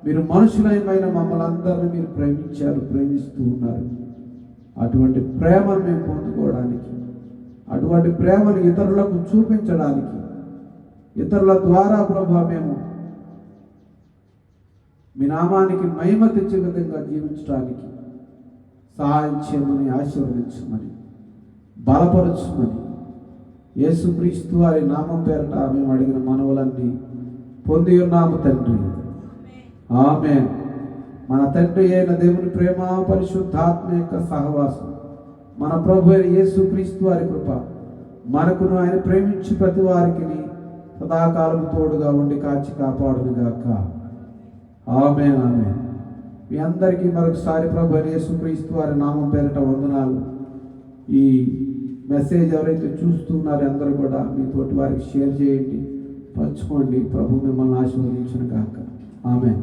మీరు మనుషులైన మమ్మల్ని అందరినీ మీరు ప్రేమించారు, ప్రేమిస్తూ ఉన్నారు. అటువంటి ప్రేమను మేము పొందుకోవడానికి, అటువంటి ప్రేమను ఇతరులకు చూపించడానికి, ఇతరుల ద్వారా ప్రభా మేము మీ నామానికి మహిమ తెచ్చే విధంగా జీవించడానికి సహాయం చేయమని, ఆశీర్వదించమని, బలపరచమని యేసుక్రీస్తు వారి నామం పేరట మేము అడిగిన మనవులన్నీ పొంది ఉన్నాము తండ్రి. ఆమేన్. మన తండ్రి అయిన దేవుని ప్రేమ, పరిశుద్ధాత్మ యొక్క సహవాసం, మన ప్రభు అయిన యేసుక్రీస్తు వారి కృప మనకును ఆయన ప్రేమించి ప్రతి వారికి సదాకాలం తోడుగా ఉండి కాచి కాపాడునుగాక. ఆమేన్, ఆమేన్. మీ అందరికీ మరొకసారి ప్రభు అయిన యేసుక్రీస్తు వారి నామం పేరిట వందనాలు. ఈ మెసేజ్ ఎవరైతే చూస్తున్నారో అందరూ కూడా మీ తోటి వారికి షేర్ చేయండి, పంచుకోండి. ప్రభు మిమ్మల్ని ఆశీర్వదించును గాక. ఆమేన్.